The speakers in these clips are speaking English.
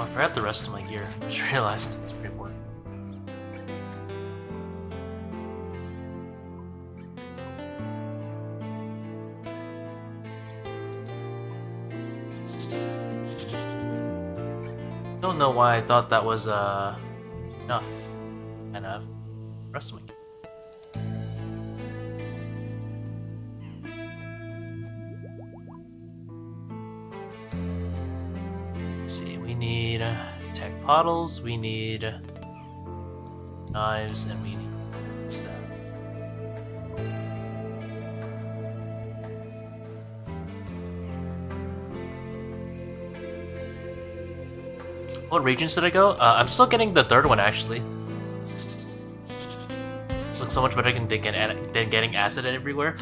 I forgot the rest of my gear. I just realized it's pretty important. Don't know why I thought that was enough. And rest of my gear. We need tech bottles, we need knives, and we need stuff. What regions did I go? I'm still getting the third one actually. This looks so much better than getting acid everywhere.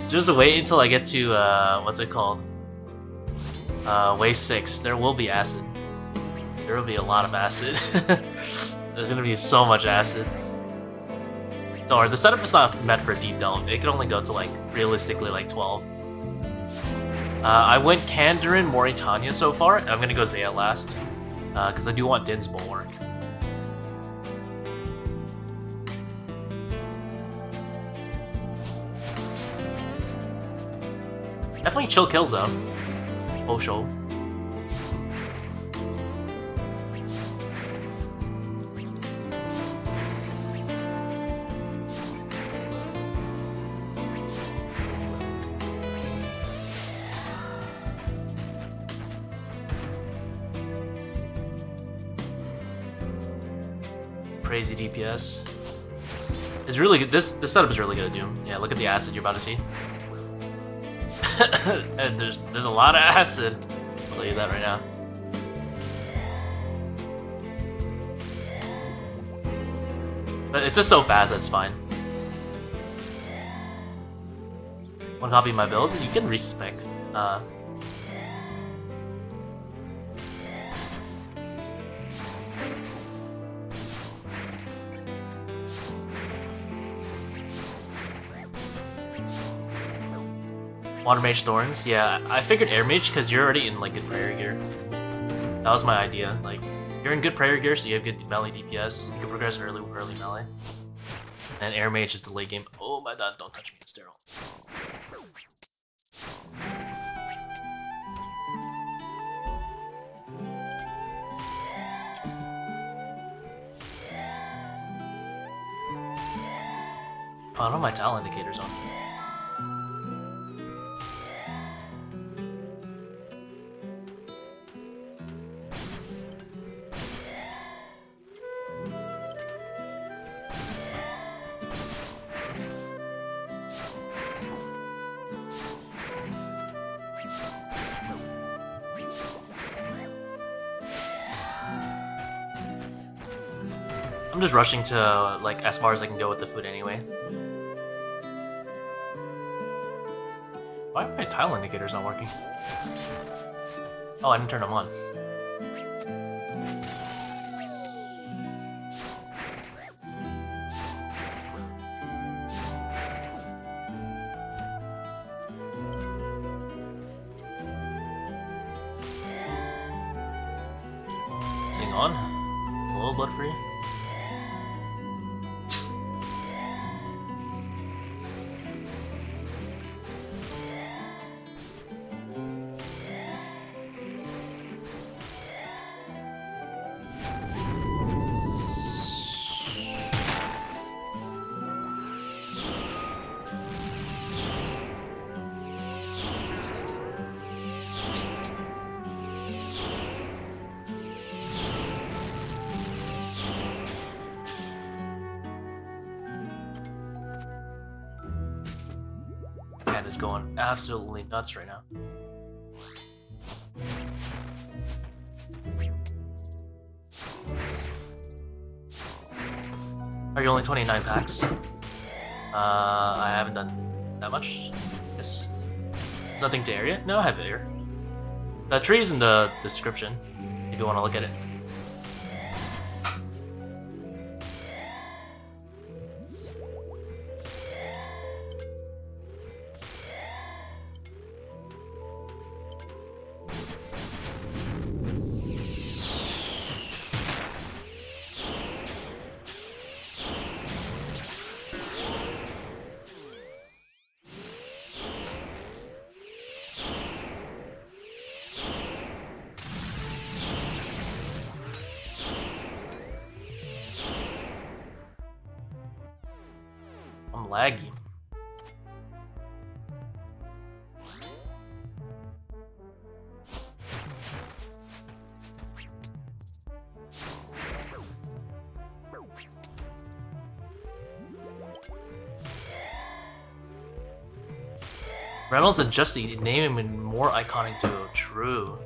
Just wait until I get to what's it called? Way 6. There will be acid. There will be a lot of acid. There's gonna be so much acid. Or the setup is not meant for deep delve. It can only go to like realistically like 12. I went Kandarin, Moritania so far, and I'm gonna go Zeah last. Because I do want Din's Bulwark. Definitely chill kills though. Oh, show. Crazy DPS. It's really good. This setup is really good at Doom. Yeah, look at the acid you're about to see. And there's a lot of acid. I'll tell you that right now. But it's just so fast, that's fine. One copy of my build, you can respec. Water Mage Thorns, yeah, I figured Air Mage because you're already in like good prayer gear. That was my idea. Like, you're in good prayer gear, so you have good melee DPS. You can progress early melee. And Air Mage is the late game. Oh my god, don't touch me, I'm sterile. Oh, I don't have my talent indicators on. I'm just rushing to like as far as I can go with the food anyway. Why are my tile indicators not working? Oh, I didn't turn them on. Sing on. A little blood free. Is going absolutely nuts right now. Are you only 29 packs? I haven't done that much. Yes. Nothing to area? No, I have air. The tree's in the description if you want to look at it. I'm laggy. Reynolds and Justy name him in more iconic duo. True.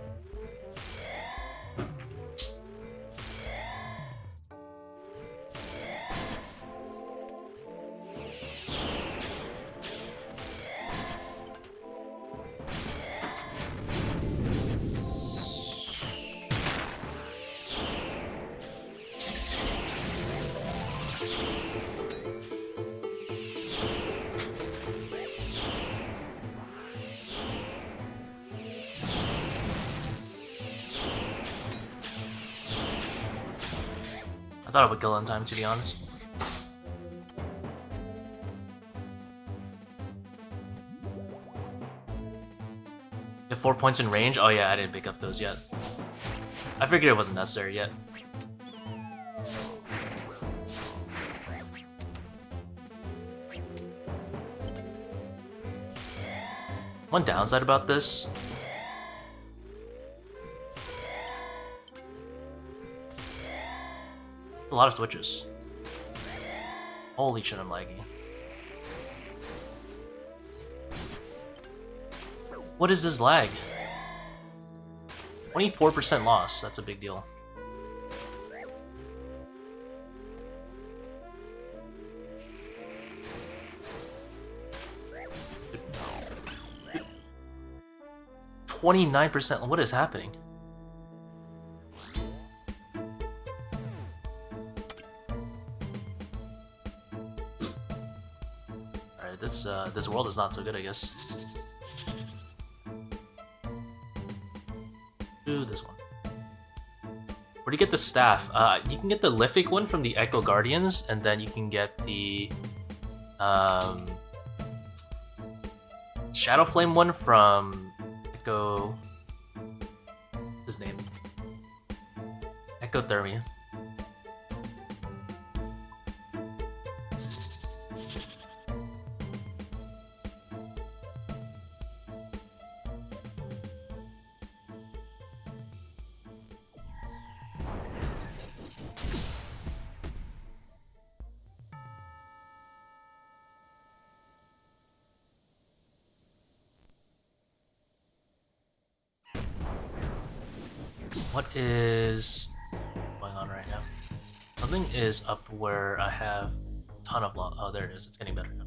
I thought I would kill in time, to be honest. You have 4 points in range? Oh yeah, I didn't pick up those yet. I figured it wasn't necessary yet. One downside about this. A lot of switches. Holy shit, I'm laggy. What is this lag? 24% loss, that's a big deal. No. 29%, what is happening? This world is not so good, I guess. Do this one. Where do you get the staff? You can get the Lithic one from the Echo Guardians, and then you can get the Shadow Flame one from Echo. What's his name? Ecothermia. What is going on right now? Something is up where I have a ton of oh, there it is. It's getting better now.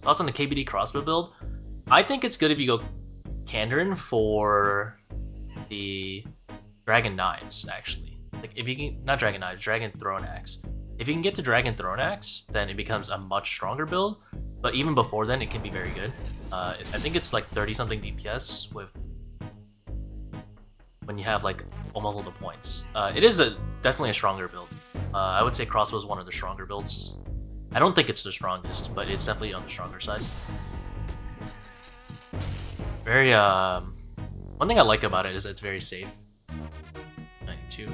Thoughts on the KBD crossbow build? I think it's good if you go Kandarin for the Dragon Knives, actually. Like if you can, not Dragon Knives, Dragon Throne Axe. If you can get to Dragon Throne Axe, then it becomes a much stronger build. But even before then, it can be very good. I think it's like 30-something DPS with when you have like almost all the points. It is definitely a stronger build. I would say crossbow is one of the stronger builds. I don't think it's the strongest, but it's definitely on the stronger side. Very one thing I like about it is it's very safe. 92.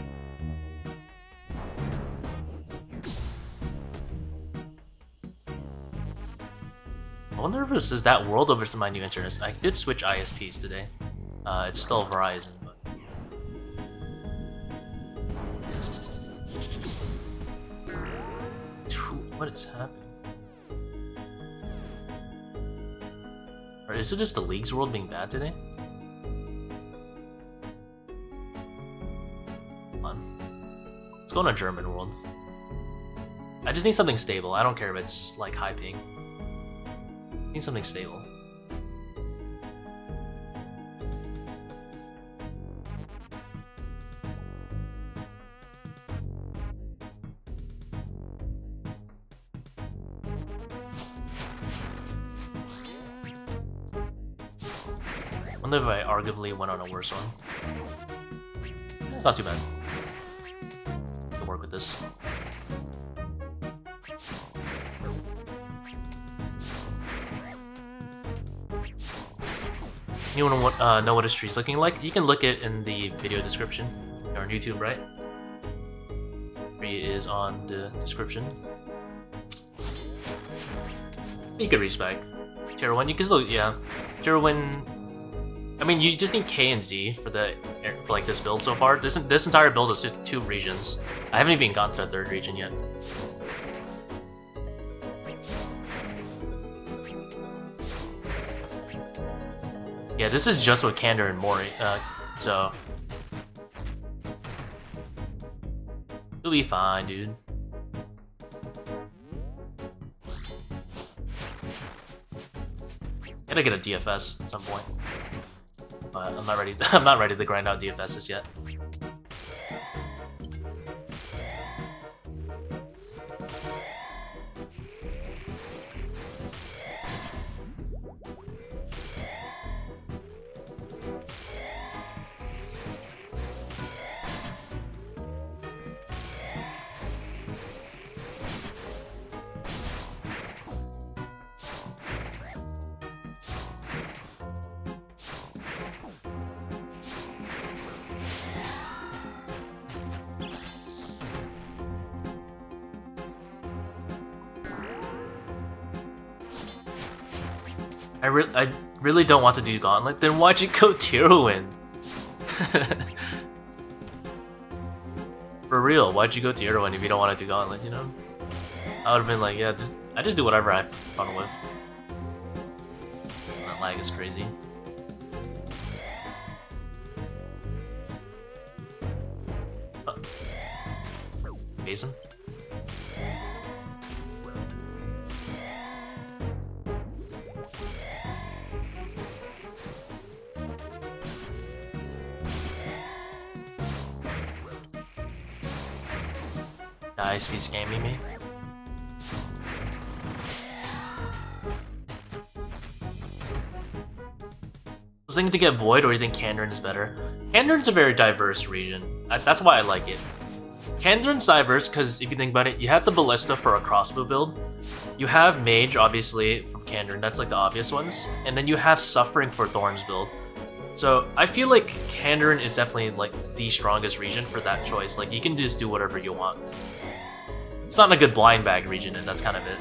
I wonder if this is that world over to my new internet. I did switch ISPs today. It's still Verizon, but what is happening? Or is it just the League's world being bad today? Come on. Let's go on a German world. I just need something stable. I don't care if it's like high ping. I need something stable. I wonder if I arguably went on a worse one. It's not too bad. I can work with this. You want to know what his tree's looking like? You can look it in the video description. Or on YouTube, right? Tree is on the description. You could respec. Tier 1, you can still, yeah. Tier 1... I mean, you just need K and Z for like this build so far. This entire build is just 2 regions. I haven't even gone to the 3rd region yet. Yeah, this is just with Kandarin and Mori, so... You'll be fine, dude. Gotta get a DFS at some point. But I'm not ready. I'm not ready to grind out DFSs yet. I really don't want to do Gauntlet, then why'd you go tier win? For real, why'd you go tier win if you don't want to do Gauntlet, you know? I would've been like, yeah, I just do whatever I have fun with. That lag is crazy. Base him. Nice, be scamming me. I was thinking to get Void, or do you think Kandarin is better? Kandarin's a very diverse region. That's why I like it. Kandarin's diverse because if you think about it, you have the Ballista for a crossbow build. You have Mage, obviously, from Kandarin. That's like the obvious ones. And then you have Suffering for Thorns build. So I feel like Kandarin is definitely like the strongest region for that choice. Like you can just do whatever you want. It's not a good blind bag region, and that's kind of it.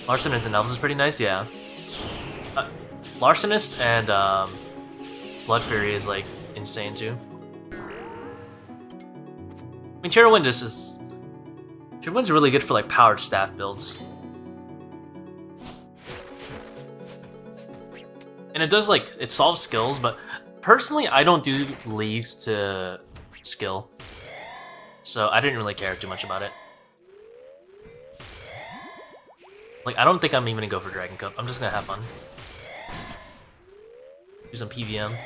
Larcenist and Elves is pretty nice, yeah. Larcenist and Blood Fury is like insane too. I mean, Tier 1 Tier 1's really good for like powered staff builds. And it does like, it solves skills, but personally I don't do leagues to skill. So I didn't really care too much about it. Like, I don't think I'm even gonna go for Dragon Cup. I'm just gonna have fun. Do some PVM.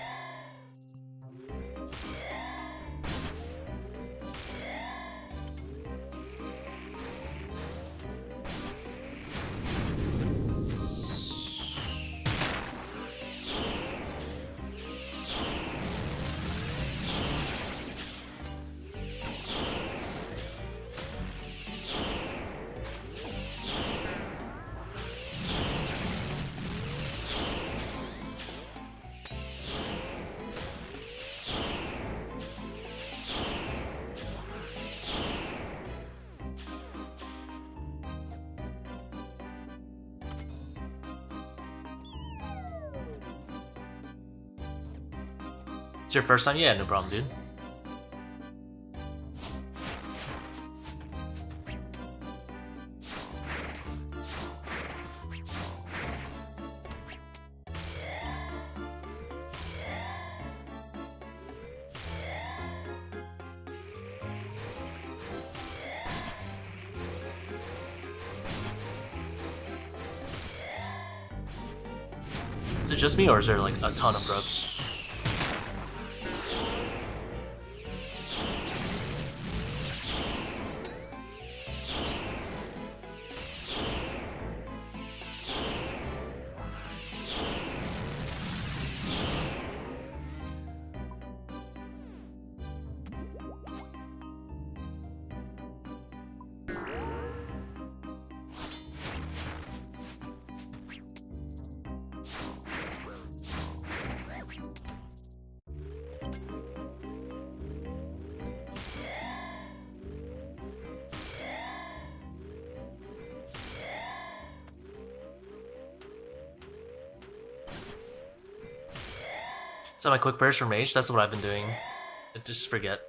It's your first time? Yeah, no problem, dude. Is it just me, or is there like a ton of grubs? So my quick burst for Mage, that's what I've been doing. I just forget.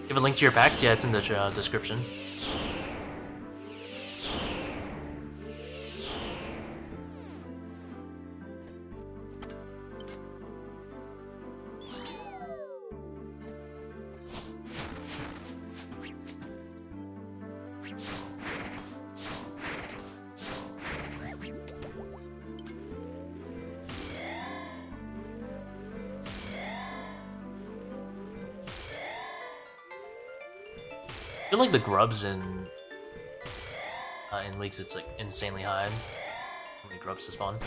You have a link to your packs? Yeah, it's in the description. I feel like the grubs in leagues, it's like insanely high. How many grubs to spawn?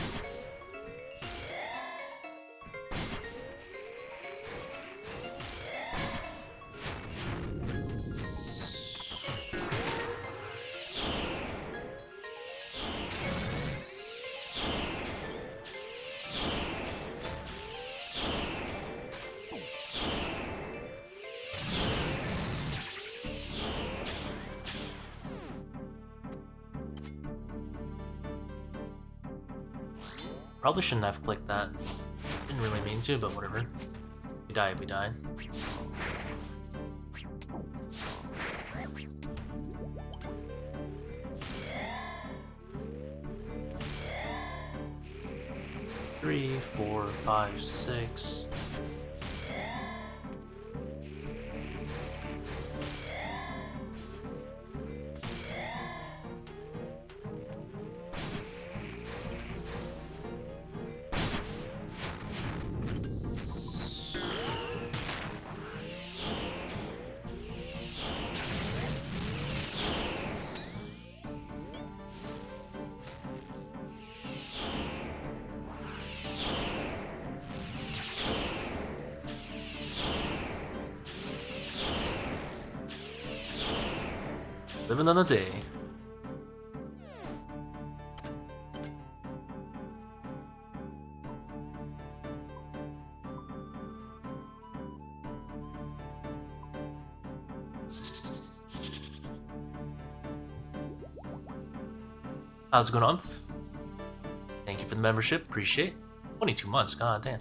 Probably shouldn't have clicked that. Didn't really mean to, but whatever. We died, we died. Three, 4, 5, 6. Living on a day. How's it going on? Thank you for the membership, appreciate it. 22 months, god damn.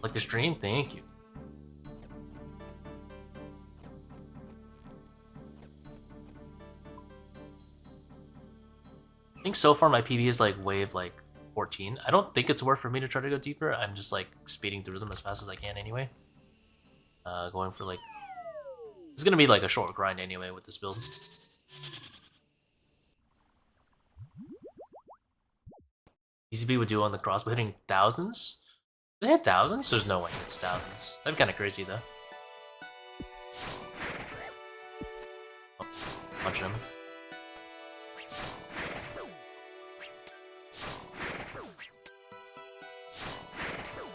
Like the stream, thank you. I think so far my PB is like wave like 14. I don't think it's worth for me to try to go deeper. I'm just like speeding through them as fast as I can anyway. Going for like... It's gonna be like a short grind anyway with this build. ECB would do on the crossbow hitting thousands? They hit thousands? There's no way it's thousands. That'd be kind of crazy though. Oh, punch him.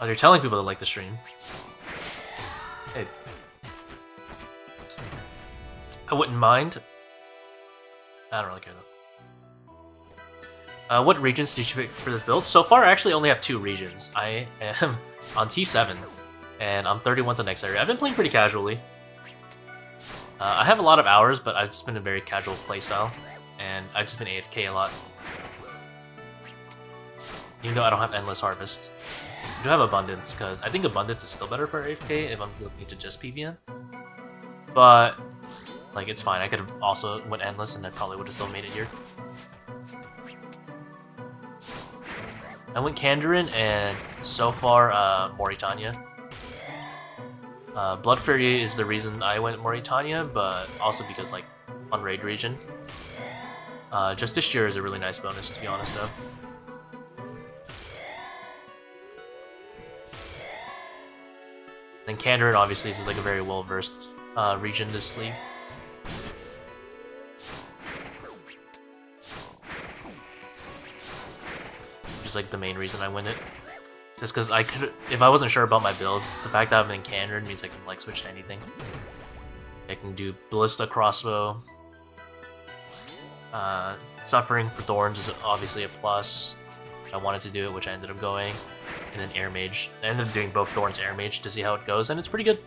Oh, they're telling people to like the stream. Hey. I wouldn't mind. I don't really care though. What regions did you pick for this build? So far, I actually only have 2 regions. I am on T7, and I'm 31 to next area. I've been playing pretty casually. I have a lot of hours, but I've just been a very casual playstyle, and I've just been AFK a lot. Even though I don't have Endless Harvest. I do have Abundance, because I think Abundance is still better for AFK if I'm looking to just PvM. But Like, it's fine. I could have also went endless and I probably would have still made it here. I went Kandarin and so far, Moritania. Blood Fury is the reason I went Moritania, but also because, like, on raid region. Just this year is a really nice bonus, to be honest, though. And Kandarin, obviously, is like a very well-versed region this league. Which is like the main reason I win it. Just because I could, if I wasn't sure about my build, the fact that I'm in Kandarin means I can like switch to anything. I can do Ballista Crossbow. Suffering for Thorns is obviously a plus. I wanted to do it, which I ended up going. And then Air Mage. I ended up doing both Thorns Air Mage to see how it goes, and it's pretty good.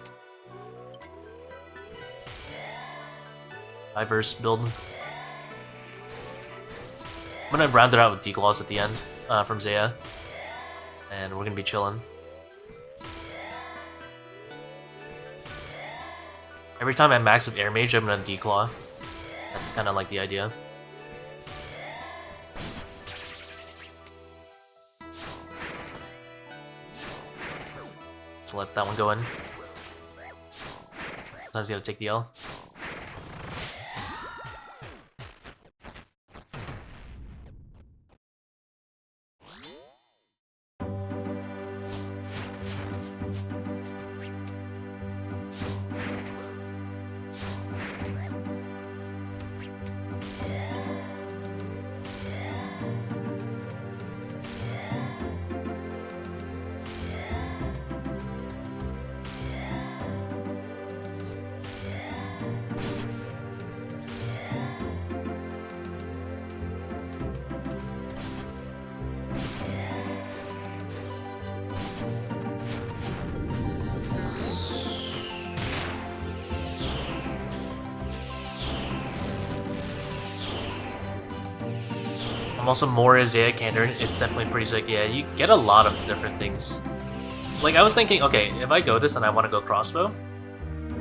Diverse build. I'm gonna round it out with Declaws at the end from Zeah. And we're gonna be chilling. Every time I max with Air Mage, I'm gonna Declaw. That's kind of like the idea. So let that one go in. Sometimes you gotta take the L. I'm also more Zeah Kandarin. It's definitely pretty sick. Yeah, you get a lot of different things. Like, I was thinking, okay, if I go this and I want to go crossbow,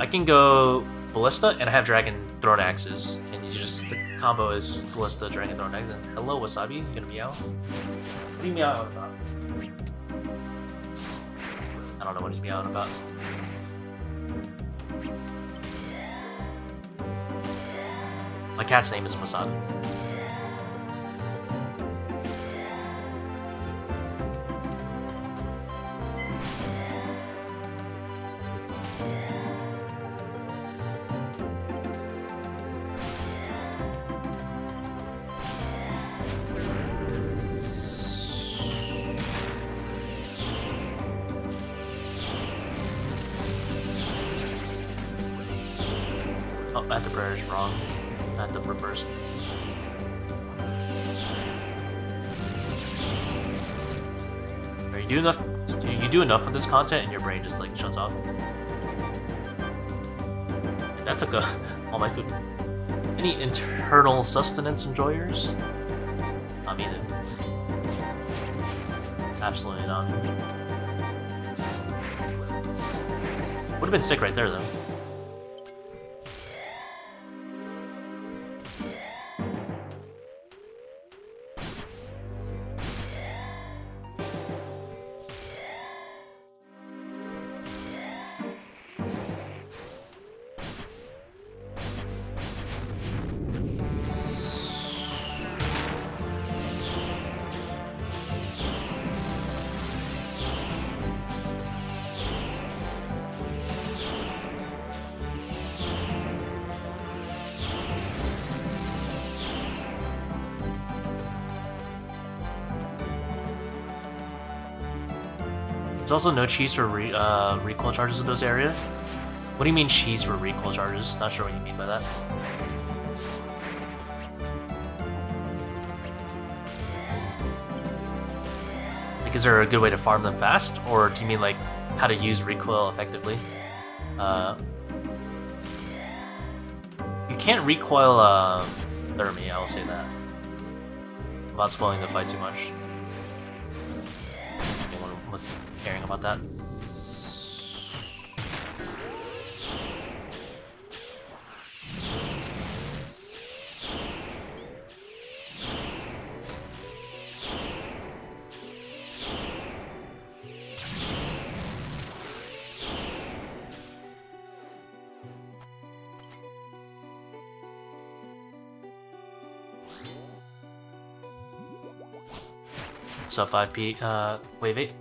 I can go Ballista and I have Dragon Thrown Axes. And you just, the combo is Ballista, Dragon Thrown Axes. And hello, Wasabi, you gonna meow? What are you meowing about? I don't know what he's meowing about. My cat's name is Wasabi. Oh, at the prayer is wrong. At the reverse. You do enough. You do enough of this content, and your brain just like shuts off. And that took all my food. Any internal sustenance enjoyers? I mean, absolutely not. Would have been sick right there, though. There's also no cheese for recoil charges in this area. What do you mean cheese for recoil charges? Not sure what you mean by that. Like, is there a good way to farm them fast? Or do you mean like how to use recoil effectively? You can't recoil Thermi, I will say that. Without spoiling the fight too much. Anyone was caring about that? Sub 5p, wave 8.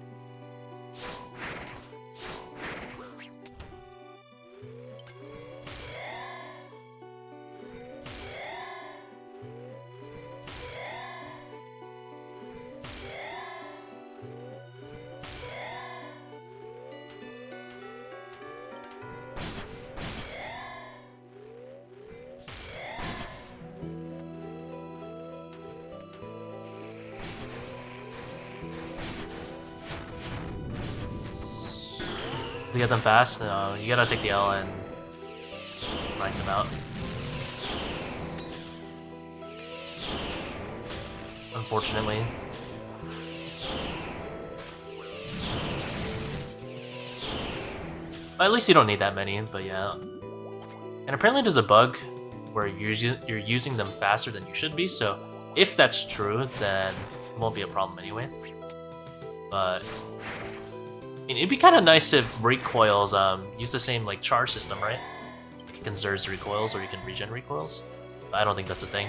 To get them fast, no, you gotta take the L and grind them out. Unfortunately. At least you don't need that many, but yeah. And apparently there's a bug where you're using them faster than you should be, so if that's true, then it won't be a problem anyway. But I mean, it'd be kind of nice if recoils use the same like charge system, right? You can Zer's recoils or you can regen recoils. But I don't think that's a thing.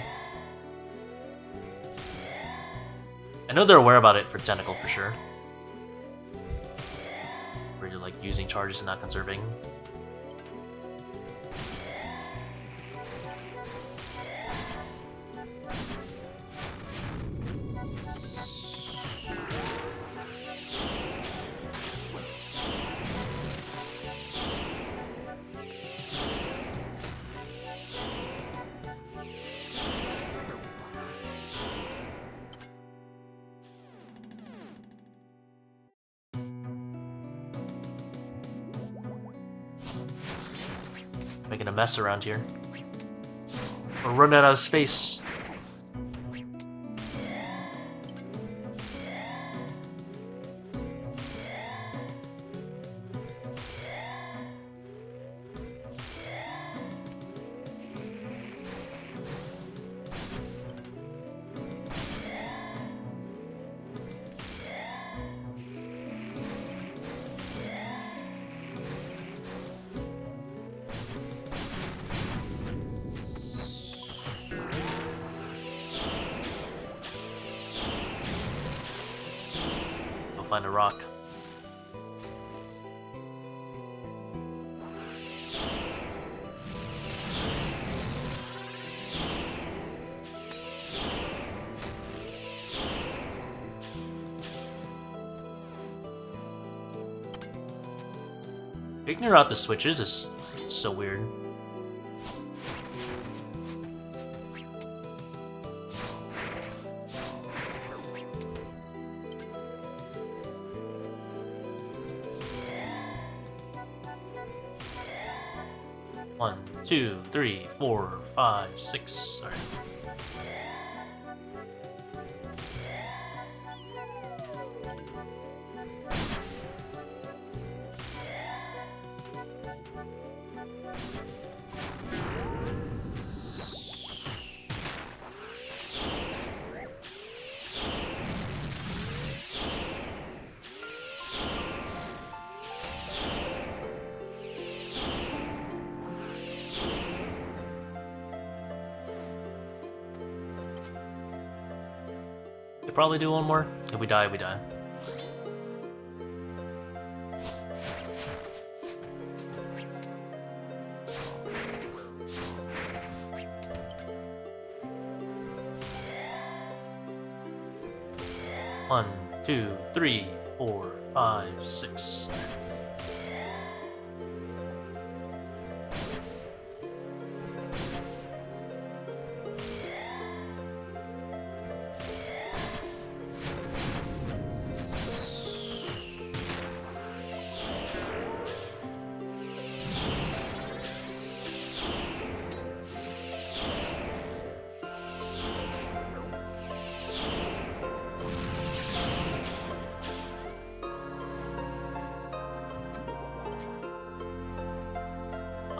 I know they're aware about it for Tentacle for sure. Where you're like using charges and not conserving. Making a mess around here. We're running out of space. Find a rock. Figuring out the switches is so weird. One, two, three, 4, 5, 6. All right. Could probably do one more. If we die, we die. One, 2, 3, 4, 5, 6.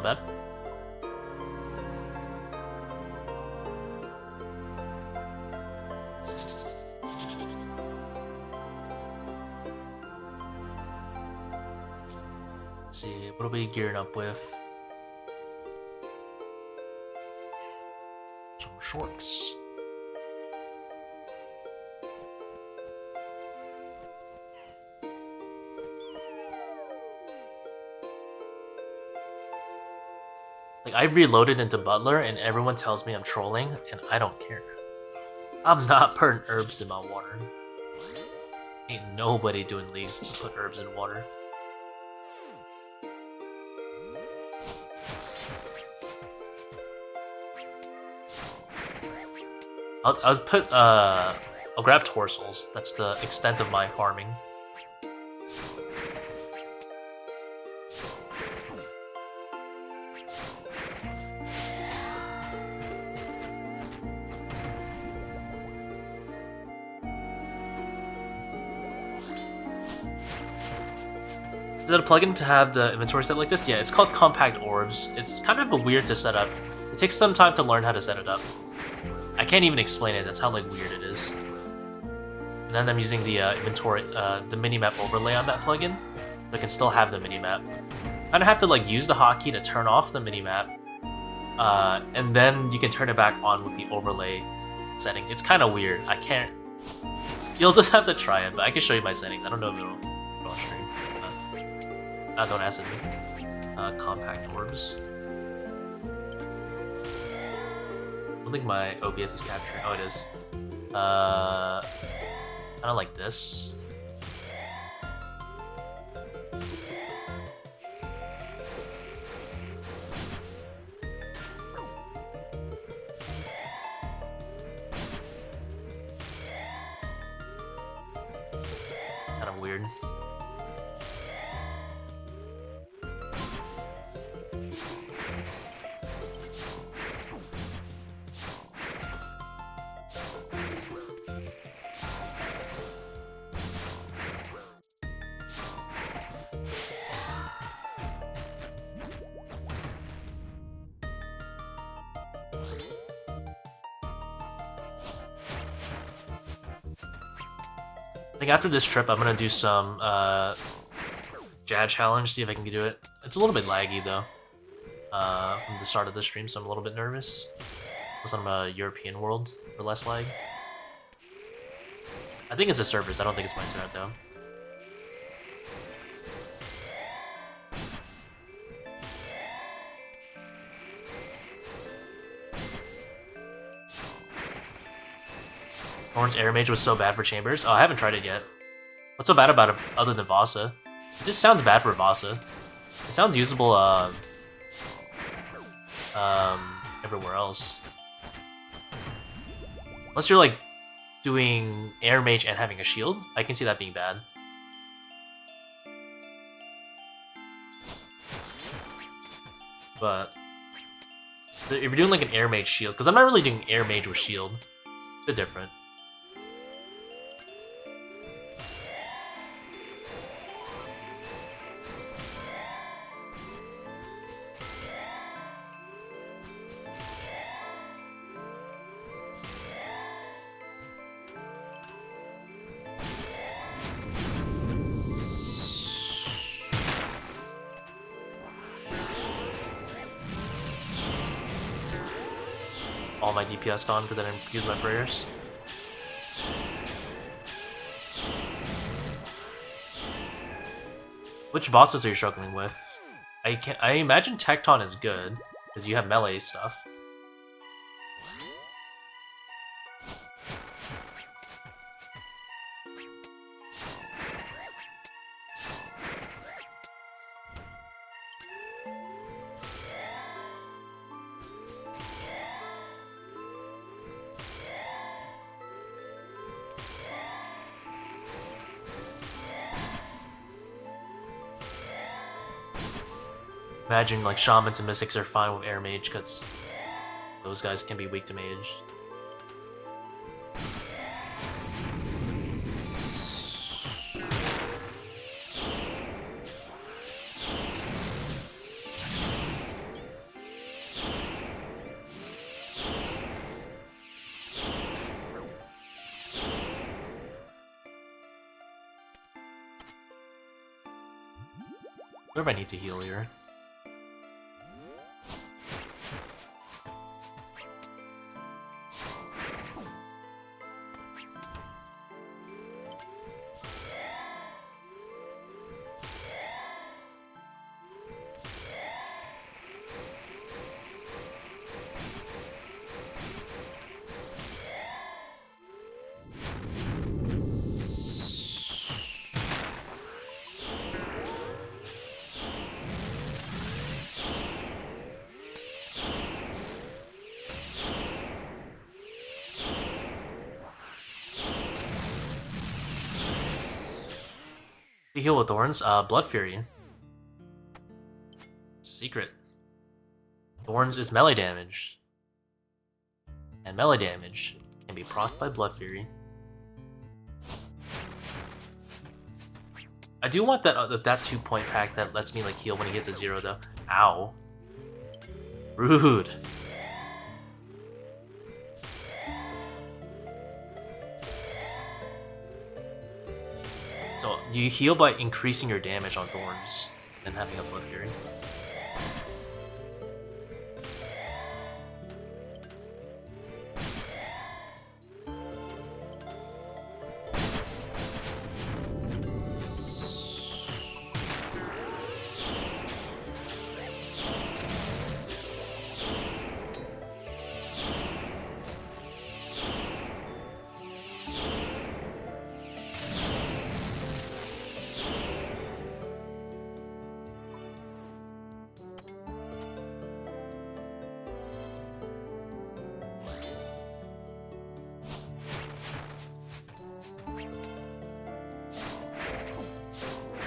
Bad. Let's see, what are we gearing up with? Some shorts. Like, I reloaded into Butler, and everyone tells me I'm trolling, and I don't care. I'm not putting herbs in my water. Ain't nobody doing leagues to put herbs in water. I'll grab Torsals. That's the extent of my farming. Is it a plugin to have the inventory set like this? Yeah, it's called Compact Orbs. It's kind of weird to set up. It takes some time to learn how to set it up. I can't even explain it. That's how like weird it is. And then I'm using the inventory, the minimap overlay on that plugin, so I can still have the minimap. I don't have to like use the hotkey to turn off the minimap, and then you can turn it back on with the overlay setting. It's kind of weird. I can't. You'll just have to try it, but I can show you my settings. I don't know if it'll stream. Don't ask me. Compact orbs. I don't think my OBS is capturing. Oh, it is. Kind of like this. Kind of weird. I think after this trip, I'm gonna do some Jad challenge, see if I can do it. It's a little bit laggy though from the start of the stream, so I'm a little bit nervous. Plus, I'm a European world for less lag. I think it's a servers. I don't think it's my internet though. Thorns Air Mage was so bad for Chambers. Oh, I haven't tried it yet. What's so bad about it other than Vasa? It just sounds bad for Vasa. It sounds usable everywhere else. Unless you're like doing Air Mage and having a shield, I can see that being bad. But if you're doing like an Air Mage shield, because I'm not really doing Air Mage with shield, a bit different. All my DPS gone because I didn't use my prayers. Which bosses are you struggling with? I imagine Tecton is good because you have melee stuff. Imagine like shamans and mystics are fine with air mage because those guys can be weak to mage. Where do I need to heal here? You heal with Thorns? Blood Fury. It's a secret. Thorns is melee damage. And melee damage can be procced by Blood Fury. I do want that 2-point pack that lets me like heal when he hits a 0 though. Ow. Rude. So you heal by increasing your damage on Thorns and having a Blood Fury.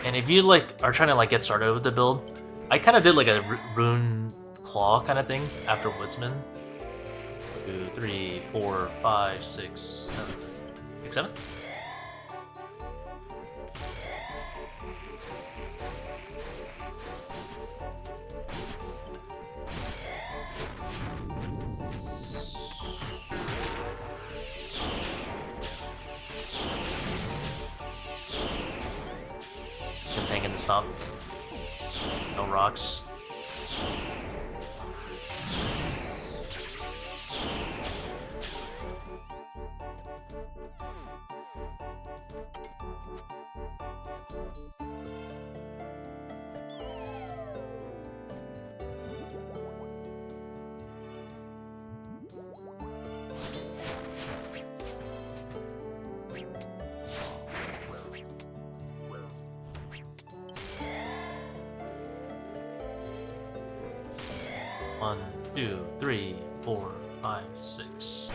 And if you like are trying to like get started with the build, I kind of did like a rune claw kind of thing after Woodsman. 2, 3, 4, 5, 6, 7, 6, 7. Tanking the stomp. No rocks. One, 2, 3, 4, 5, 6.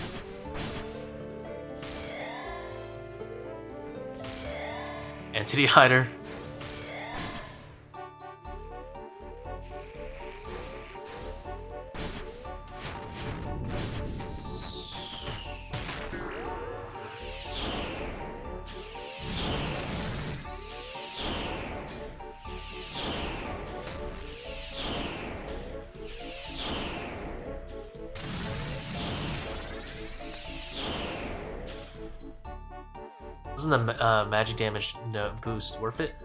Entity Hider. Wasn't the magic damage boost worth it?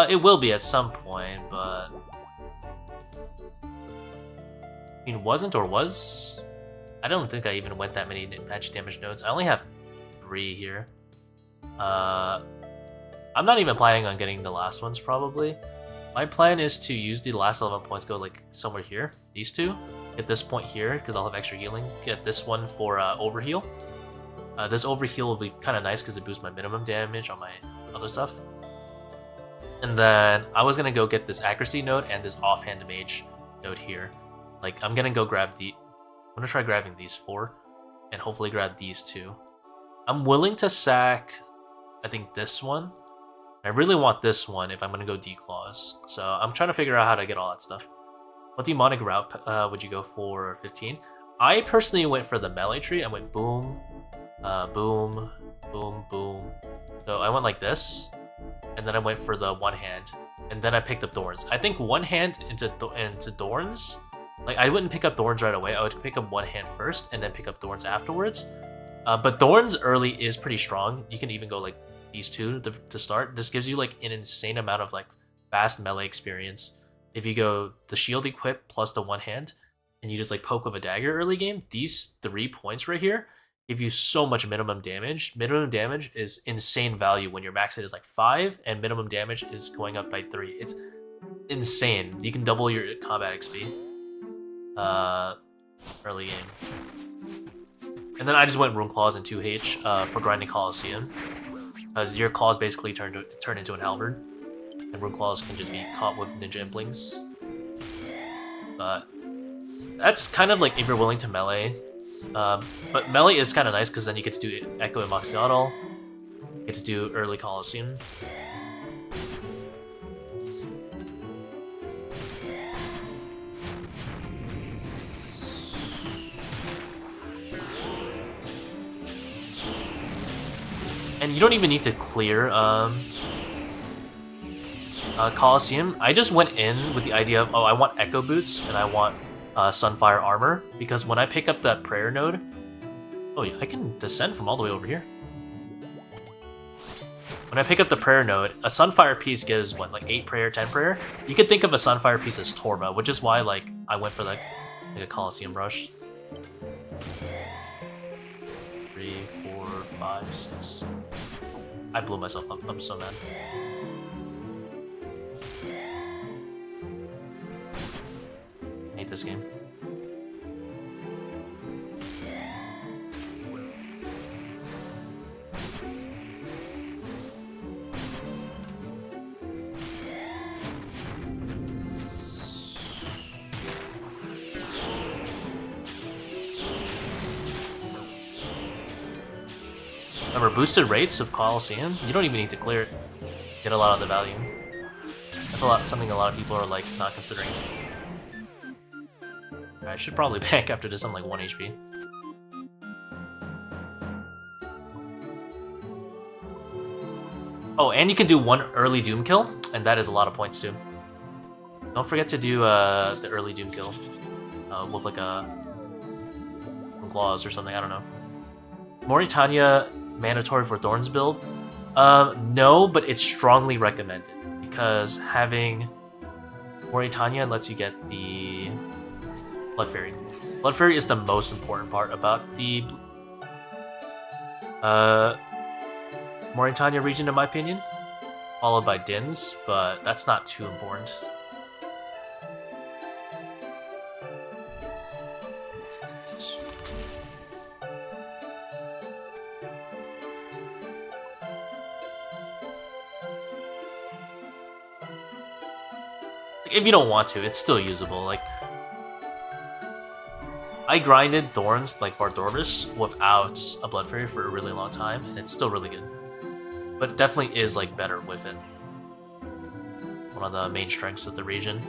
It will be at some point, but I mean, wasn't or was? I don't think I even went that many magic damage nodes. I only have 3 here. I'm not even planning on getting the last ones, probably. My plan is to use the last 11 points, go like somewhere here, these two. Get this point here, because I'll have extra healing. Get this one for overheal. This overheal will be kind of nice because it boosts my minimum damage on my other stuff. And then I was going to go get this accuracy node and this offhand mage node here. Like, I'm going to go grab I'm going to try grabbing these 4 and hopefully grab these 2. I'm willing to sack, I think, this one. I really want this one if I'm going to go declaws. So I'm trying to figure out how to get all that stuff. What demonic route would you go for 15? I personally went for the melee tree. I went boom, boom, boom, boom. So I went like this, and then I went for the one hand, and then I picked up Thorns. I think one hand into Thorns, like I wouldn't pick up Thorns right away. I would pick up one hand first, and then pick up Thorns afterwards. But Thorns early is pretty strong. You can even go like these 2 to start. This gives you like an insane amount of like fast melee experience. If you go the shield equip plus the one hand, and you just like poke with a dagger early game, these 3 points right here give you so much minimum damage. Minimum damage is insane value when your max hit is like 5 and minimum damage is going up by 3. It's insane. You can double your combat XP early game. And then I just went Rune Claws and 2H for grinding Coliseum, because your claws basically turn into an halberd, and Rune Claws can just be caught with ninja implings. But that's kind of like if you're willing to melee. But melee is kind of nice because then you get to do Echo and Moxiodal, get to do early Coliseum. And you don't even need to clear Coliseum. I just went in with the idea of, oh, I want Echo Boots and I want Sunfire Armor, because when I pick up that Prayer Node... Oh yeah, I can descend from all the way over here. When I pick up the Prayer Node, a Sunfire piece gives, what, like 8 Prayer, 10 Prayer? You could think of a Sunfire piece as Torba, which is why, like, I went for, like a Coliseum Rush. 3, 4, 5, 6... I blew myself up. I'm so mad. I hate this game. Remember, boosted rates of Coliseum, you don't even need to clear it. Get a lot of the value. That's something a lot of people are like not considering. I should probably bank after this. I'm like 1 HP. Oh, and you can do 1 early Doom kill, and that is a lot of points too. Don't forget to do the early Doom kill with like a claws or something. I don't know. Moritania mandatory for Thorns build? No, but it's strongly recommended because having Moritania lets you get the Blood Fairy. Blood Fairy is the most important part about the Moritania region, in my opinion, followed by Dins, but that's not too important. If you don't want to, it's still usable. Like, I grinded Thorns like Bardorbus without a Blood Fairy for a really long time, and it's still really good. But it definitely is like better with it. One of the main strengths of the region.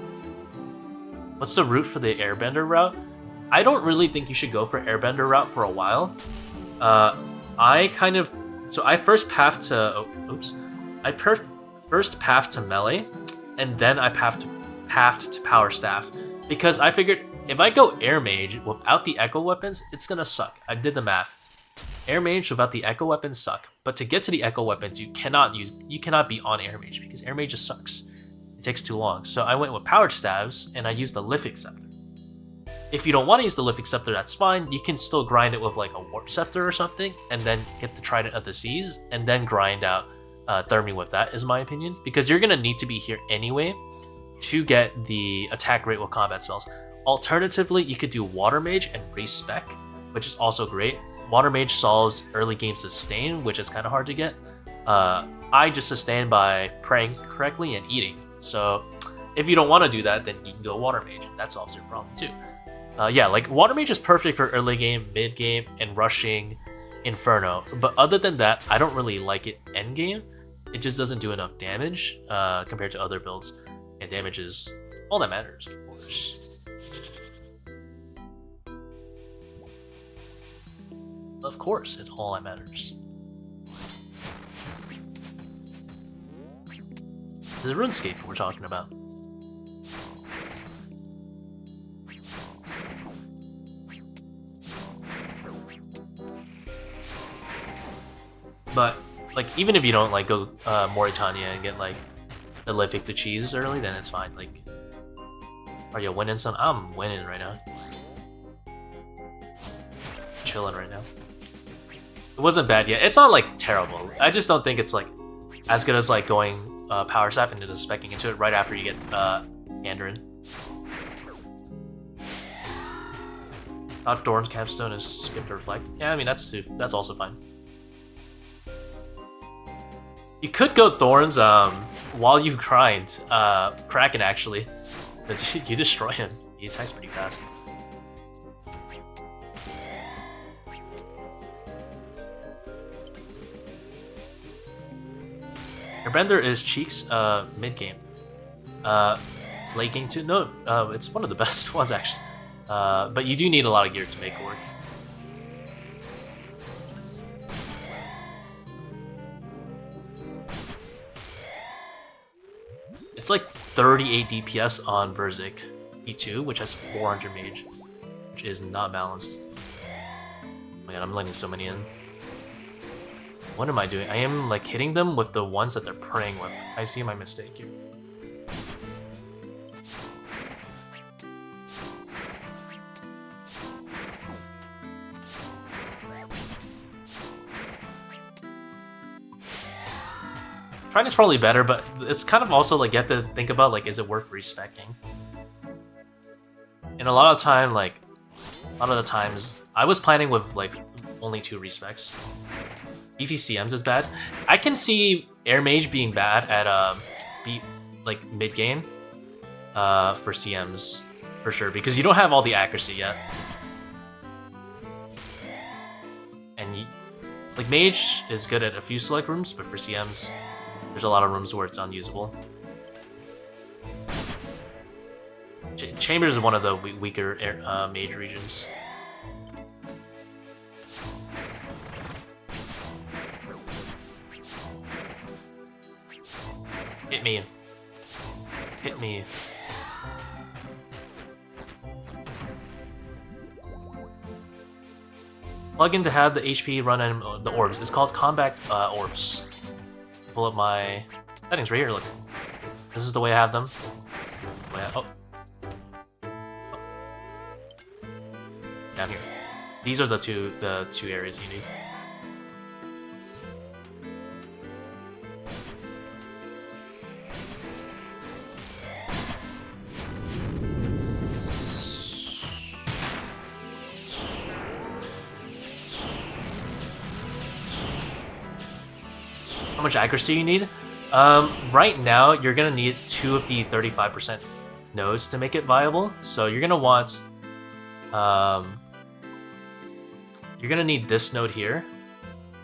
What's the route for the Airbender route? I don't really think you should go for Airbender route for a while. I first pathed to first pathed to melee, and then I pathed to Power Staff, because I figured if I go Air Mage without the Echo Weapons, it's gonna suck. I did the math. Air Mage without the Echo Weapons suck, but to get to the Echo Weapons, you cannot be on Air Mage because Air Mage just sucks. It takes too long. So I went with Power Staves and I used the Lithic Scepter. If you don't want to use the Lithic Scepter, that's fine. You can still grind it with like a Warp Scepter or something, and then get the Trident of the Seas, and then grind out Thermi with that, is my opinion, because you're gonna need to be here anyway to get the attack rate with combat spells. Alternatively, you could do Water Mage and respec, which is also great. Water Mage solves early game sustain, which is kind of hard to get. I just sustain by praying correctly and eating. So if you don't want to do that, then you can go Water Mage. That solves your problem too. Yeah, like Water Mage is perfect for early game, mid game, and rushing Inferno. But other than that, I don't really like it end game. It just doesn't do enough damage compared to other builds. And damage is all that matters, of course. Of course, it's all that matters. This is RuneScape we're talking about. But like, even if you don't like go Moritania and get like the Lithic the cheese early, then it's fine. Like, are you winning some? I'm winning right now. Chilling right now. It wasn't bad yet. It's not like terrible. I just don't think it's like as good as like going Power Staff and just specking into it right after you get Kandarin. Thorns Capstone is skip to reflect. Yeah, I mean that's also fine. You could go Thorns while you grind Kraken actually, because you destroy him. He attacks pretty fast. Airbender is Cheeks mid game. Late game too? No, it's one of the best ones actually. But you do need a lot of gear to make it work. It's like 38 DPS on Verzik E2, which has 400 Mage, which is not balanced. Oh my god, I'm letting so many in. What am I doing? I am like hitting them with the ones that they're praying with. I see my mistake here. Trying is probably better, but it's kind of also like you have to think about like, is it worth respecing? And a lot of the times, I was planning with like only 2 respects. Beefy CMs is bad. I can see Air Mage being bad at like mid game for CMs for sure, because you don't have all the accuracy yet. And like Mage is good at a few select rooms, but for CMs, there's a lot of rooms where it's unusable. Chambers is one of the weaker Mage regions. Hit me. Hit me. Plug in to have the HP run and the orbs. It's called Combat Orbs. Pull up my settings right here. Look, this is the way I have them. Oh. Down here. These are the two areas you need. How much accuracy you need? Right now, you're gonna need 2 of the 35% nodes to make it viable. So you're gonna want, you're gonna need this node here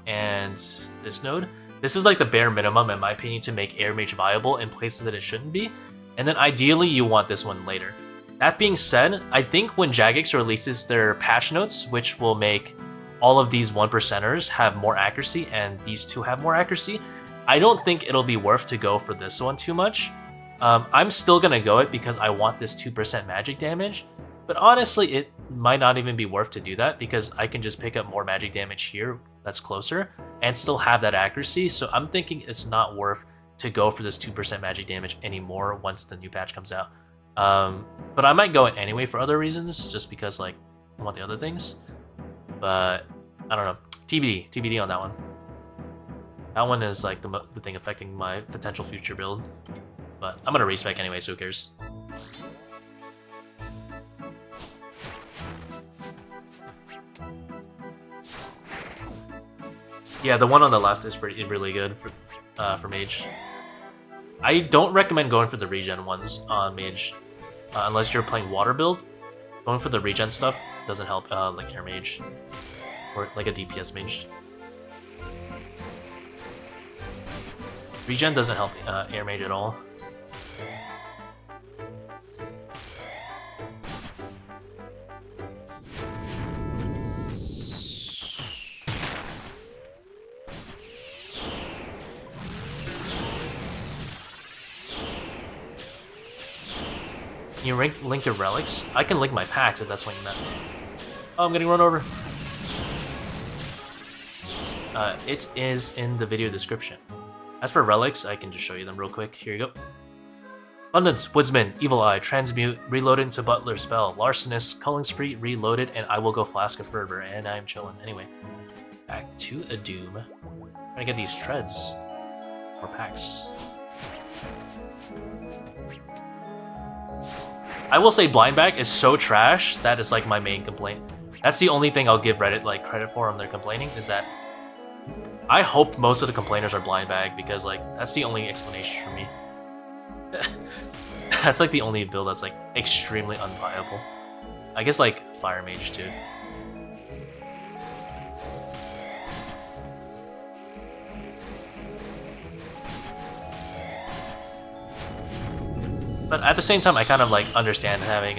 and this node. This is like the bare minimum, in my opinion, to make Air Mage viable in places that it shouldn't be. And then ideally, you want this one later. That being said, I think when Jagex releases their patch notes, which will make all of these 1%ers have more accuracy and these 2 have more accuracy, I don't think it'll be worth to go for this one too much. I'm still gonna go it because I want this 2% magic damage, but honestly it might not even be worth to do that because I can just pick up more magic damage here that's closer and still have that accuracy. So I'm thinking it's not worth to go for this 2% magic damage anymore once the new patch comes out. But I might go it anyway for other reasons, just because like I want the other things. But I don't know. TBD on that one. That one is like the thing affecting my potential future build. But I'm gonna respec anyway, so who cares? Yeah, the one on the left is really good for Mage. I don't recommend going for the regen ones on Mage unless you're playing water build. Going for the regen stuff doesn't help like Air Mage or like a DPS Mage. Regen doesn't help Air Mage at all. Can you link your relics? I can link my packs if that's what you meant. Oh, I'm getting run over. It is in the video description. As for relics, I can just show you them real quick. Here you go. Abundance, Woodsman, Evil Eye, Transmute, Reload into Butler Spell, Larcenist, Culling Spree, Reloaded, and I will go Flask of Fervor, and I'm chilling. Anyway, back to a Doom. I'm gonna get these treads. Or packs. I will say blind bag is so trash, that is like my main complaint. That's the only thing I'll give Reddit like credit for when they're complaining, is that I hope most of the complainers are blind bag, because like that's the only explanation for me. That's like the only build that's like extremely unviable. I guess like Fire Mage too. But at the same time, I kind of like understand having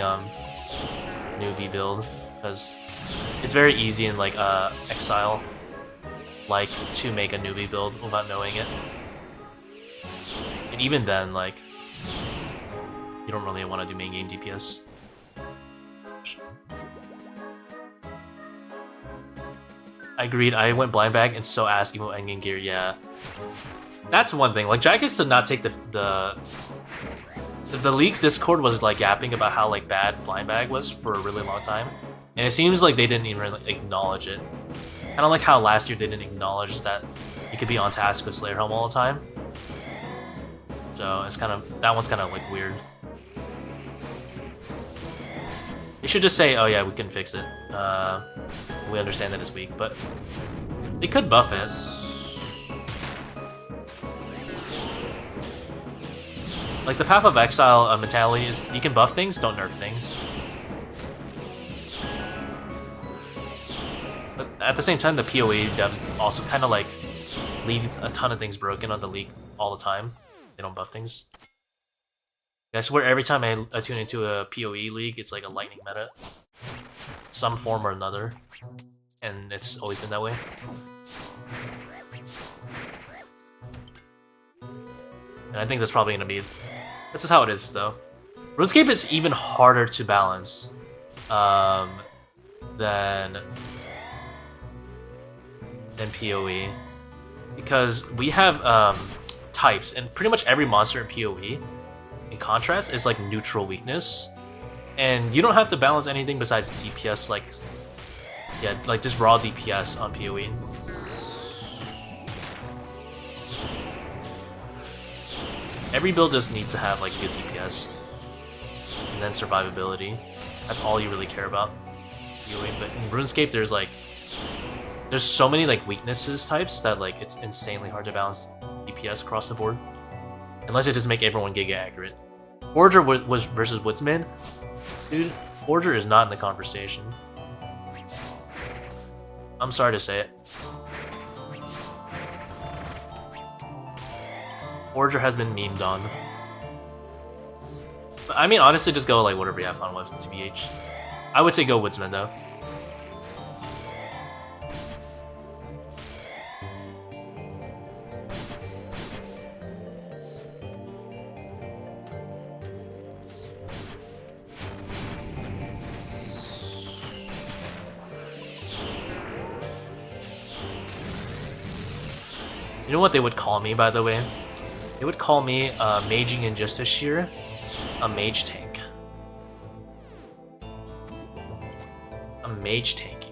newbie build, because it's very easy in like Exile like to make a newbie build without knowing it. And even then, like You don't really want to do main game DPS. I agreed. I went blind bag and so asked emo endgame gear. Yeah, that's one thing. Like Jackets did not take the league's Discord was like yapping about how like bad blind bag was for a really long time, and it seems like they didn't even really acknowledge it. Kind of like how last year they didn't acknowledge that you could be on task with Slayer Helm all the time. So it's kind of that one's kind of like weird. They should just say, "Oh yeah, we can fix it. We understand that it's weak," but they could buff it. Like the Path of Exile mentality is, you can buff things, don't nerf things. But at the same time, the PoE devs also kind of like leave a ton of things broken on the league all the time. They don't buff things. I swear every time I tune into a PoE league, it's like a lightning meta. Some form or another. And it's always been that way. And I think that's probably going to be... This is how it is, though. RuneScape is even harder to balance than PoE. Because we have types, and pretty much every monster in PoE, in contrast, is like neutral weakness. And you don't have to balance anything besides DPS, like... Yeah, like just raw DPS on PoE. Every build just needs to have like good DPS. And then survivability. That's all you really care about. PoE. But in RuneScape there's like... There's so many like weaknesses types that like it's insanely hard to balance DPS across the board. Unless you just make everyone giga accurate. Forager was versus Woodsman. Dude, Forager is not in the conversation. I'm sorry to say it. Forager has been memed on. But, I mean, honestly, just go like whatever you have fun with, TBH. I would say go Woodsman, though. You know what they would call me, by the way? They would call me Maging in just a sheer, a mage tank. A mage tanking.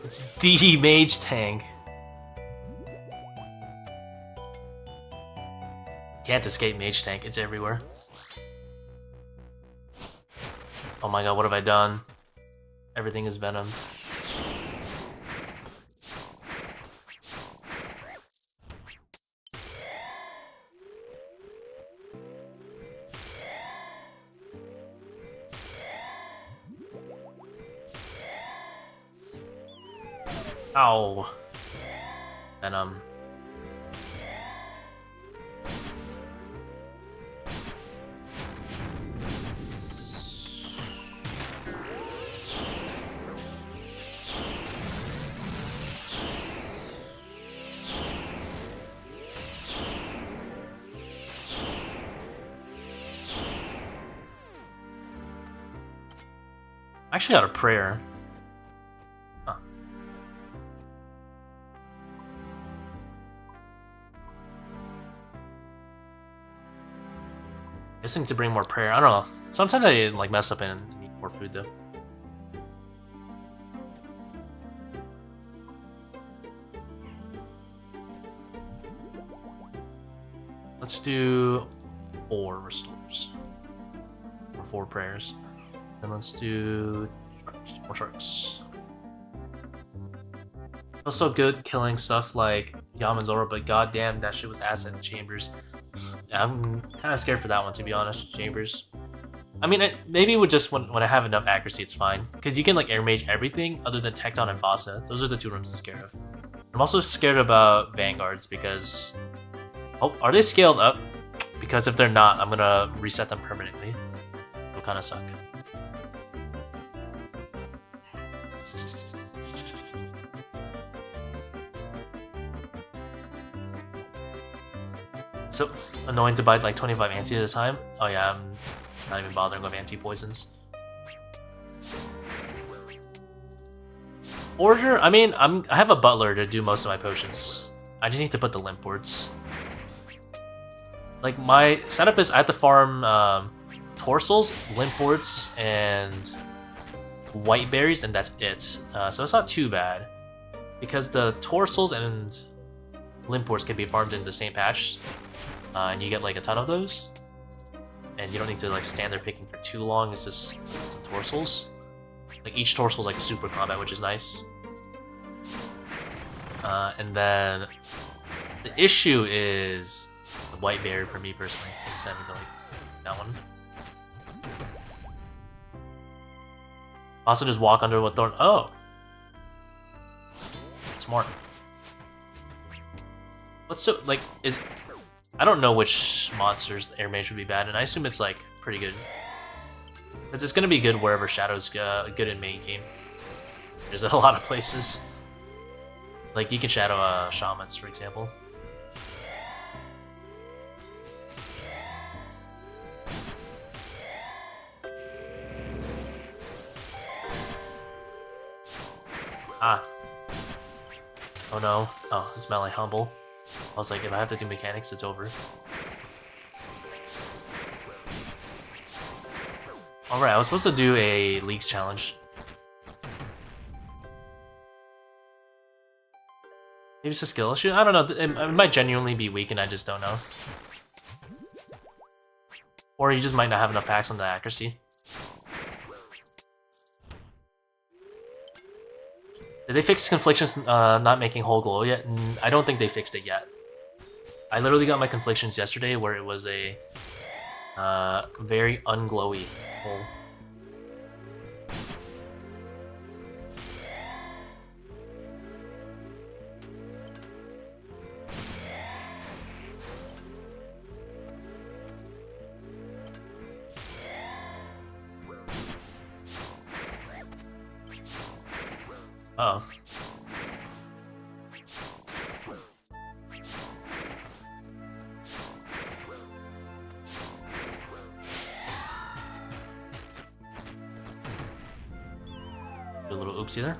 It's the mage tank. Can't escape mage tank, it's everywhere. Oh my god, what have I done? Everything is venomed. Ow. Venom. I actually got a prayer. Huh. Guessing to bring more prayer. I don't know. Sometimes I like mess up and need more food though. Let's do 4 restores. Or 4 prayers. And let's do more sharks. Also good killing stuff like Yamazora, but goddamn, that shit was asset chambers. I'm kind of scared for that one, to be honest. Chambers. I mean, maybe with just when I have enough accuracy, it's fine. Because you can like air mage everything other than Tecton and Vasa. Those are the 2 rooms I'm scared of. I'm also scared about Vanguards because... Oh, are they scaled up? Because if they're not, I'm gonna reset them permanently. It'll kind of suck. So annoying to buy like 25 anti at a time. Oh yeah, I'm not even bothering with anti-poisons. Order, I mean, I have a butler to do most of my potions. I just need to put the limp boards. Like my setup is I have to farm torsals, limp boards, and white berries, and that's it. So it's not too bad because the torsals and limp boards can be farmed in the same patch. And you get like a ton of those, and you don't need to like stand there picking for too long. It's just some torsals. Like each torsal is like super combat, which is nice. And then the issue is the white berry for me personally. Instead of like that one. Also, just walk under with Thorn. Oh, smart. What's so like is? I don't know which monsters air mage would be bad, and I assume it's like pretty good. Because it's gonna be good wherever Shadow's good in main game. There's a lot of places. Like you can shadow shamans, for example. Ah. Oh no. Oh, it's Melee Humble. I was like, if I have to do mechanics, it's over. Alright, I was supposed to do a Leagues challenge. Maybe it's a skill issue? I don't know. It might genuinely be weak and I just don't know. Or you just might not have enough packs on the accuracy. Did they fix Conflictions not making whole glow yet? I don't think they fixed it yet. I literally got my Conflictions yesterday where it was a very unglowy hole. Uh-oh. Do a little oopsie there.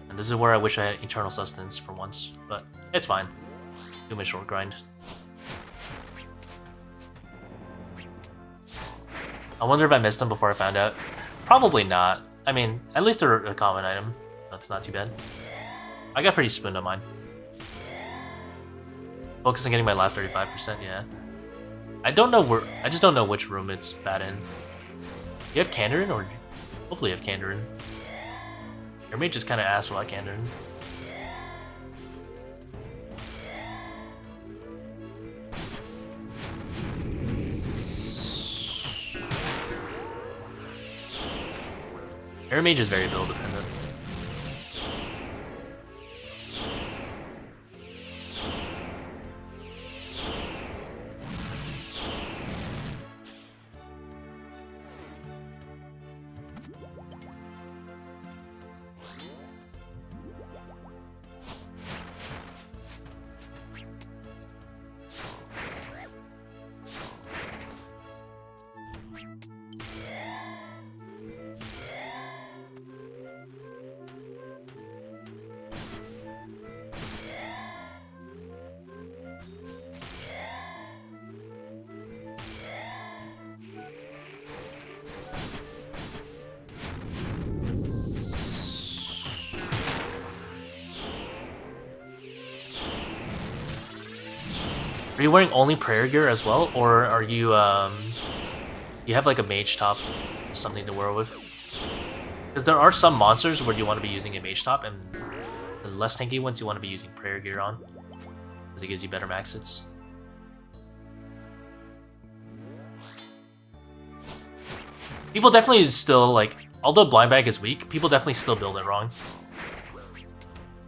And this is where I wish I had Eternal Sustenance for once, but it's fine. Do my short grind. I wonder if I missed them before I found out. Probably not. I mean, at least they're a common item. That's not too bad. I got pretty spooned on mine. Focus on getting my last 35%, yeah. I don't know where. I just don't know which room it's bad in. You have Kandarin, or hopefully you have Kandarin. Your mage just kind of asked without Kandarin. Air Mage is very build dependent. Are you wearing only prayer gear as well, or are you you have like a mage top, something to wear with? Because there are some monsters where you want to be using a mage top, and the less tanky ones you want to be using prayer gear on, because it gives you better max hits. People definitely still, like, although blind bag is weak, people definitely still build it wrong.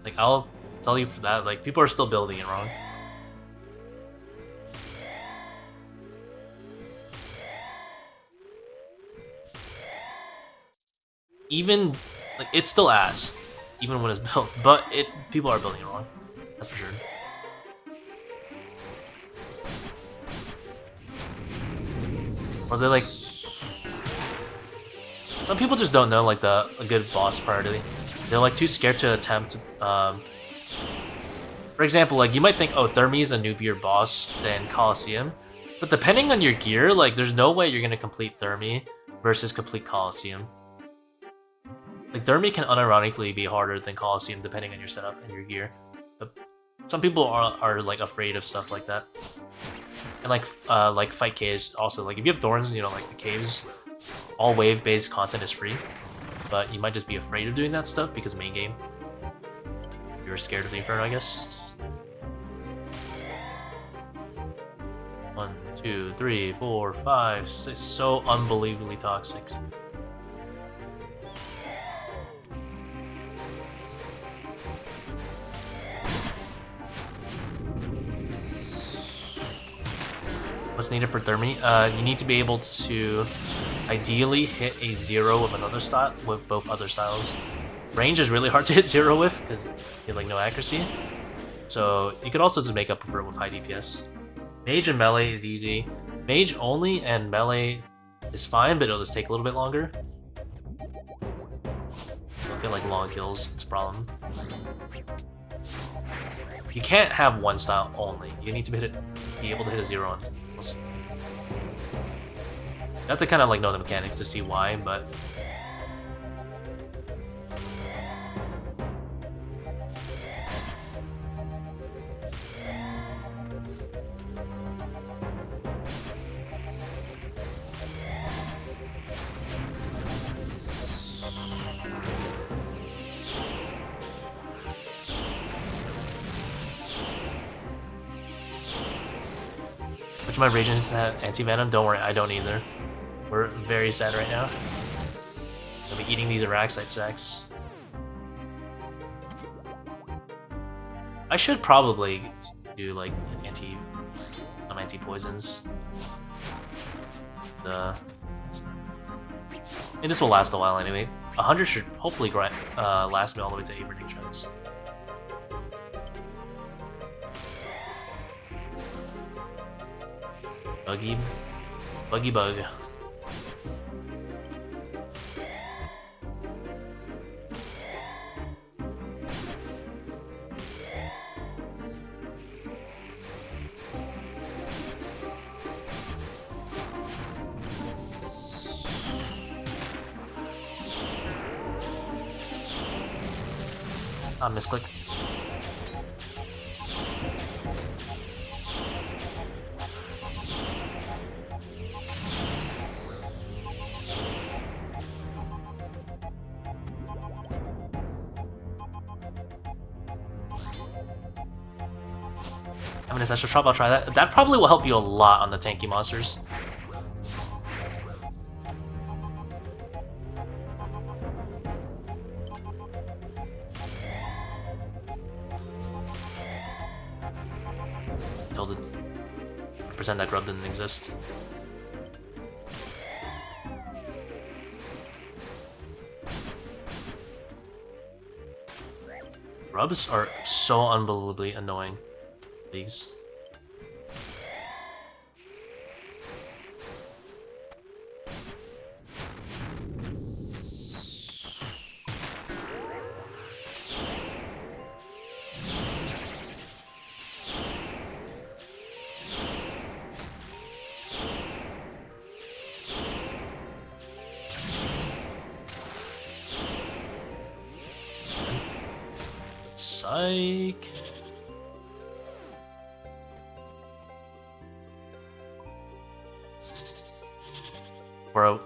Like, I'll tell you for that, like, people are still building it wrong. Even, like, it's still ass, even when it's built, but people are building it wrong, that's for sure. Or they're like, some people just don't know like a good boss priority. They're like too scared to attempt. For example, like you might think, oh, Thermi is a noobier boss than Coliseum, but depending on your gear, like there's no way you're gonna complete Thermi versus complete Coliseum. Like Thermi can unironically be harder than Coliseum depending on your setup and your gear. But some people are like afraid of stuff like that. And like fight caves also. Like if you have Thorns, you know, like the caves. All wave-based content is free, but you might just be afraid of doing that stuff because main game. You're scared of the Inferno, I guess. 1, 2, 3, 4, 5, 6. So unbelievably toxic. What's needed for Thermi? You need to be able to ideally hit a 0 with another style, with both other styles. Range is really hard to hit 0 with because you have like no accuracy. So you could also just make up for it with high DPS. Mage and melee is easy. Mage only and melee is fine, but it'll just take a little bit longer. Don't get like long kills, it's a problem. You can't have one style only. You need to be able to hit a 0 on. You have to kind of like know the mechanics to see why, but which my regions have anti-venom. Don't worry, I don't either. We're very sad right now. I'll be eating these Araxite sacks. I should probably do like some anti-poisons. And this will last a while anyway. 100 should hopefully last me all the way to 8 predictions. Buggy bug. Misclick. I mean, Essential Shop, I'll try that. That probably will help you a lot on the tanky monsters. Pretend that grub didn't exist. Grubs are so unbelievably annoying. These. Psych.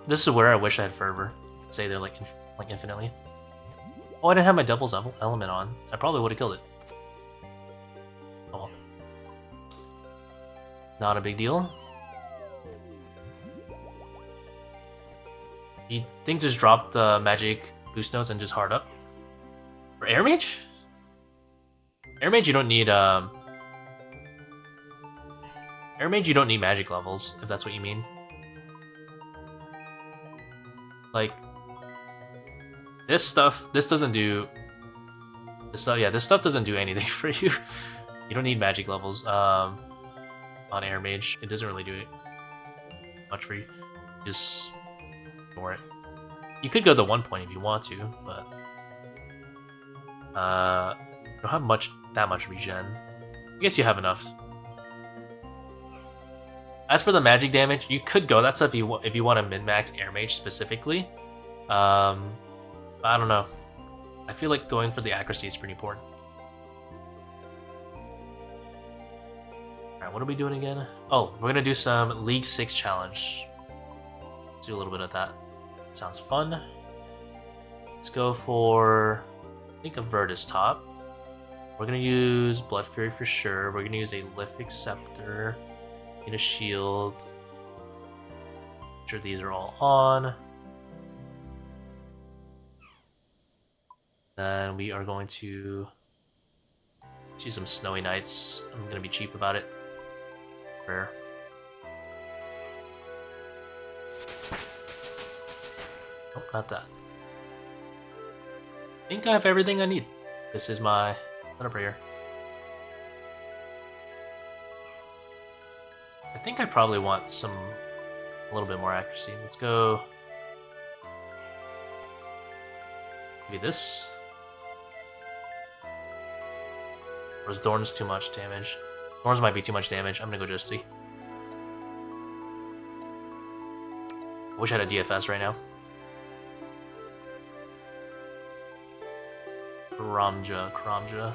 This is where I wish I had Fervor. Say they're like infinitely. Oh, I didn't have my Devil's Element on. I probably would have killed it. Oh well. Not a big deal. You think just drop the magic boost notes and just hard up? For Air Mage? Air Mage you don't need Air Mage you don't need magic levels, if that's what you mean. Like this stuff doesn't do this stuff doesn't do anything for you. You don't need magic levels on Air Mage. It doesn't really do much for you. Just ignore it. You could go the 1 point if you want to, but you don't have that much regen. I guess you have enough. As for the magic damage, you could go that stuff if you want to min-max Air Mage specifically. I don't know. I feel like going for the accuracy is pretty important. Alright, what are we doing again? Oh, we're gonna do some League 6 challenge. Let's do a little bit of that. Sounds fun. Let's go for, I think, a Virtus top. We're gonna use Blood Fury for sure. We're gonna use a Lithic Scepter. Get a shield. Make sure these are all on. Then we are going to choose some Snowy Knights. I'm gonna be cheap about it. Rare. Nope, not that. I think I have everything I need. This is my setup right here. I think I probably want a little bit more accuracy. Let's go. Maybe this. Or is Thorns too much damage? Thorns might be too much damage. I'm gonna go Justy. I wish I had a DFS right now. Kramja.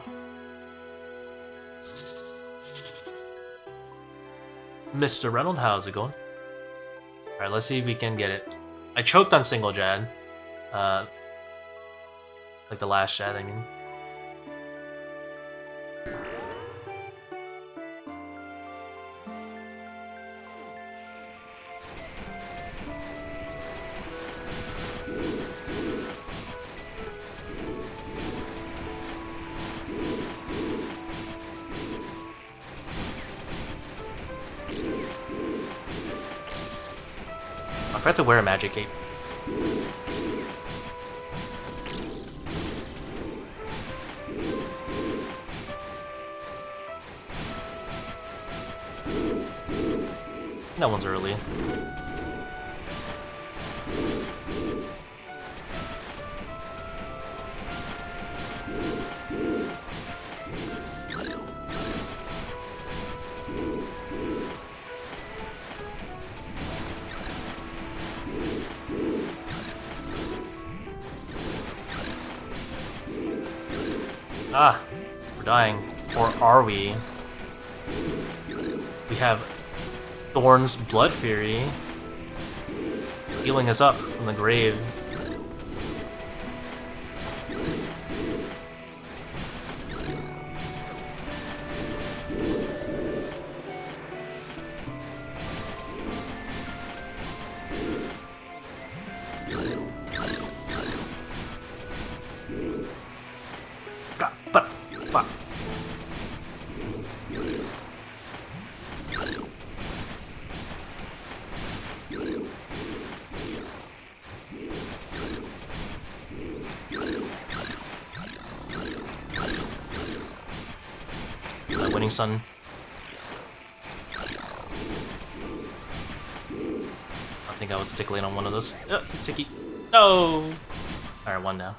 Mr. Reynold, how's it going? Alright, let's see if we can get it. I choked on single Jad. Like the last Jad, I mean. I forgot to wear a magic cape. That one's early. Ah, we're dying. Or are we? We have Thorns Blood Fury healing us up from the grave. Winning Sun. I think I was tickling on one of those. Ticky. No! Alright, one now.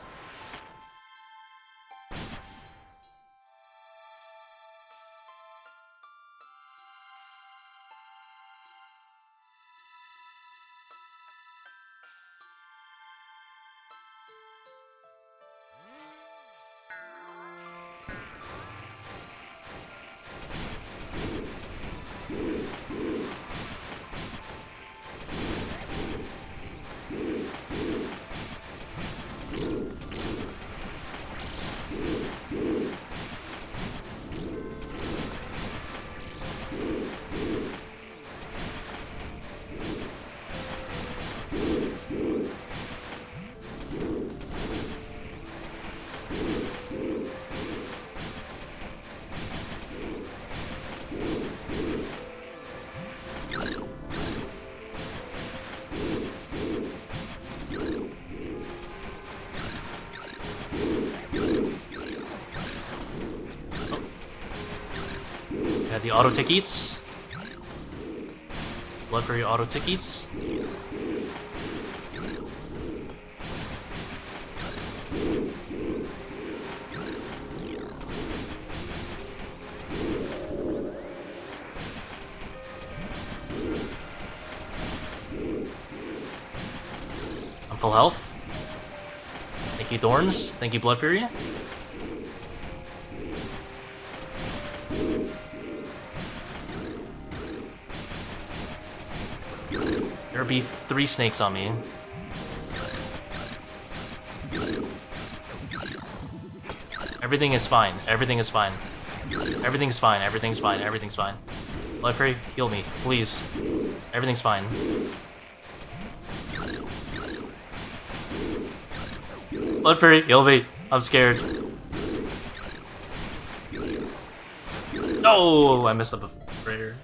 have the auto tick eats. Blood Fury auto tick eats. I'm full health. Thank you, Thorns. Thank you, Blood Fury. There'll be 3 snakes on me. Everything is fine. Everything is fine. Everything's fine. Everything's fine. Everything's fine. Blood Fury, heal me, please. Everything's fine. Blood Fury, heal me. I'm scared. No, I messed up a prayer.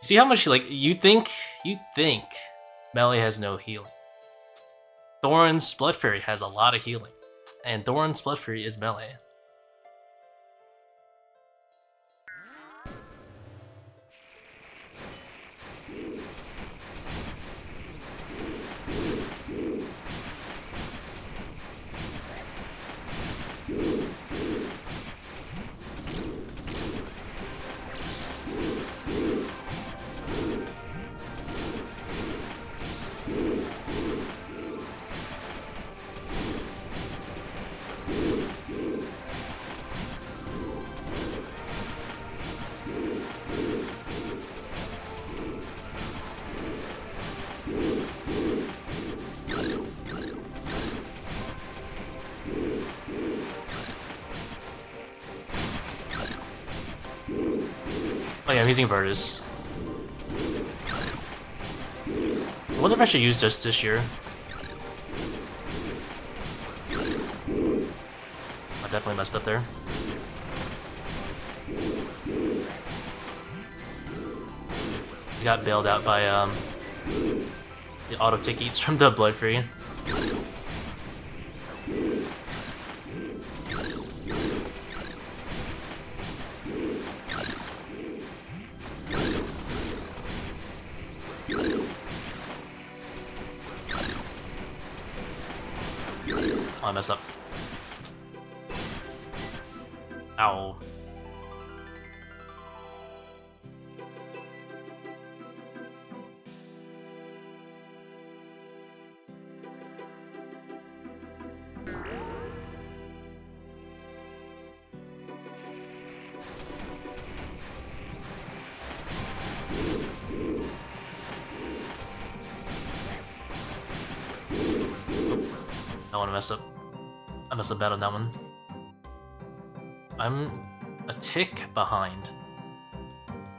See how much you think melee has no healing. Thorns Blood Fury has a lot of healing, and Thorns Blood Fury is melee. Oh yeah, I'm using Virtus. I wonder if I should use this year. I definitely messed up there. We got bailed out by the auto tick eats from the Blood Fury. Oh, I messed up. Ow. That one messed up. I messed up bad on that one. I'm a tick behind.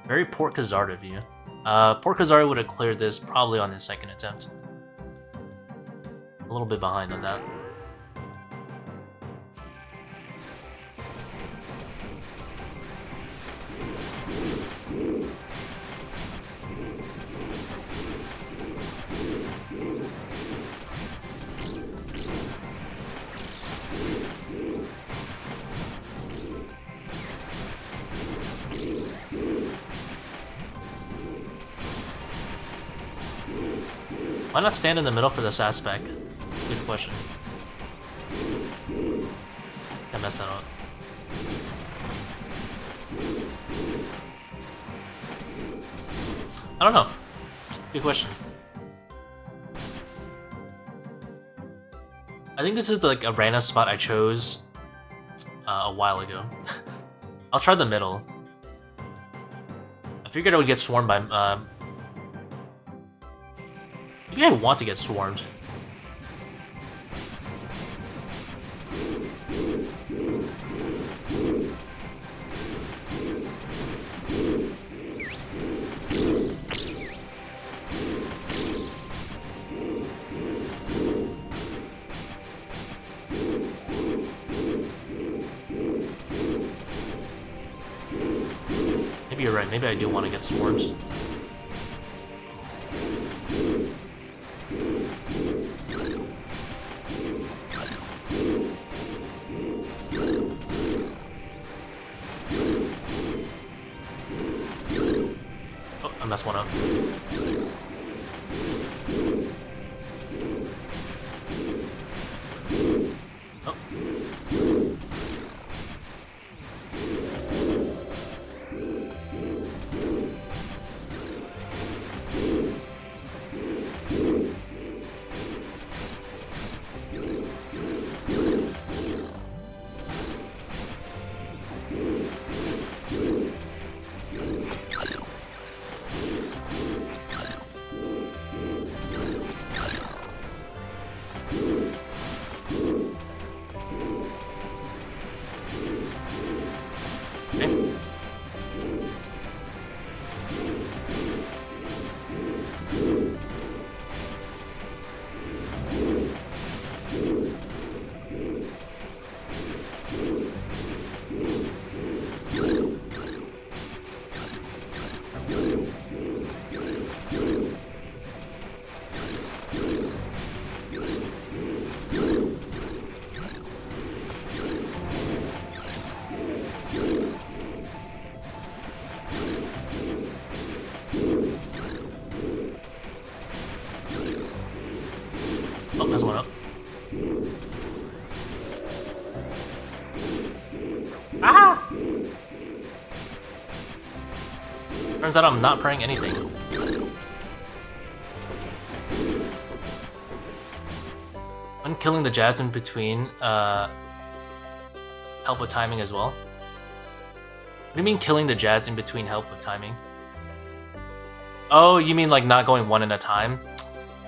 Very poor Khazard of you. Poor Khazard would have cleared this probably on his second attempt. A little bit behind on that. Why not stand in the middle for this aspect? Good question. I messed that up. I don't know. Good question. I think this is like a random spot I chose a while ago. I'll try the middle. I figured I would get swarmed by maybe I want to get swarmed. Maybe you're right, maybe I do want to get swarmed. mess one up. Oh. Oh, there's one up. Ah! Turns out I'm not praying anything. When killing the jazz in between, help with timing as well? What do you mean killing the jazz in between help with timing? Oh, you mean like not going one at a time?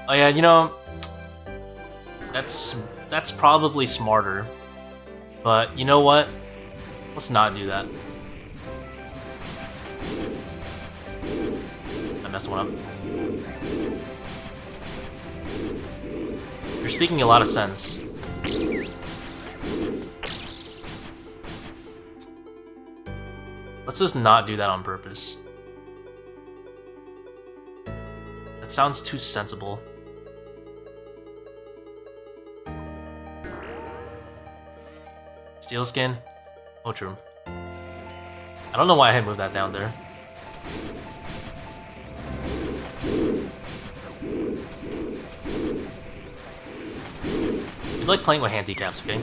Oh yeah, you know, that's probably smarter. But you know what? Let's not do that. I messed one up. You're speaking a lot of sense. Let's just not do that on purpose. That sounds too sensible. Steel skin? Oh, true. I don't know why I had moved that down there. You like playing with handicaps, okay?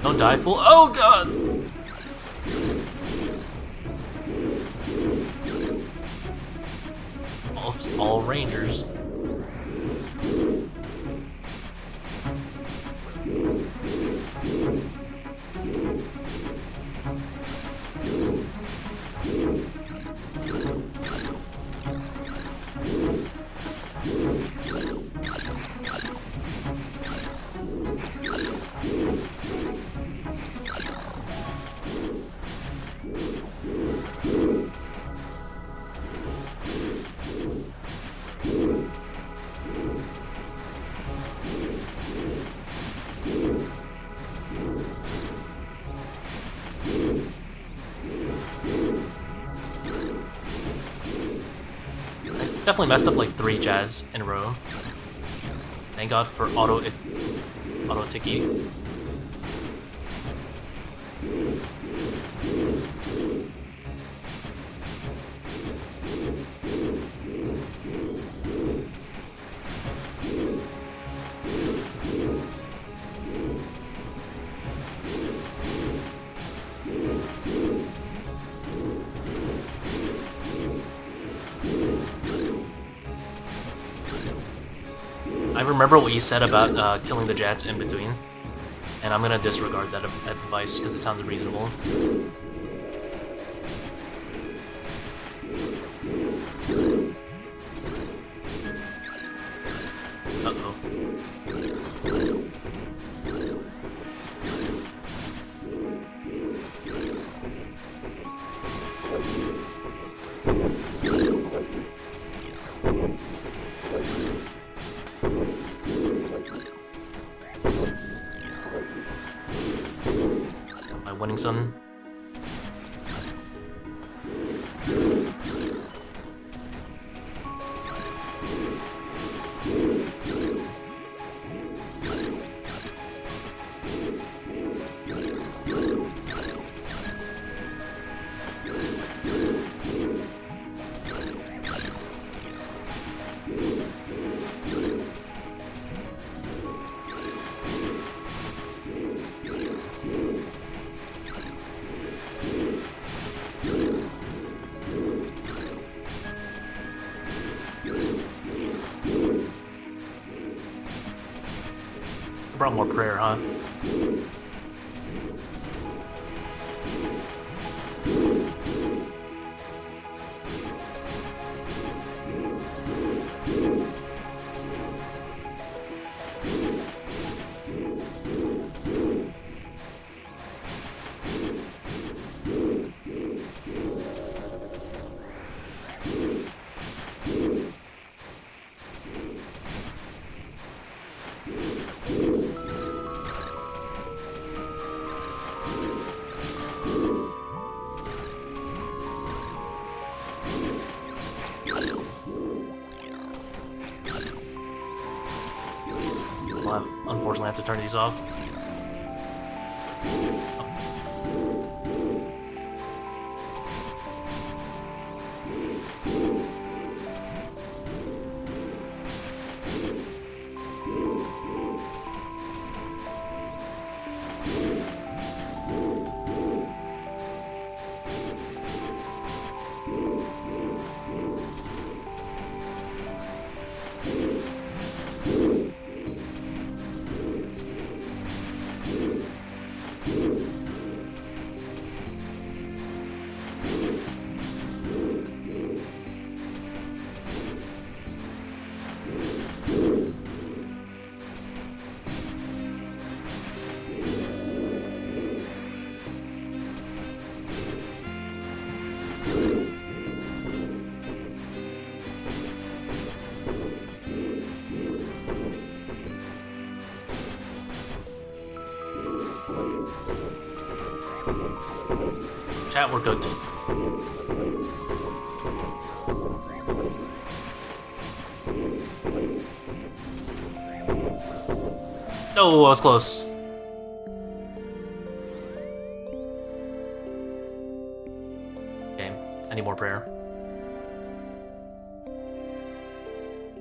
Don't die, fool. Oh god! All rangers. Definitely messed up like 3 jazz in a row. Thank God for auto ticky. I remember what you said about killing the jets in between, and I'm gonna disregard that advice because it sounds reasonable. My winning son. Brought more prayer, huh? Unfortunately, I have to turn these off. Chat, we're good. No, I was close. Okay, I need more prayer.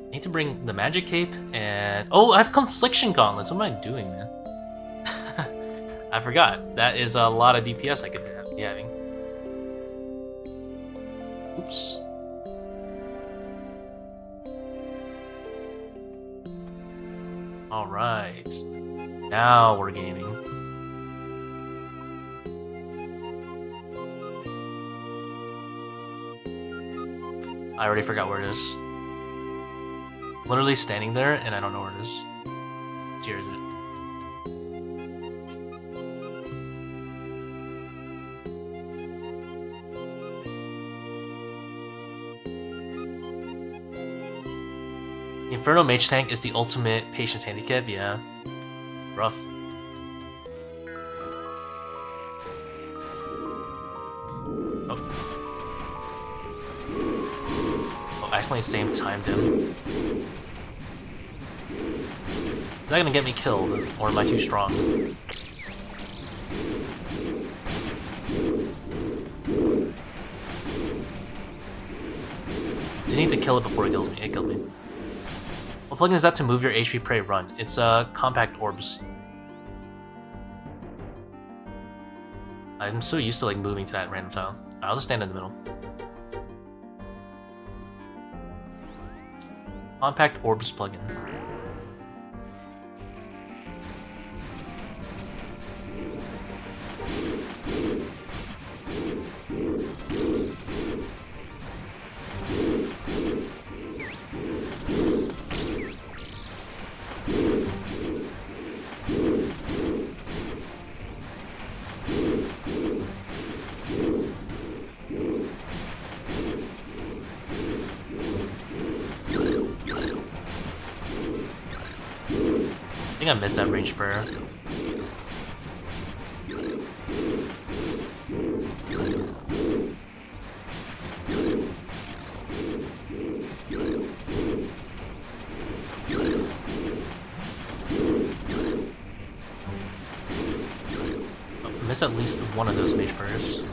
Need to bring the magic cape and... Oh, I have confliction gauntlets. What am I doing, man? I forgot. That is a lot of DPS I could be having. Oops. Alright. Now we're gaming. I already forgot where it is. Literally standing there and I don't know where it is. Cheers it. Inferno Mage Tank is the ultimate patience handicap, yeah. Rough. Oh, I accidentally same timed him. Is that gonna get me killed, or am I too strong? You need to kill it before it kills me. It killed me. What plugin is that to move your HP prey run? It's compact orbs. I'm so used to like moving to that random tile. I'll just stand in the middle. Compact orbs plugin. think I missed that range prayer. I missed at least one of those mage prayers.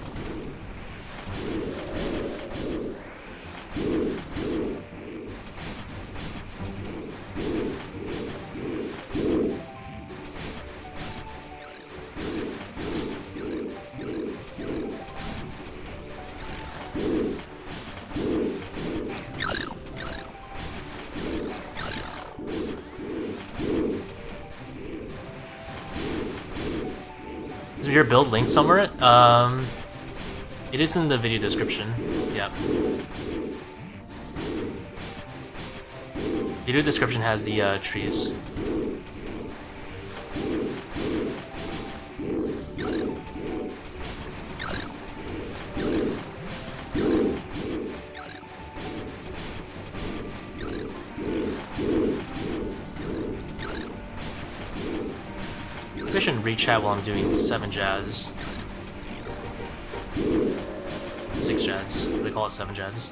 Is your build linked somewhere? It is in the video description. Yeah. Video description has the trees. I shouldn't read chat while I'm doing 7 jazz. 6 jazz. They call it 7 jazz.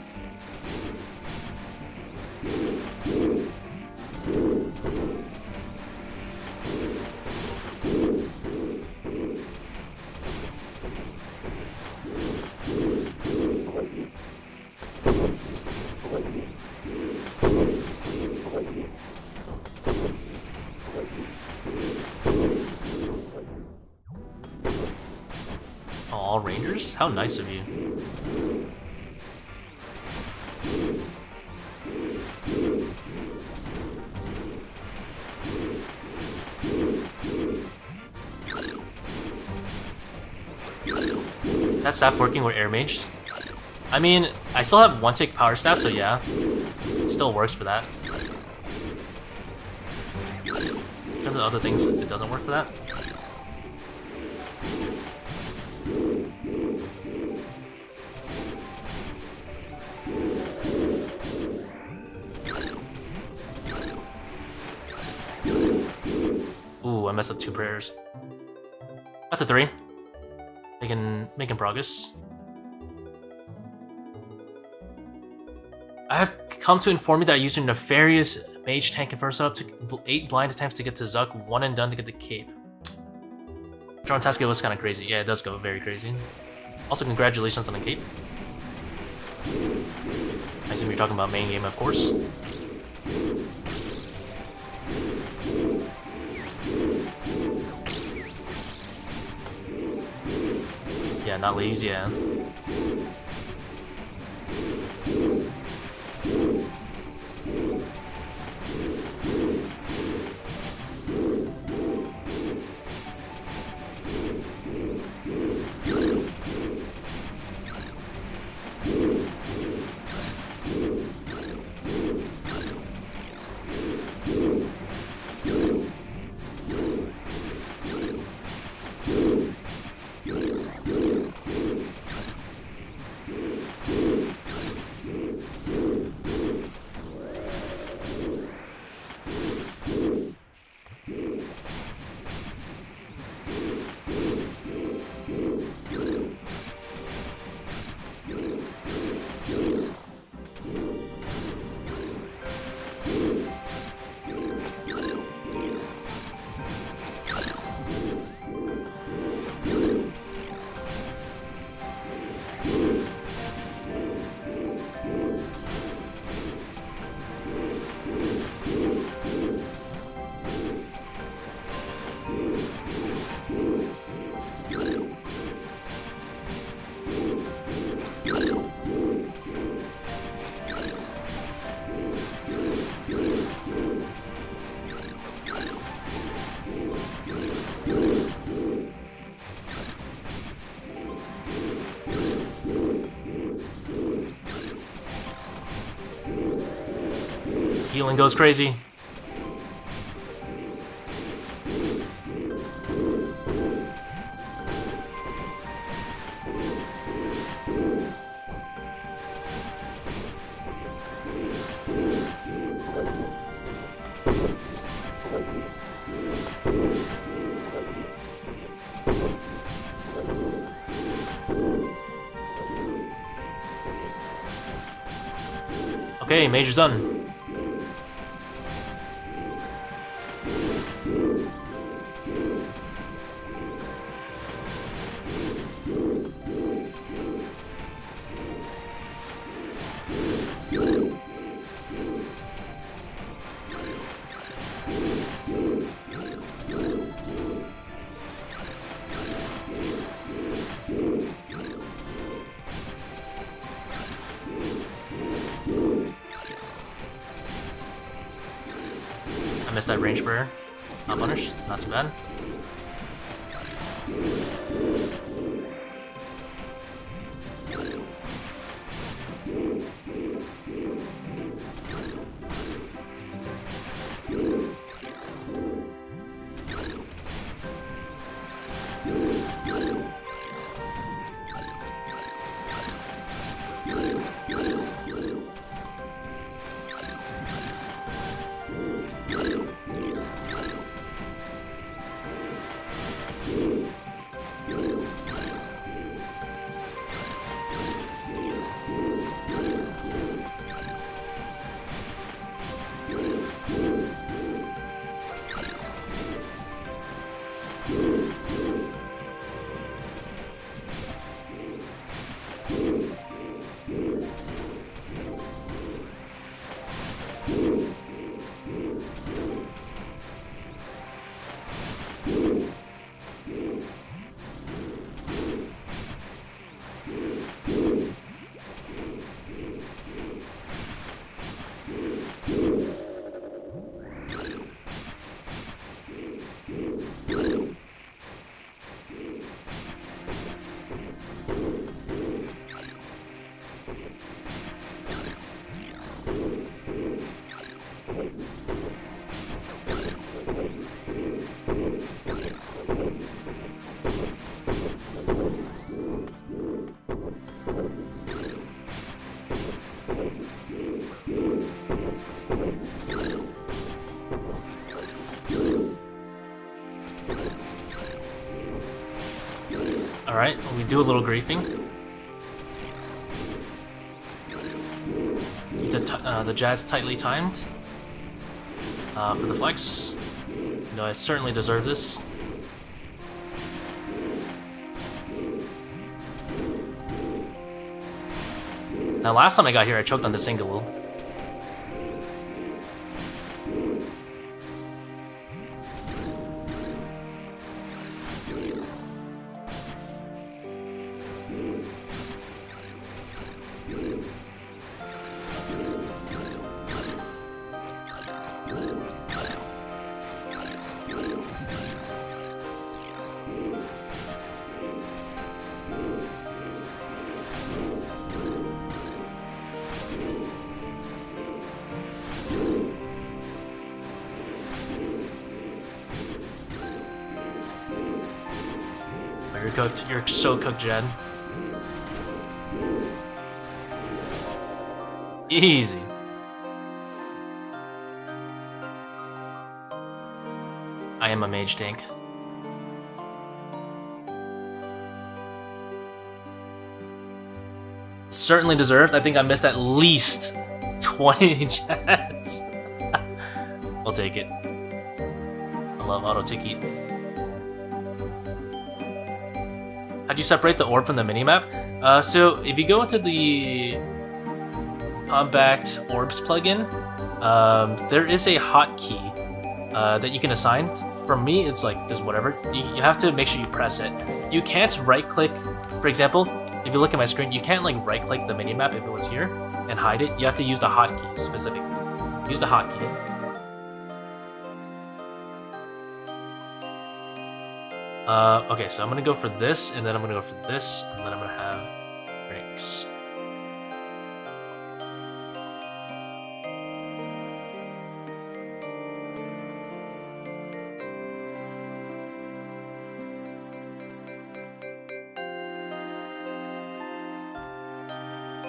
All rangers? How nice of you. That staff working with air mage? I mean, I still have 1-tick power staff, so yeah. It still works for that. In terms of other things, it doesn't work for that. Ooh, I messed up 2 prayers. Got to 3. Making progress. I have come to inform you that I used a nefarious mage tank Inferno setup took 8 blind attempts to get to Zuck, 1 and done to get the cape. Drawn task was kind of crazy. Yeah, it does go very crazy. Also, congratulations on the cape. I assume you're talking about main game, of course. Yeah, not lazy, yeah. Healing goes crazy. Okay, Mage is done. I missed that range burn. Not punished, not too bad. Alright, we do a little griefing. The jazz tightly timed for the flex. You know, I certainly deserve this. Now, last time I got here, I choked on the single. You're cooked. You're so cooked, Jen. Easy. I am a mage tank. Certainly deserved. I think I missed at least 20 jets. I'll take it. I love auto ticket. How do you separate the orb from the minimap? So if you go into the Compact Orbs plugin, there is a hotkey that you can assign. For me, it's like just whatever. You have to make sure you press it. You can't right-click. For example, if you look at my screen, you can't like right-click the minimap if it was here and hide it. You have to use the hotkey specifically. Use the hotkey. Okay, so I'm gonna go for this, and then I'm gonna go for this, and then I'm gonna have ranks.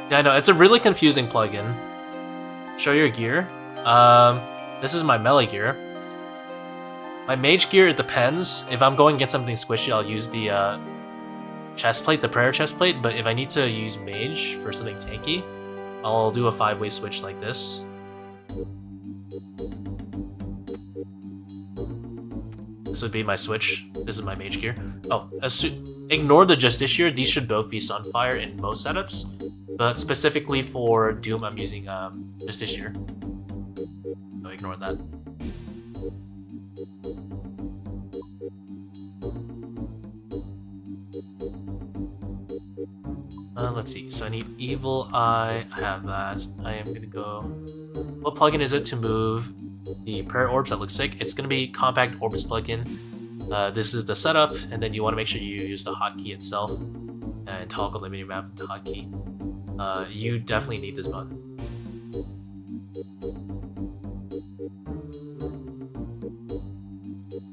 Yeah, I know, it's a really confusing plugin. Show your gear. This is my melee gear. My mage gear, it depends. If I'm going to get something squishy, I'll use the chest plate, the prayer chest plate, but if I need to use mage for something tanky, I'll do a 5-way switch like this. This would be my switch. This is my mage gear. Oh, ignore the Justiciar. These should both be Sunfire in most setups, but specifically for Doom, I'm using Justiciar. So ignore that. Let's see. So I need Evil Eye. I have that. I am gonna go. What plugin is it to move the prayer orbs? That looks sick. It's gonna be Compact Orbs plugin. This is the setup, and then you want to make sure you use the hotkey itself and toggle the minimap with the hotkey. You definitely need this button.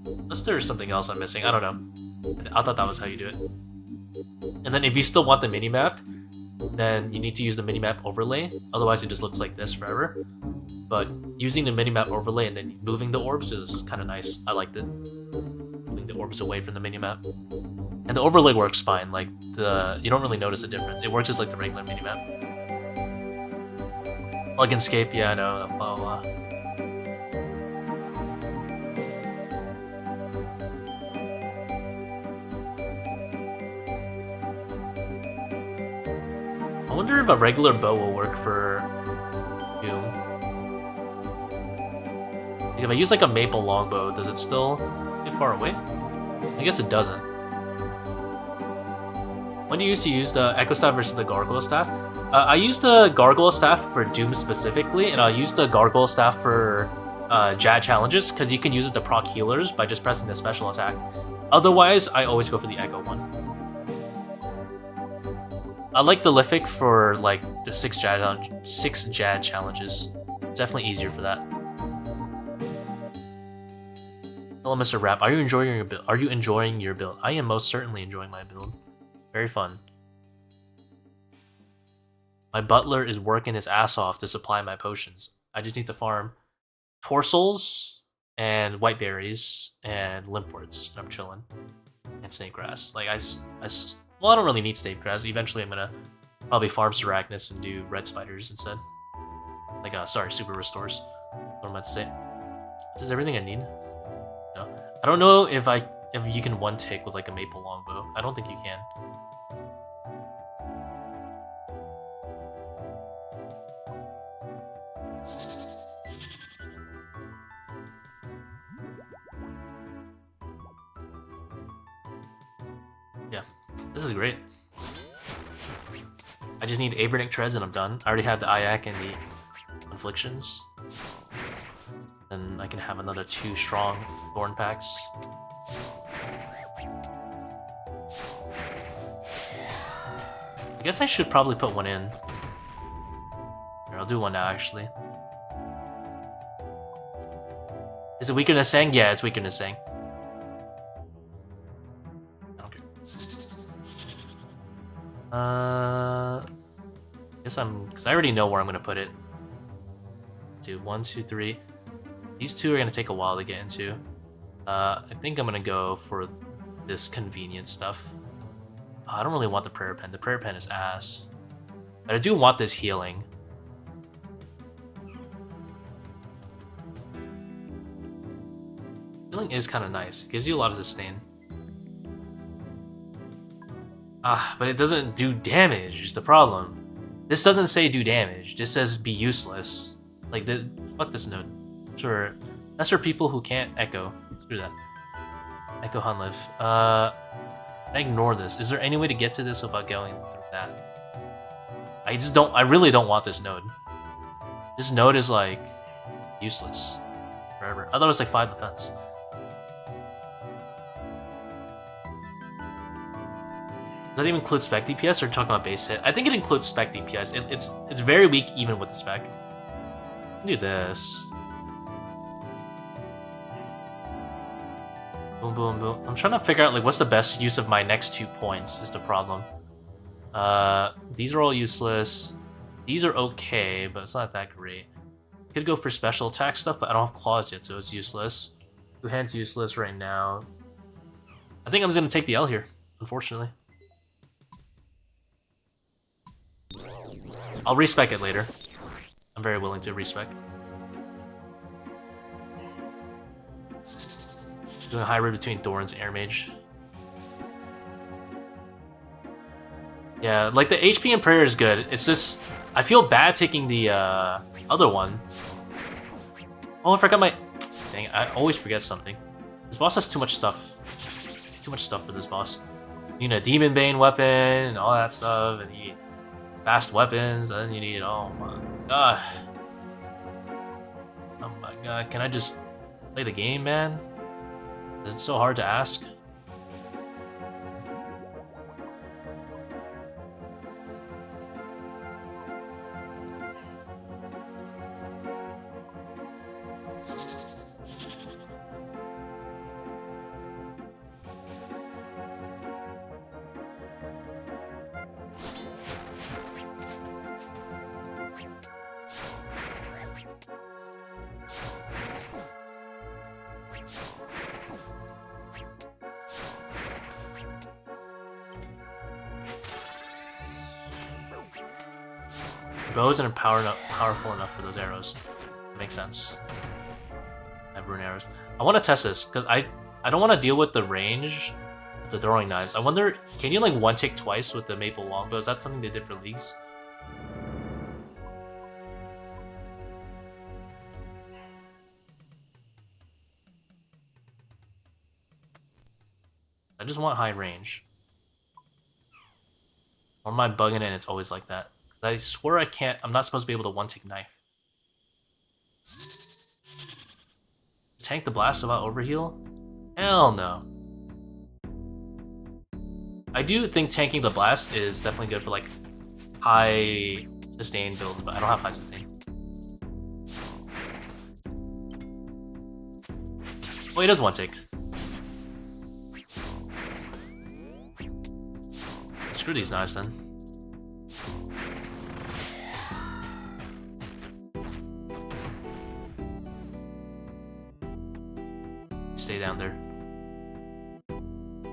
Unless there's something else I'm missing, I don't know. I thought that was how you do it. And then if you still want the minimap, then you need to use the minimap overlay. Otherwise, it just looks like this forever. But using the minimap overlay and then moving the orbs is kind of nice. I liked it. Moving the orbs away from the minimap. And the overlay works fine. Like you don't really notice a difference. It works just like the regular minimap. Pluginscape, yeah, I know. Blah, blah, blah. I wonder if a regular bow will work for Doom. Like if I use like a maple longbow, does it still get far away? I guess it doesn't. When do you used to use the Echo Staff versus the Gargoyle Staff? I use the Gargoyle Staff for Doom specifically, and I'll use the Gargoyle Staff for Jad challenges, because you can use it to proc healers by just pressing the special attack. Otherwise, I always go for the Echo one. I like the Lithic for like the 6 Jad challenges. It's definitely easier for that. Hello, Mr. Rap. Are you enjoying your build? Are you enjoying your build? I am most certainly enjoying my build. Very fun. My butler is working his ass off to supply my potions. I just need to farm Torsals and white berries and limpworts. I'm chilling. And snake grass. Like well, I don't really need snake grass. Eventually, I'm gonna probably farm Serachnus and do red spiders instead. Like, sorry, super restores. What am I to say? Is this everything I need? No. I don't know if you can one tick with like a maple longbow. I don't think you can. Yeah, this is great. I just need Abronic Treads and I'm done. I already have the Ayak and the Afflictions. Then I can have another 2 strong Thorn Pacts. I guess I should probably put one in. Here, I'll do one now, actually. Is it weaker than Sang? Yeah, it's weaker than Sang. Okay. Because I already know where I'm gonna put it. 1, 2, 3. These 2 are gonna take a while to get into. I think I'm gonna go for this convenient stuff. I don't really want the prayer pen. The prayer pen is ass. But I do want this healing. Healing is kind of nice. It gives you a lot of sustain. But it doesn't do damage, is the problem. This doesn't say do damage. This says be useless. Like, fuck this node. Sure. That's for people who can't echo. Screw that. Echo Hunliv. I ignore this. Is there any way to get to this without going through that? I really don't want this node. This node is like useless forever. I thought it was like 5 defense. Does that even include spec DPS or are you talking about base hit? I think it includes spec DPS. It's very weak even with the spec. Do this. Boom, boom, boom. I'm trying to figure out like what's the best use of my next 2 points is the problem. These are all useless. These are okay, but it's not that great. Could go for special attack stuff, but I don't have claws yet, so it's useless. 2 hands useless right now. I think I'm just gonna take the L here, unfortunately. I'll respec it later. I'm very willing to respec. Doing a hybrid between Thorns and Air Mage. Yeah, like the HP and prayer is good. It's just I feel bad taking the other one. Oh, I forgot my. Dang, I always forget something. This boss has too much stuff. Too much stuff for this boss. You need a Demon Bane weapon and all that stuff, and you need fast weapons, and then you need. Oh my god. Oh my god, can I just play the game, man? It's so hard to ask. Bow isn't powerful enough for those arrows. Makes sense. I have rune arrows. I want to test this because I don't want to deal with the range with the throwing knives. I wonder, can you like one tick twice with the maple longbow? Is that something they did for leagues? I just want high range. Or am I bugging it and it's always like that? I swear I can't. I'm not supposed to be able to one-tick knife. Tank the blast without overheal? Hell no. I do think tanking the blast is definitely good for like high sustain builds, but I don't have high sustain. Oh, he does one-tick. Screw these knives then. Stay down there.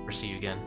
Or see you again.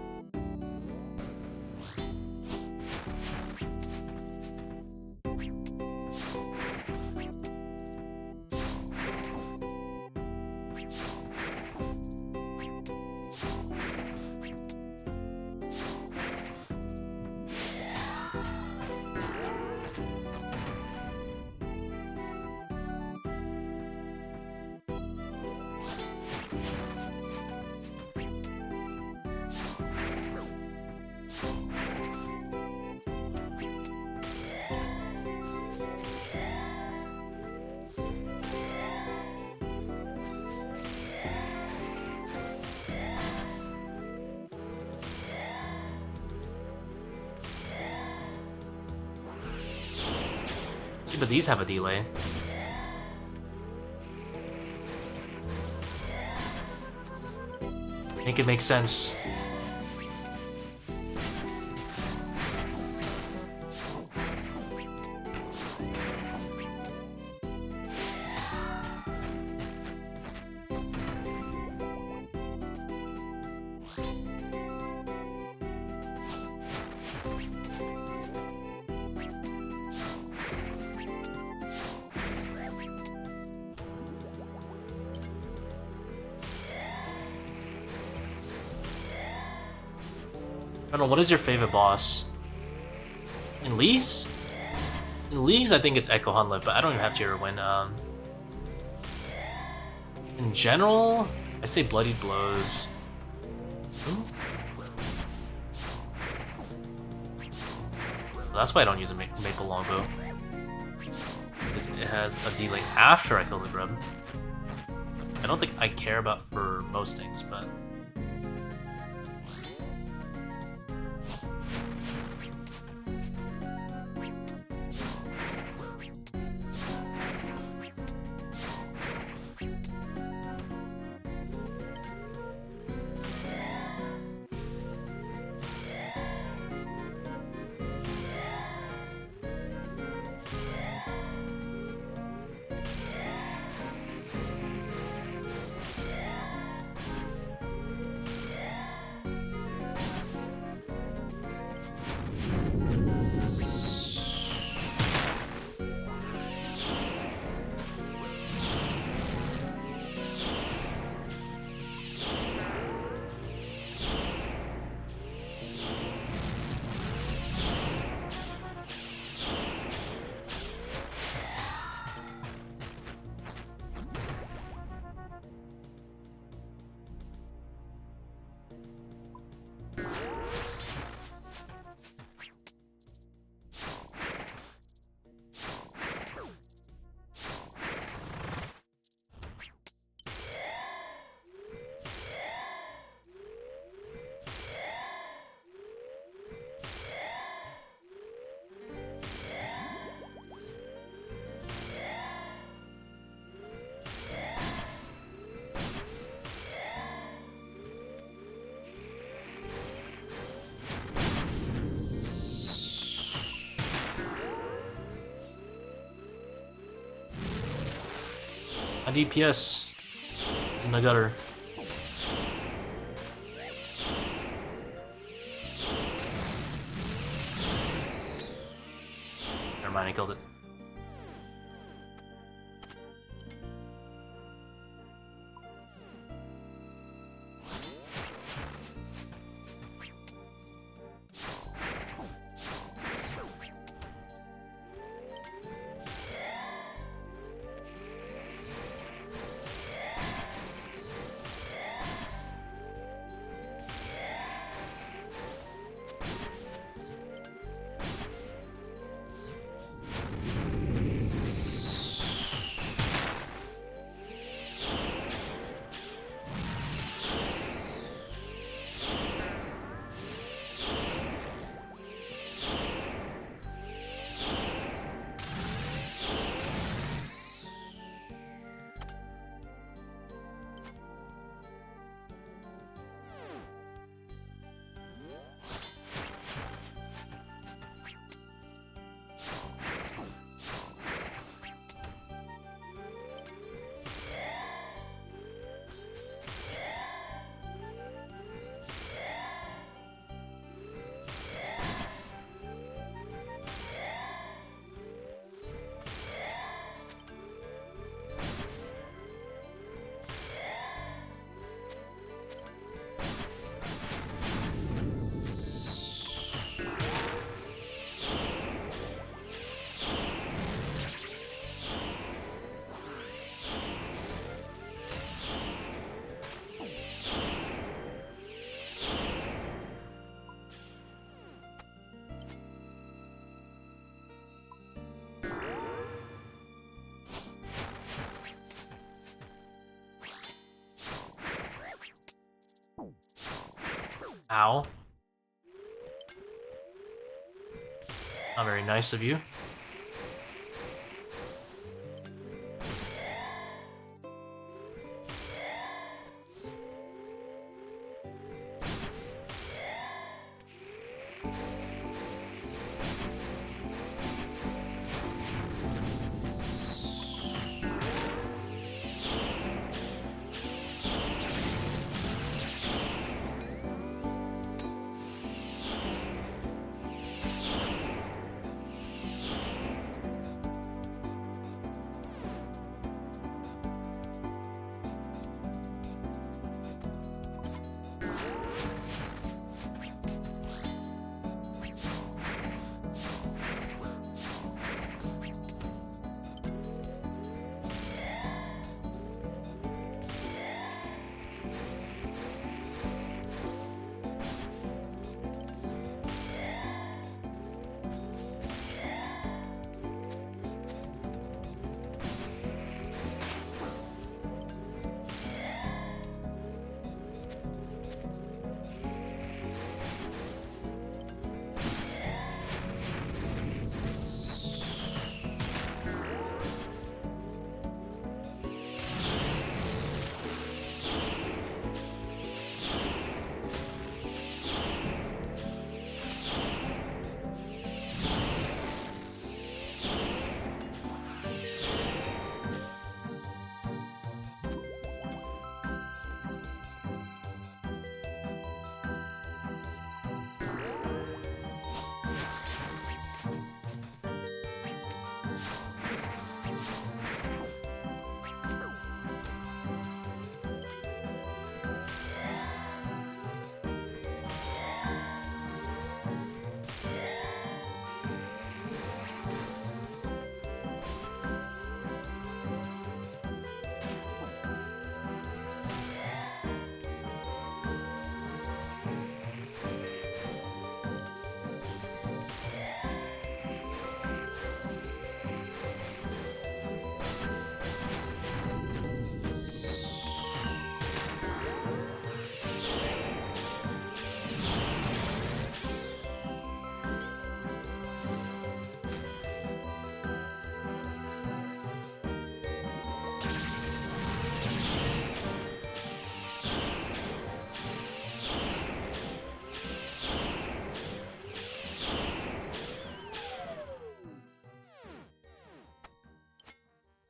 See, but these have a delay. Make it make sense. I don't know, what is your favorite boss? In Leagues? In Leagues, I think it's Echo Hunlift, but I don't even have tier to win. In general, I'd say Bloodied Blows. Well, that's why I don't use a Maple Longbow. Because it has a delay after I kill the grub. I don't think I care about for most things, but... My DPS is in the gutter. Never mind, I killed it. Ow. Not very nice of you.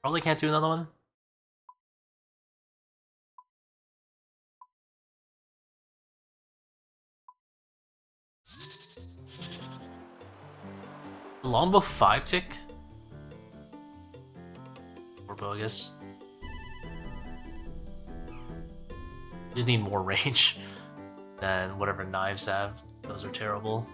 Probably can't do another one. Longbow 5 tick? Bow, I guess. Just need more range than whatever knives have. Those are terrible.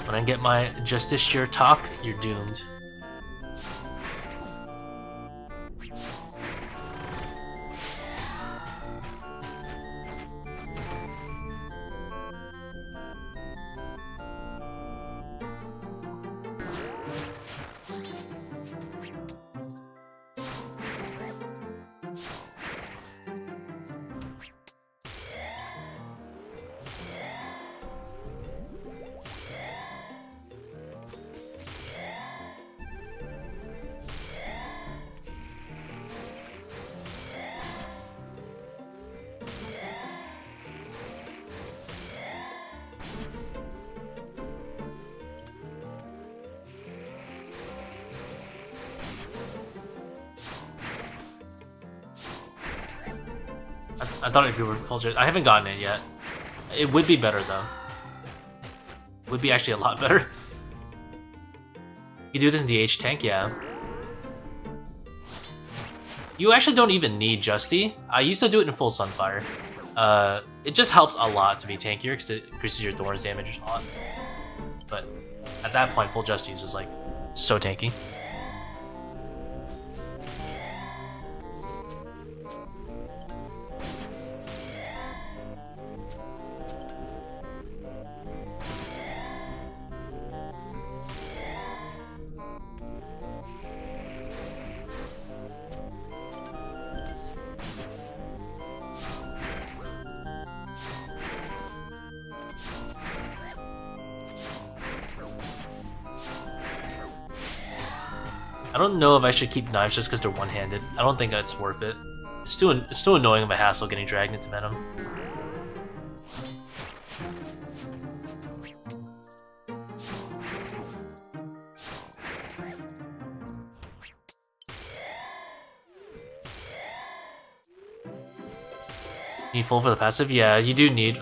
When I get my Justice Shear top, you're doomed. I thought it'd be repulsion. I haven't gotten it yet. It would be better though. Would be actually a lot better. You do this in DH tank, yeah. You actually don't even need Justy. I used to do it in full Sunfire. It just helps a lot to be tankier because it increases your Thorns damage a lot. But at that point, full Justy is just like so tanky. I don't know if I should keep knives just because they're one-handed. I don't think it's worth it. It's too annoying of a hassle getting dragged into Venom. Need full for the passive? Yeah, you do need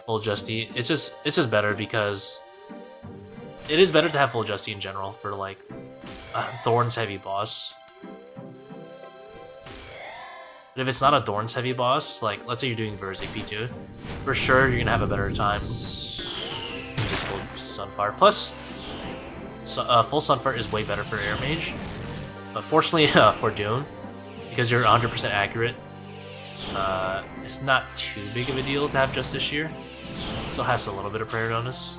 full Justy. It's just better because it is better to have full Justy in general for like Thorns heavy boss. But if it's not a Thorns heavy boss, like let's say you're doing Verse AP2, for sure you're gonna have a better time with just full Sunfire. Plus, full Sunfire is way better for Air Mage. But fortunately for Dune, because you're 100% accurate, it's not too big of a deal to have Justice Shear. It still has a little bit of prayer bonus.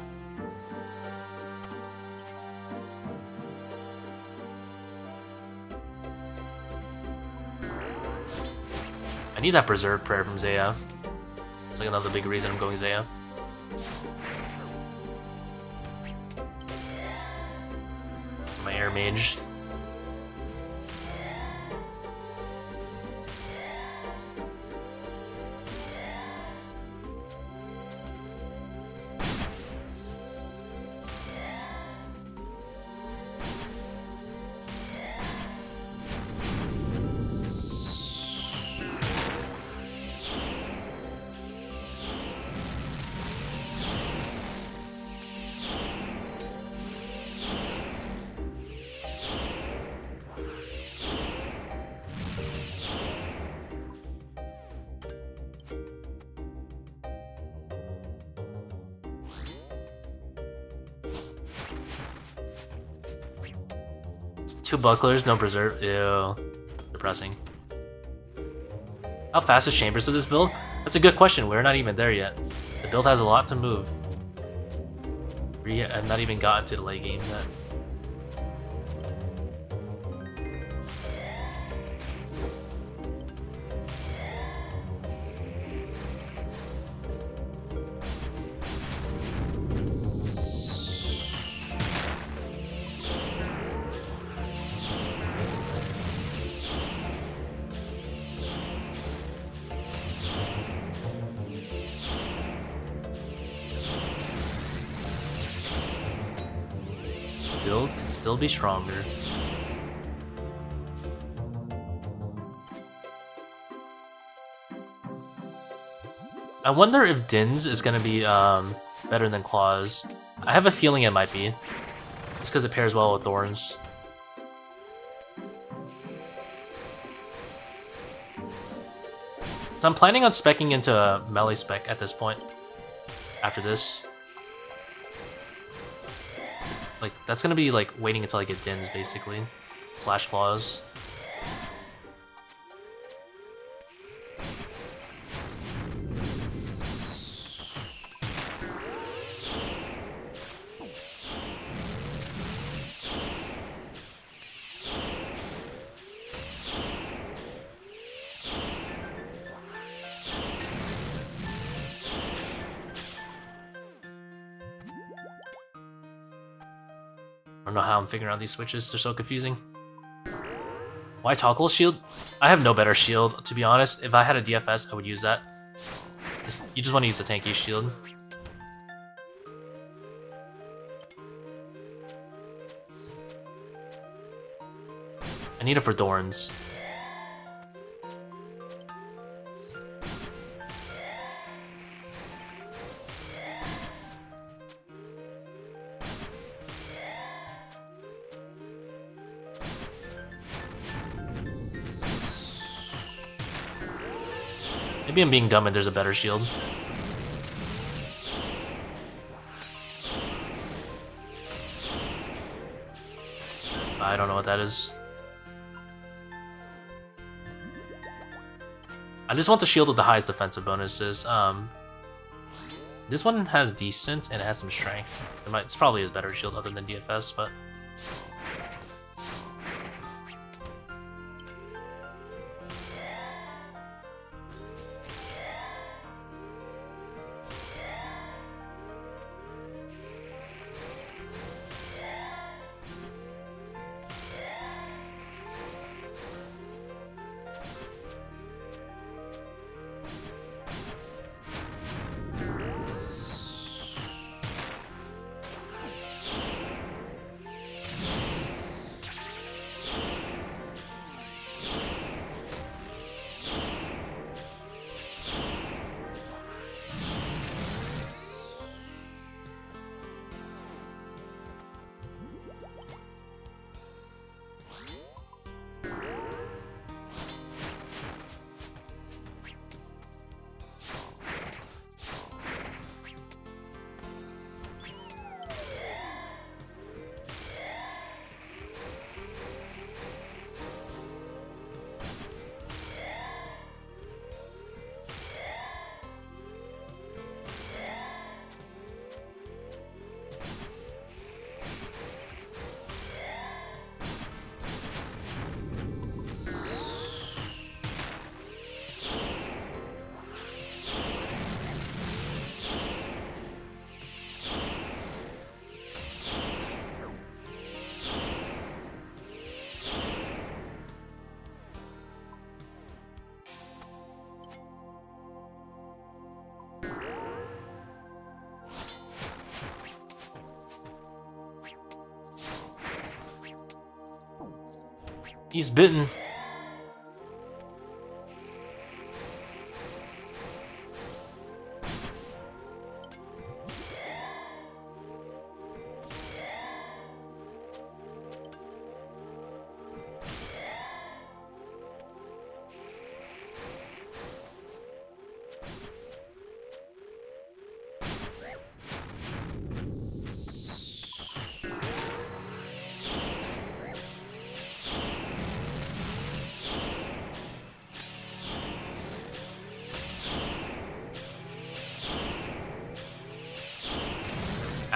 I need that Preserve Prayer from Zeah. It's like another big reason I'm going Zeah. My Air Mage. 2 bucklers, no preserve. Ew. Depressing. How fast is Chambers to this build? That's a good question. We're not even there yet. The build has a lot to move. I've not even gotten to the late game yet. Build can still be stronger. I wonder if Din's is gonna be better than Claws. I have a feeling it might be. Just because it pairs well with Thorns. So I'm planning on specking into a melee spec at this point. After this. Like, that's gonna be like waiting until I get Dins, basically. Slash Claws. I don't know how I'm figuring out these switches, they're so confusing. Why toggle shield? I have no better shield, to be honest. If I had a DFS, I would use that. You just want to use the tanky shield. I need it for Thorns. Maybe I'm being dumb and there's a better shield. I don't know what that is. I just want the shield with the highest defensive bonuses. This one has decent and it has some strength. It's probably a better shield other than DFS, but... He's bitten.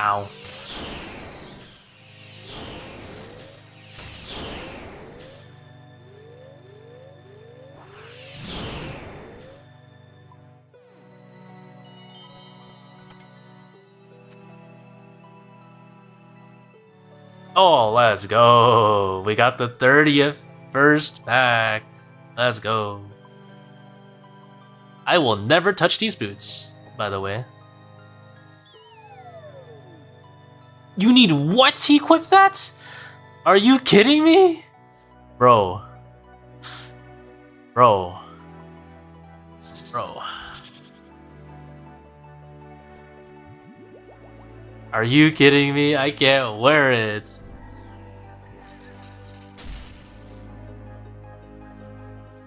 Ow. Oh, let's go. We got the 30th first pack. Let's go. I will never touch these boots, by the way. You need what to equip that? Are you kidding me? Bro. Bro. Bro. Are you kidding me? I can't wear it.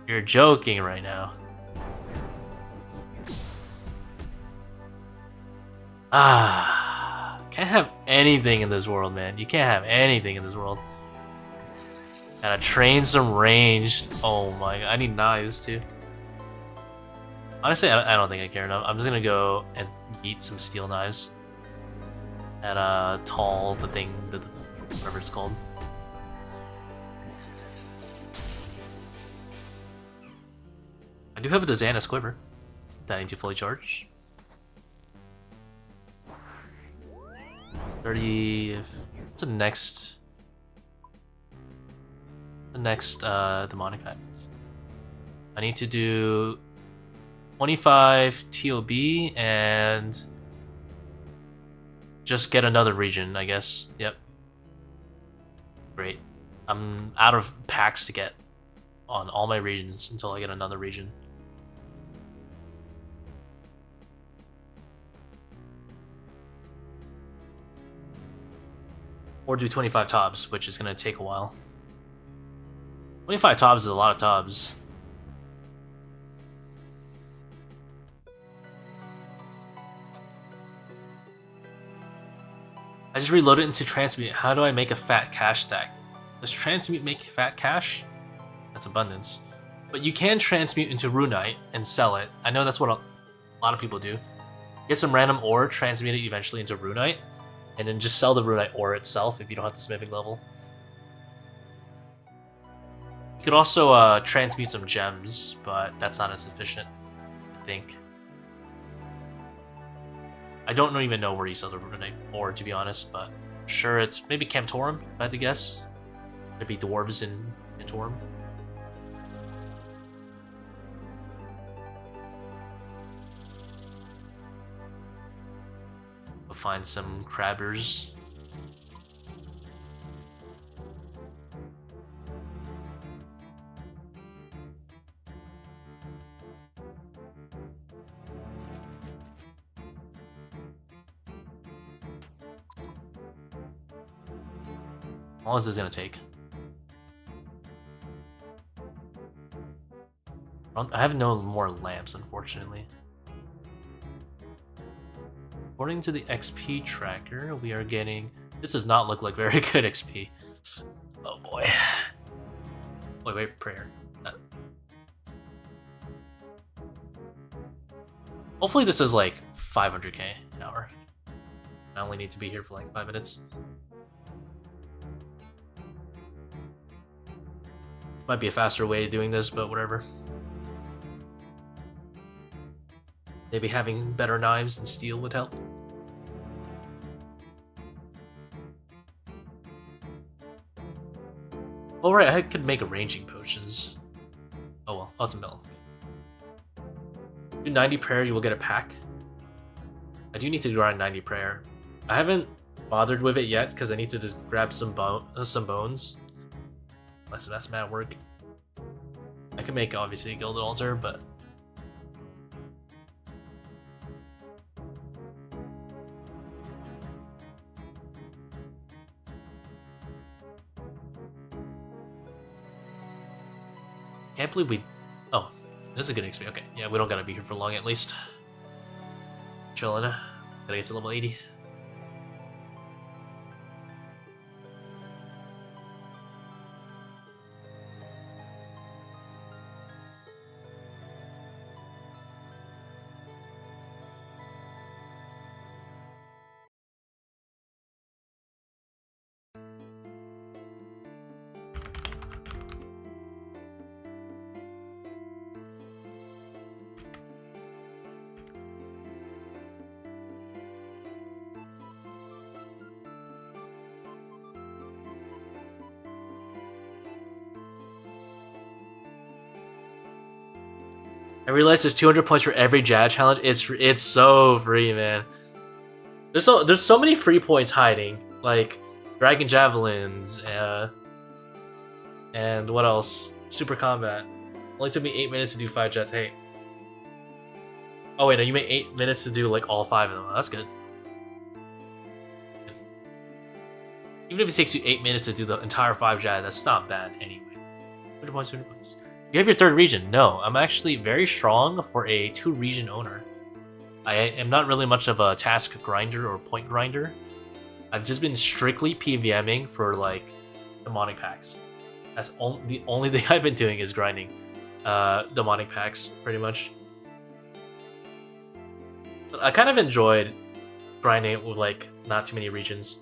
You're joking right now. Can't have anything in this world, man. You can't have anything in this world. Gotta train some ranged. Oh my god, I need knives too. Honestly, I don't think I care enough. I'm just gonna go and eat some steel knives. At tall, the thing, whatever it's called. I do have a Xana's quiver that I need to fully charge. 30. What's the next? The next demonic items. I need to do 25 TOB and just get another region, I guess. Yep. Great. I'm out of packs to get on all my regions until I get another region. Or do 25 tobs, which is going to take a while. 25 tobs is a lot of tobs. I just reloaded into Transmute. How do I make a fat cash stack? Does Transmute make fat cash? That's abundance. But you can transmute into Runite and sell it. I know that's what a lot of people do. Get some random ore, transmute it eventually into Runite, and then just sell the Runite ore itself if you don't have the smithing level. You could also transmute some gems, but that's not as efficient, I think. I don't even know where you sell the Runite ore, to be honest, but I'm sure it's maybe Camtorum, if I had to guess. Maybe dwarves in Camtorum. We'll find some crabbers. How long is this gonna take? I have no more lamps, unfortunately. According to the XP tracker, we are getting... This does not look like very good XP. Oh boy. Wait, prayer. Hopefully this is like 500k an hour. I only need to be here for like 5 minutes. Might be a faster way of doing this, but whatever. Maybe having better knives than steel would help. Oh right, I could make arranging potions. Oh well, oh, it's a mill. Do 90 prayer, you will get a pack. I do need to grind 90 prayer. I haven't bothered with it yet because I need to just grab some bones. Unless that's mad work. I can make obviously a gilded altar, but can't believe we... Oh, this is a good XP. Okay, yeah, we don't gotta be here for long at least. Chillin'. Gotta get to level 80. I realized there's 200 points for every jab challenge. It's so free, man. There's so many free points hiding, like dragon javelins, and what else? Super combat. Only took me 8 minutes to do 5 jets. Hey. Oh wait, no, you made 8 minutes to do like all 5 of them. That's good. Even if it takes you 8 minutes to do the entire 5 jets, that's not bad anyway. 100 points, 100 points. You have your 3rd region. No, I'm actually very strong for a 2 region owner. I am not really much of a task grinder or point grinder. I've just been strictly PVMing for like demonic packs. That's the only thing I've been doing is grinding demonic packs, pretty much. But I kind of enjoyed grinding it with like not too many regions.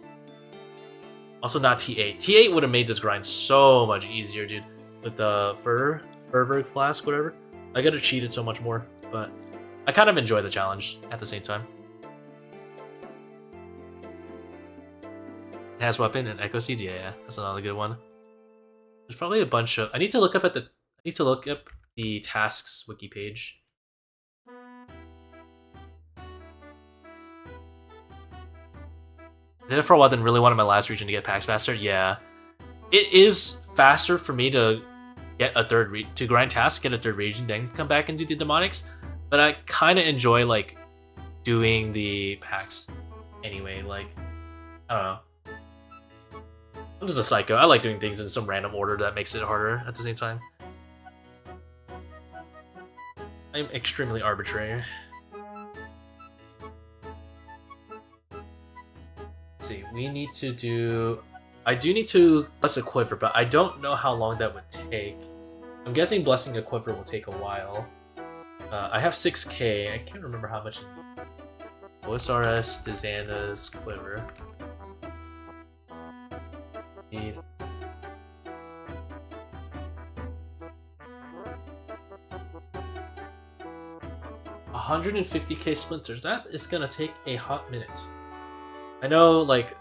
Also not T8. T8 would have made this grind so much easier, dude. With the fervor flask, whatever. I gotta cheat it so much more, but I kind of enjoy the challenge at the same time. Has weapon and Echo Seeds, yeah, that's another good one. There's probably a bunch of. I need to look up the tasks wiki page. Did it for a while, then really wanted my last region to get packs faster. Yeah, it is faster for me to get a to grind tasks, get a 3rd region, then come back and do the demonics. But I kind of enjoy like doing the packs anyway. Like I don't know. I'm just a psycho. I like doing things in some random order that makes it harder at the same time. I'm extremely arbitrary. Let's see, we need to do... I do need to bless a quiver, but I don't know how long that would take. I'm guessing blessing a quiver will take a while. I have 6k. I can't remember how much. OSRS, Dizana's quiver. Need 150k splinters. That is gonna take a hot minute. I know, like,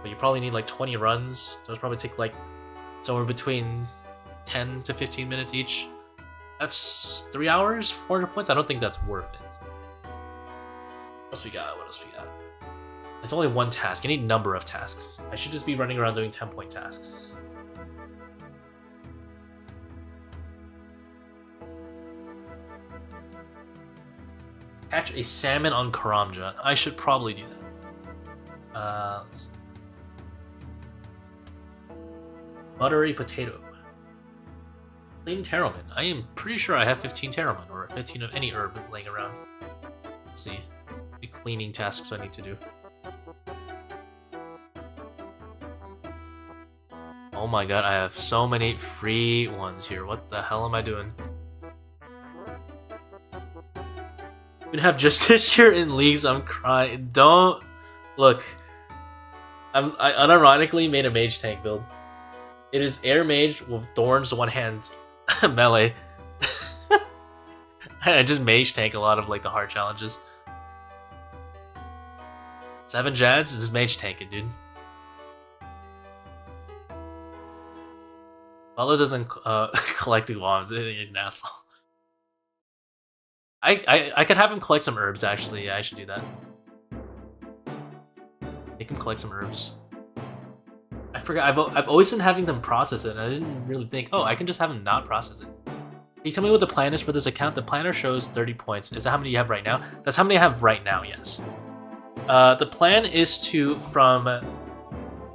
but you probably need like 20 runs. Those probably take like somewhere between 10 to 15 minutes each. That's 3 hours, 400 points. I don't think that's worth it. What else we got? What else we got? It's only one task. I need number of tasks. I should just be running around doing 10-point tasks. Catch a salmon on Karamja. I should probably do that. Let's see. Buttery potato. Clean Terrelman. I am pretty sure I have 15 Terrelman, or 15 of any herb laying around. Let's see. The cleaning tasks I need to do. Oh my god, I have so many free ones here. What the hell am I doing? We have Justice here in leagues. I'm crying. Don't look. I unironically made a mage tank build. It is air mage with Thorns one hand melee. I just mage tank a lot of like the hard challenges. 7 Jads, just mage tank it, dude. Butler doesn't collect bombs. He's an asshole. I could have him collect some herbs, actually. Yeah, I should do that. Make him collect some herbs. I forgot. I've always been having them process it, and I didn't really think, oh, I can just have him not process it. Can you tell me what the plan is for this account? The planner shows 30 points. Is that how many you have right now? That's how many I have right now, yes. The plan is to, from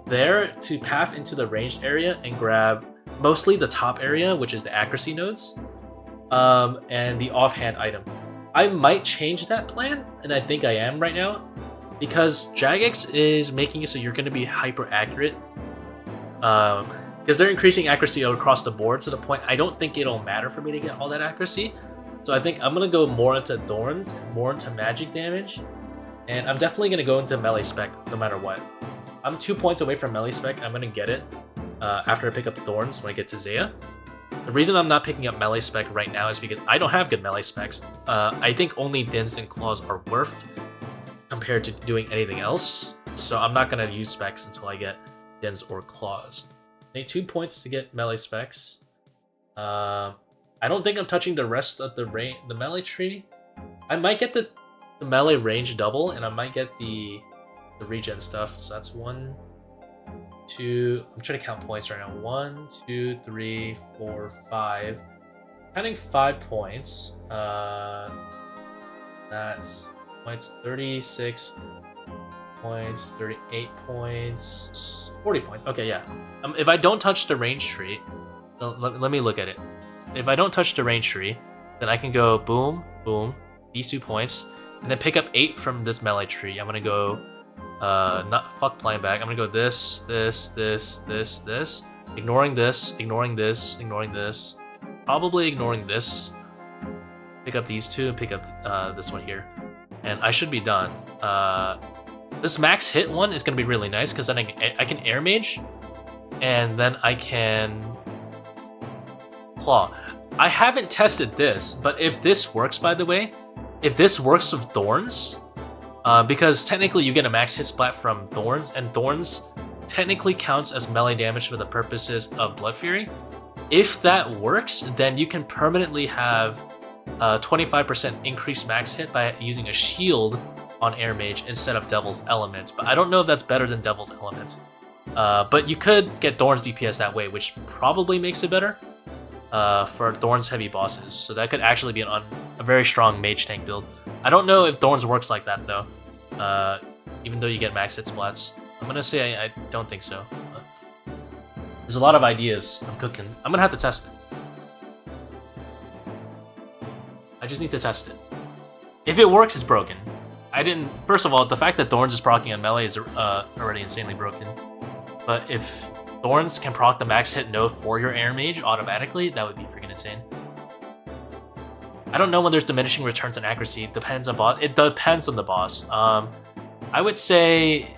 there, to path into the ranged area and grab mostly the top area, which is the accuracy nodes, and the offhand item. I might change that plan, and I think I am right now, because Jagex is making it so you're going to be hyper accurate, because they're increasing accuracy across the board to the point I don't think it'll matter for me to get all that accuracy. So I think I'm going to go more into Thorns, more into magic damage, and I'm definitely going to go into melee spec no matter what. I'm 2 points away from melee spec. I'm going to get it after I pick up Thorns when I get to Zeah. The reason I'm not picking up melee spec right now is because I don't have good melee specs. I think only Dins and Claws are worth compared to doing anything else. So I'm not going to use specs until I get Dins or Claws. I need 2 points to get melee specs. I I don't think I'm touching the rest of the melee tree. I might get the melee range double, and I might get the regen stuff. So that's 1, 2. I'm trying to count points right now. 1, 2, 3, 4, 5. Counting 5 points. That's points 36 points, 38 points, 40 points. Okay, yeah. If I don't touch the range tree, let me look at it. If I don't touch the range tree, then I can go boom, boom, these 2 points, and then pick up 8 from this melee tree. I'm gonna go, not fuck playing back. I'm gonna go this, ignoring this, ignoring this, ignoring this, probably ignoring this. Pick up these 2 and pick up this one here, and I should be done. This max hit one is gonna be really nice because then I can air mage, and then I can claw. I haven't tested this, but if this works, by the way, if this works with Thorns, because technically you get a max hit splat from Thorns, and Thorns technically counts as melee damage for the purposes of Blood Fury. If that works, then you can permanently have 25% increased max hit by using a shield on Air Mage instead of Devil's Element. But I don't know if that's better than Devil's Element. But you could get Thorns DPS that way, which probably makes it better for Thorns heavy bosses. So that could actually be a very strong mage tank build. I don't know if Thorns works like that though. Even though you get max hit splats. I'm gonna say I don't think so. But there's a lot of ideas I'm cooking. I'm gonna have to test it. I just need to test it. If it works, it's broken. First of all, the fact that Thorns is proccing on melee is already insanely broken. But if Thorns can proc the max hit node for your Air Mage automatically, that would be freaking insane. I don't know when there's diminishing returns on accuracy. It depends on the boss. I would say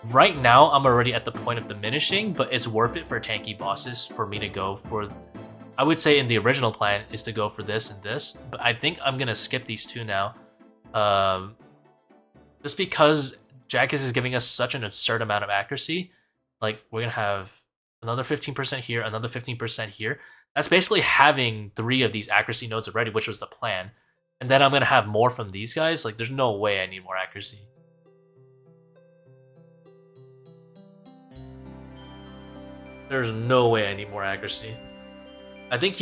right now I'm already at the point of diminishing, but it's worth it for tanky bosses for me to go for. I would say in the original plan is to go for this and this, but I think I'm gonna skip these 2 now. Just because Jackass is giving us such an absurd amount of accuracy. Like, we're gonna have another 15% here, another 15% here. That's basically having 3 of these accuracy nodes already, which was the plan. And then I'm gonna have more from these guys. Like, there's no way I need more accuracy. There's no way I need more accuracy. I think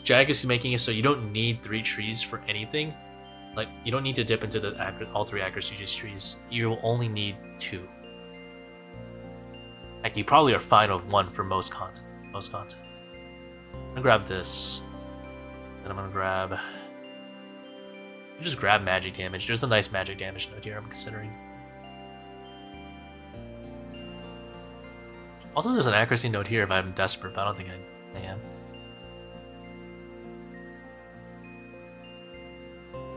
Jackass is making it so you don't need 3 trees for anything. Like, you don't need to dip into all 3 accuracy trees. You will only need 2. Like, you probably are fine with 1 for most content. I'm gonna grab this. Then I'm gonna grab. Just grab magic damage. There's a nice magic damage node here I'm considering. Also, there's an accuracy node here if I'm desperate, but I don't think I am.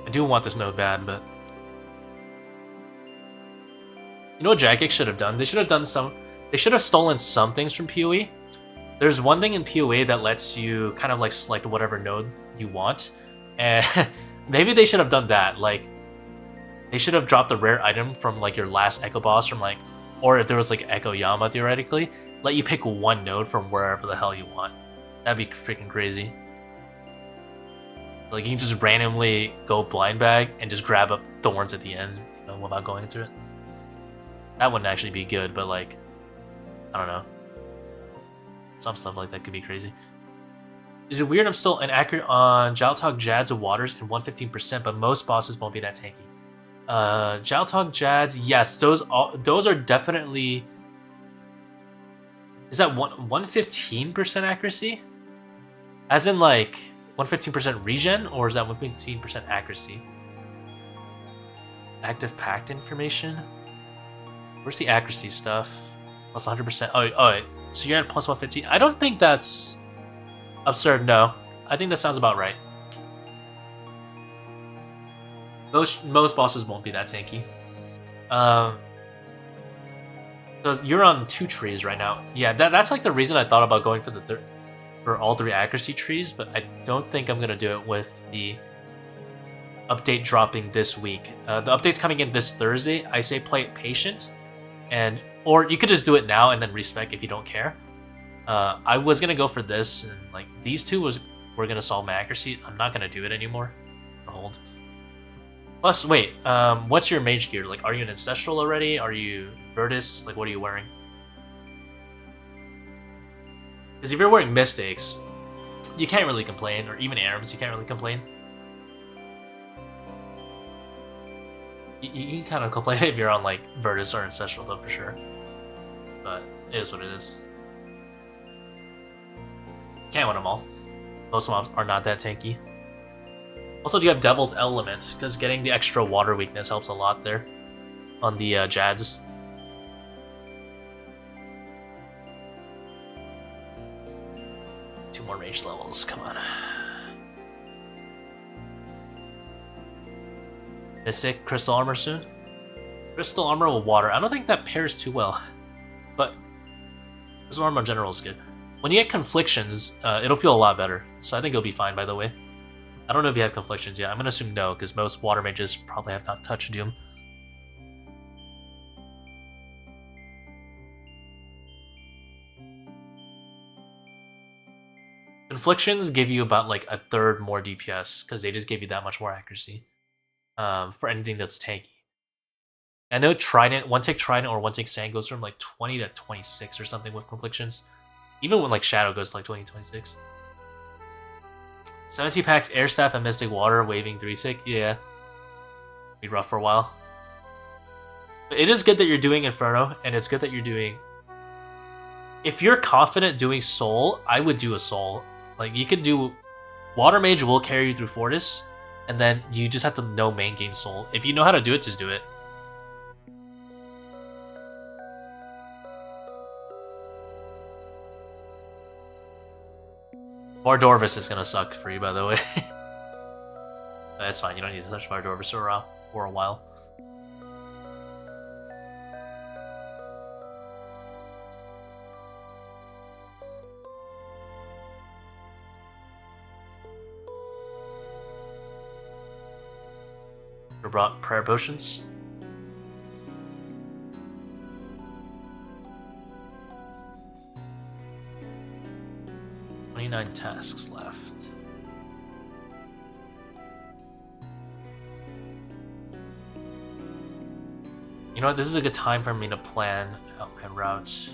I do want this node bad, but you know what Jagex should have done? They should have stolen some things from PoE. There's one thing in PoE that lets you kind of like select whatever node you want, and maybe they should have done that. Like, they should have dropped a rare item from like your last Echo boss from like, or if there was like Echo Yama theoretically, let you pick 1 node from wherever the hell you want. That'd be freaking crazy. Like, you can just randomly go blind bag and just grab up Thorns at the end, you know, without going through it. That wouldn't actually be good, but like, I don't know. Some stuff like that could be crazy. Is it weird I'm still inaccurate on Jaltog, Jads, and Waters in 115%, but most bosses won't be that tanky? Jaltog, Jads, yes, those are definitely. Is that 115% accuracy? As in like 115% regen, or is that 115% accuracy? Active pact information? Where's the accuracy stuff? Plus 100%. Oh, so you're at plus 115. I don't think that's absurd, no. I think that sounds about right. Most bosses won't be that tanky. So you're on 2 trees right now. Yeah, that's like the reason I thought about going for all 3 accuracy trees, but I don't think I'm gonna do it with the update dropping this week. The update's coming in this Thursday. I say play it patient, or you could just do it now and then respec if you don't care. I was gonna go for this, and like these 2 was we're gonna solve my accuracy, I'm not gonna do it anymore. Hold. Plus, wait, what's your mage gear? Like, are you an ancestral already? Are you Virtus? Like, what are you wearing? Because if you're wearing Mystics, you can't really complain, or even Arms, you can't really complain. You can kind of complain if you're on, like, Virtus or Ancestral, though, for sure. But it is what it is. Can't win them all. Most mobs are not that tanky. Also, do you have Devil's Element? Because getting the extra water weakness helps a lot there on the Jads. Two more rage levels, come on. Mystic, Crystal Armor soon? Crystal Armor with water. I don't think that pairs too well. But Crystal Armor in general is good. When you get Conflictions, it'll feel a lot better. So I think it'll be fine, by the way. I don't know if you have Conflictions yet. I'm going to assume no, because most Water Mages probably have not touched Doom. Conflictions give you about like a third more DPS, because they just give you that much more accuracy for anything that's tanky. I know Trident, one tick Trident or one tick Sand goes from like 20 to 26 or something with Conflictions. Even when like Shadow goes to like 20 to 26. 70 packs, Air Staff, and Mystic Water, waving 3-tick. Yeah. Be rough for a while. But it is good that you're doing Inferno, and it's good that you're doing... If you're confident doing Soul, I would do a Soul. Like, you could do... Water Mage will carry you through Fortis, and then you just have to know main game Soul. If you know how to do it, just do it. Vardorvis is gonna suck for you, by the way. That's fine, you don't need to touch Vardorvis for a while. We brought prayer potions. Nine tasks left. You know what? This is a good time for me to plan out my routes.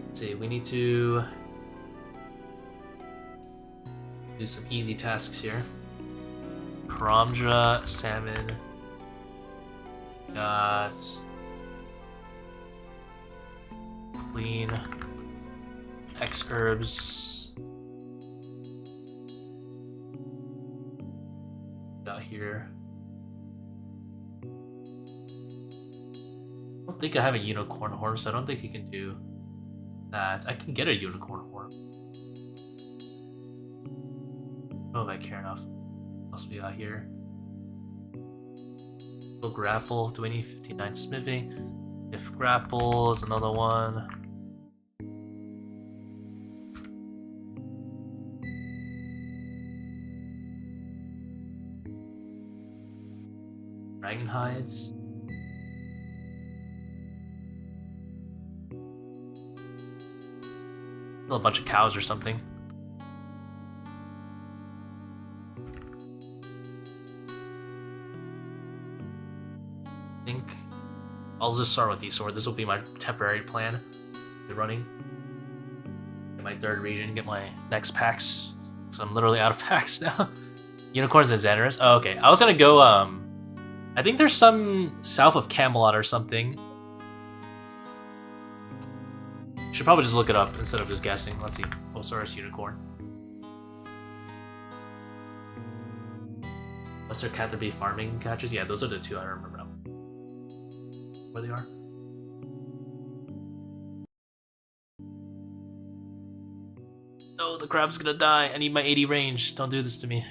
Let's see, we need to do some easy tasks here. Karamja, Salmon. Got Clean. X herbs. Got here. I don't think I have a unicorn horn, so I don't think you can do that. I can get a unicorn horn. Oh, if I care enough. What else we got here? We'll grapple. Do we need 59 smithing? If grapple is another one. Dragon hides. A bunch of cows or something. I think I'll just start with these swords. This will be my temporary plan. Be running. Get my third region, get my next packs. Because I'm literally out of packs now. Unicorns and Xanderus. Oh, okay. I was gonna go, I think there's some south of Camelot or something. Should probably just look it up instead of just guessing. Let's see. OSRS Unicorn. What's their Catherby farming catches? Yeah, those are the two I remember now. Where they are. No, the crab's gonna die. I need my 80 range. Don't do this to me.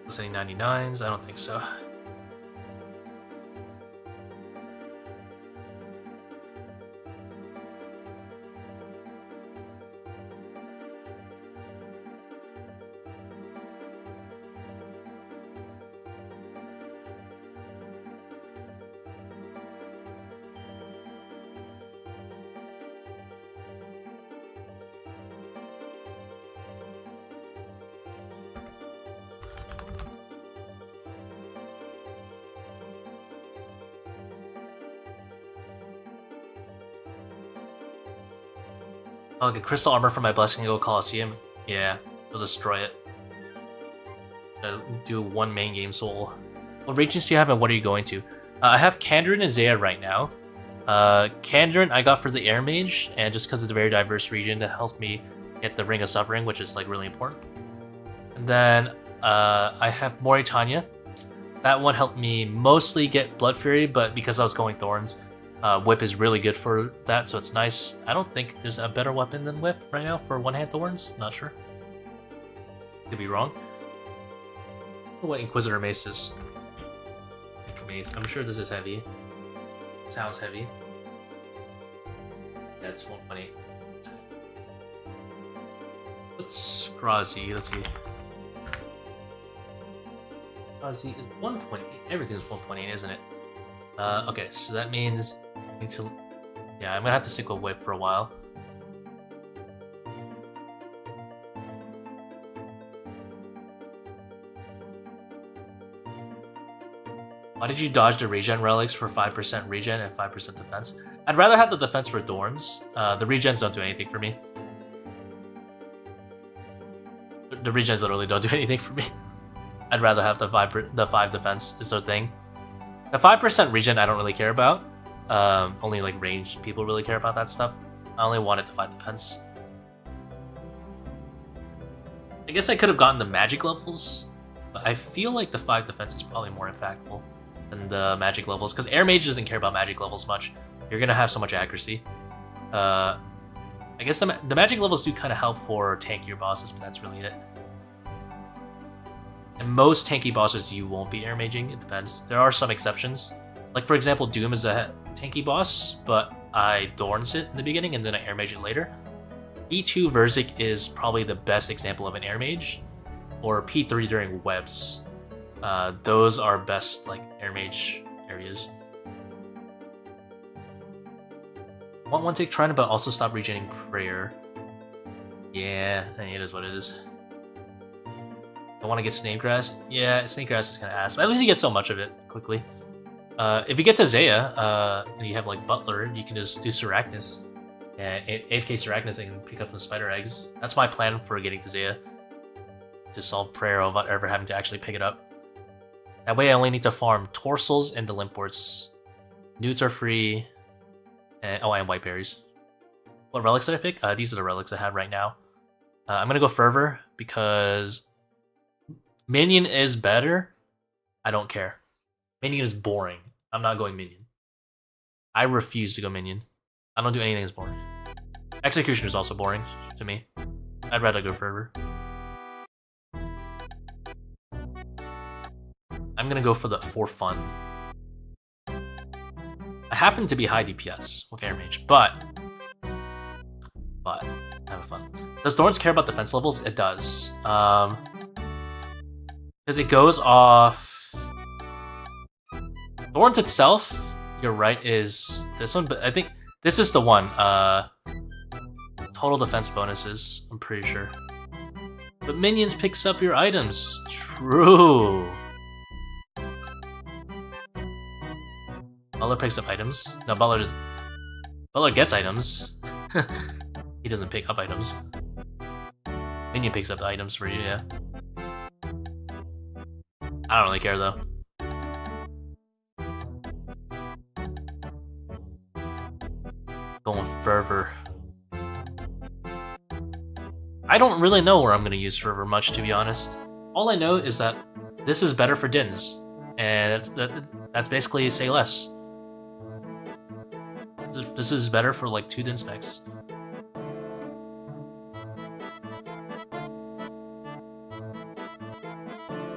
Was any 99s? I don't think so. I'll get crystal armor for my Blessing and go Coliseum. Yeah, we'll destroy it. Do one main game soul. What regions do you have and what are you going to? I have Kandarin and Zeah right now. Kandarin I got for the Air Mage, and just because it's a very diverse region that helps me get the Ring of Suffering, which is like really important. And then I have Moritania. That one helped me mostly get Blood Fury, but because I was going Thorns, Whip is really good for that, so it's nice. I don't think there's a better weapon than Whip right now for one-hand Thorns. Not sure. Could be wrong. What Inquisitor Mace is. Mace. I'm sure this is heavy. It sounds heavy. Yeah, it's 1.8. What's Grazi? Let's see. Grazi is 1.8. Everything's 1.8, isn't it? Okay, so that means I need to. Yeah, I'm gonna have to stick with Whip for a while. Why did you dodge the regen relics for 5% regen and 5% defense? I'd rather have the defense for Thorns. The regens don't do anything for me. The regens literally don't do anything for me. I'd rather have the 5 defense is the thing. The 5% regen I don't really care about. Only like ranged people really care about that stuff. I only wanted the 5 defense. I guess I could have gotten the magic levels, but I feel like the 5 defense is probably more impactful than the magic levels, because Air Mage doesn't care about magic levels much. You're gonna have so much accuracy. I guess the magic levels do kind of help for tankier bosses, but that's really it. And most tanky bosses you won't be air maging, it depends. There are some exceptions. Like for example, Doom is a tanky boss, but I Thorns it in the beginning and then I air mage it later. P2 Verzik is probably the best example of an air mage, or P3 during webs. Those are best like air mage areas. Want one take Trident, but also stop regenerating prayer. Yeah, it is what it is. I want to get Snake Grass. Yeah, Snake Grass is kind of ass. But at least you get so much of it quickly. If you get to Zeah, and you have like Butler, you can just do Seracnus. And AFK Seracnus and pick up some Spider Eggs. That's my plan for getting to Zeah. To solve prayer without ever having to actually pick it up. That way I only need to farm Torsals and the Limp Boards. Newts are free. And, oh, and White Berries. What relics did I pick? These are the relics I have right now. I'm going to go Fervor because Minion is better. I don't care. Minion is boring. I'm not going Minion. I refuse to go Minion. I don't do anything that's boring. Execution is also boring to me. I'd rather go Fervor. I'm gonna go for fun. I happen to be high DPS with Air Mage, but have fun. Does Thorns care about defense levels? It does. Because it goes off. Thorns itself, you're right, is this one, but I think this is the one. Total defense bonuses, I'm pretty sure. But Minions picks up your items. True. Butler picks up items. No, Butler gets items. He doesn't pick up items. Minion picks up the items for you, yeah. I don't really care though. Going Fervor. I don't really know where I'm going to use Fervor much, to be honest. All I know is that this is better for Dins. And that's basically say less. This is better for like 2 Din specs.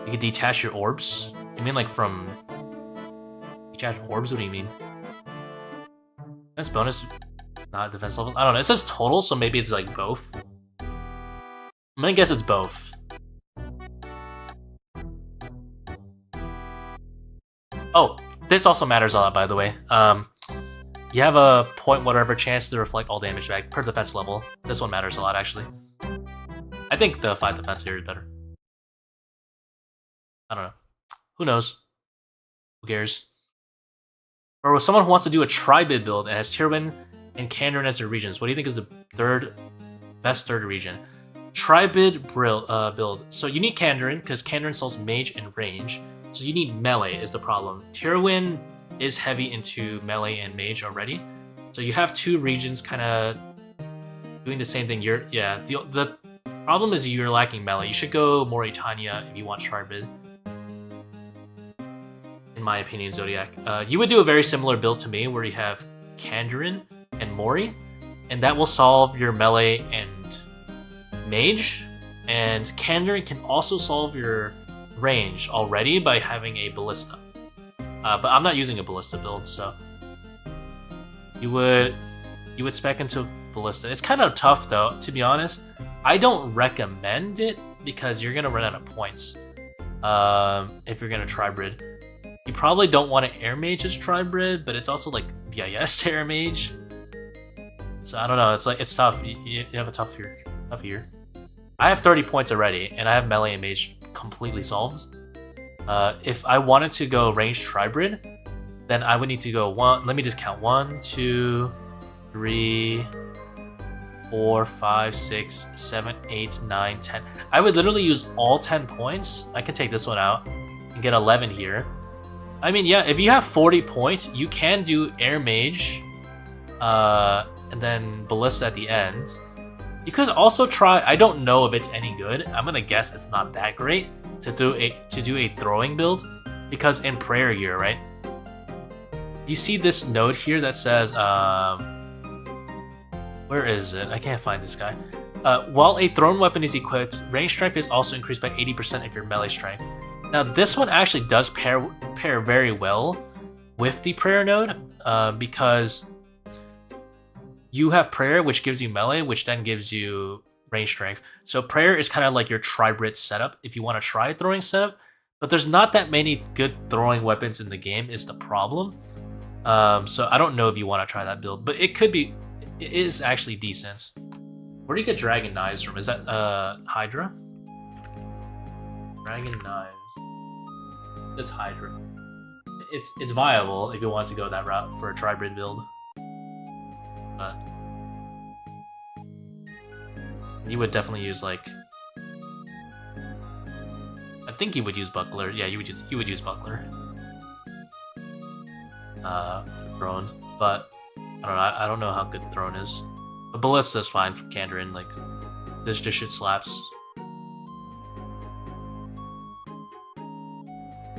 You can detach your orbs. You mean like from detach orbs? What do you mean? Defense bonus, not defense level. I don't know. It says total, so maybe it's like both. I'm gonna guess it's both. Oh, this also matters a lot, by the way. You have a point whatever chance to reflect all damage back per defense level. This one matters a lot, actually. I think the 5 defense here is better. I don't know. Who knows? Who cares? Or someone who wants to do a tri-bid build and has Tyrwin and Kandarin as their regions. What do you think is the best third region? Tri-bid build. So you need Kandarin, because Kandarin sells Mage and range. So you need melee is the problem. Tyrwin is heavy into melee and Mage already. So you have 2 regions kind of doing the same thing. The problem is you're lacking melee. You should go Moritania if you want tri-bid. In my opinion, Zodiac. You would do a very similar build to me, where you have Kandarin and Mori, and that will solve your melee and Mage. And Kandarin can also solve your range already by having a Ballista. But I'm not using a Ballista build, so you would spec into Ballista. It's kind of tough though, to be honest. I don't recommend it because you're gonna run out of points if you're gonna tri-brid. You probably don't want to Air Mage as tri-brid, but it's also like BIS to Air Mage. So I don't know. It's tough. You have a tough year. I have 30 points already, and I have melee and Mage completely solved. If I wanted to go range tri-brid, then I would need to go let me just count. 1, 2, 3, 4, 5, 6, 7, 8, 9, 10. I would literally use all 10 points. I can take this one out and get 11 here. I mean, yeah, if you have 40 points, you can do Air Mage, and then Ballista at the end. You could also try, I don't know if it's any good. I'm gonna guess it's not that great to do a throwing build, because in Prayer Gear, right? You see this note here that says, where is it? I can't find this guy. While a thrown weapon is equipped, range strength is also increased by 80% of your melee strength. Now this one actually does pair very well with the Prayer node, because you have Prayer, which gives you melee, which then gives you range strength. So Prayer is kind of like your tri-brid setup if you want to try a throwing setup, but there's not that many good throwing weapons in the game is the problem. So I don't know if you want to try that build, but it is actually decent. Where do you get Dragon Knives from? Is that Hydra? Dragon Knives. It's Hydra. It's viable if you want to go that route for a tri-brid build. But you would definitely use like, I think you would use Buckler. Yeah, you would use Buckler. Throne, but I don't know how good Throne is. But Ballista is fine for Kandarin. Like this shit slaps.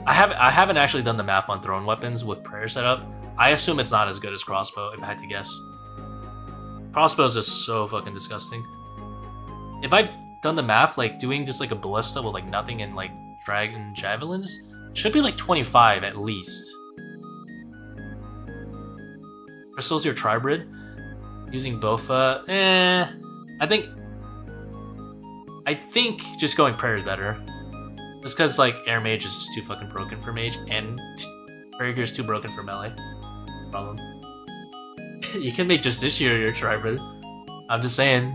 I haven't actually done the math on Throne weapons with Prayer setup. I assume it's not as good as Crossbow, if I had to guess. Crossbow is just so fucking disgusting. If I've done the math, like doing just like a Ballista with like nothing and like Dragon Javelins, should be like 25 at least. Crystal's your tri-brid. Using Bofa, I think just going Prayer is better. Just because like Air Mage is just too fucking broken for Mage, and Prayer Gear is too broken for melee. Problem. You can make just this year your tri-brid. I'm just saying.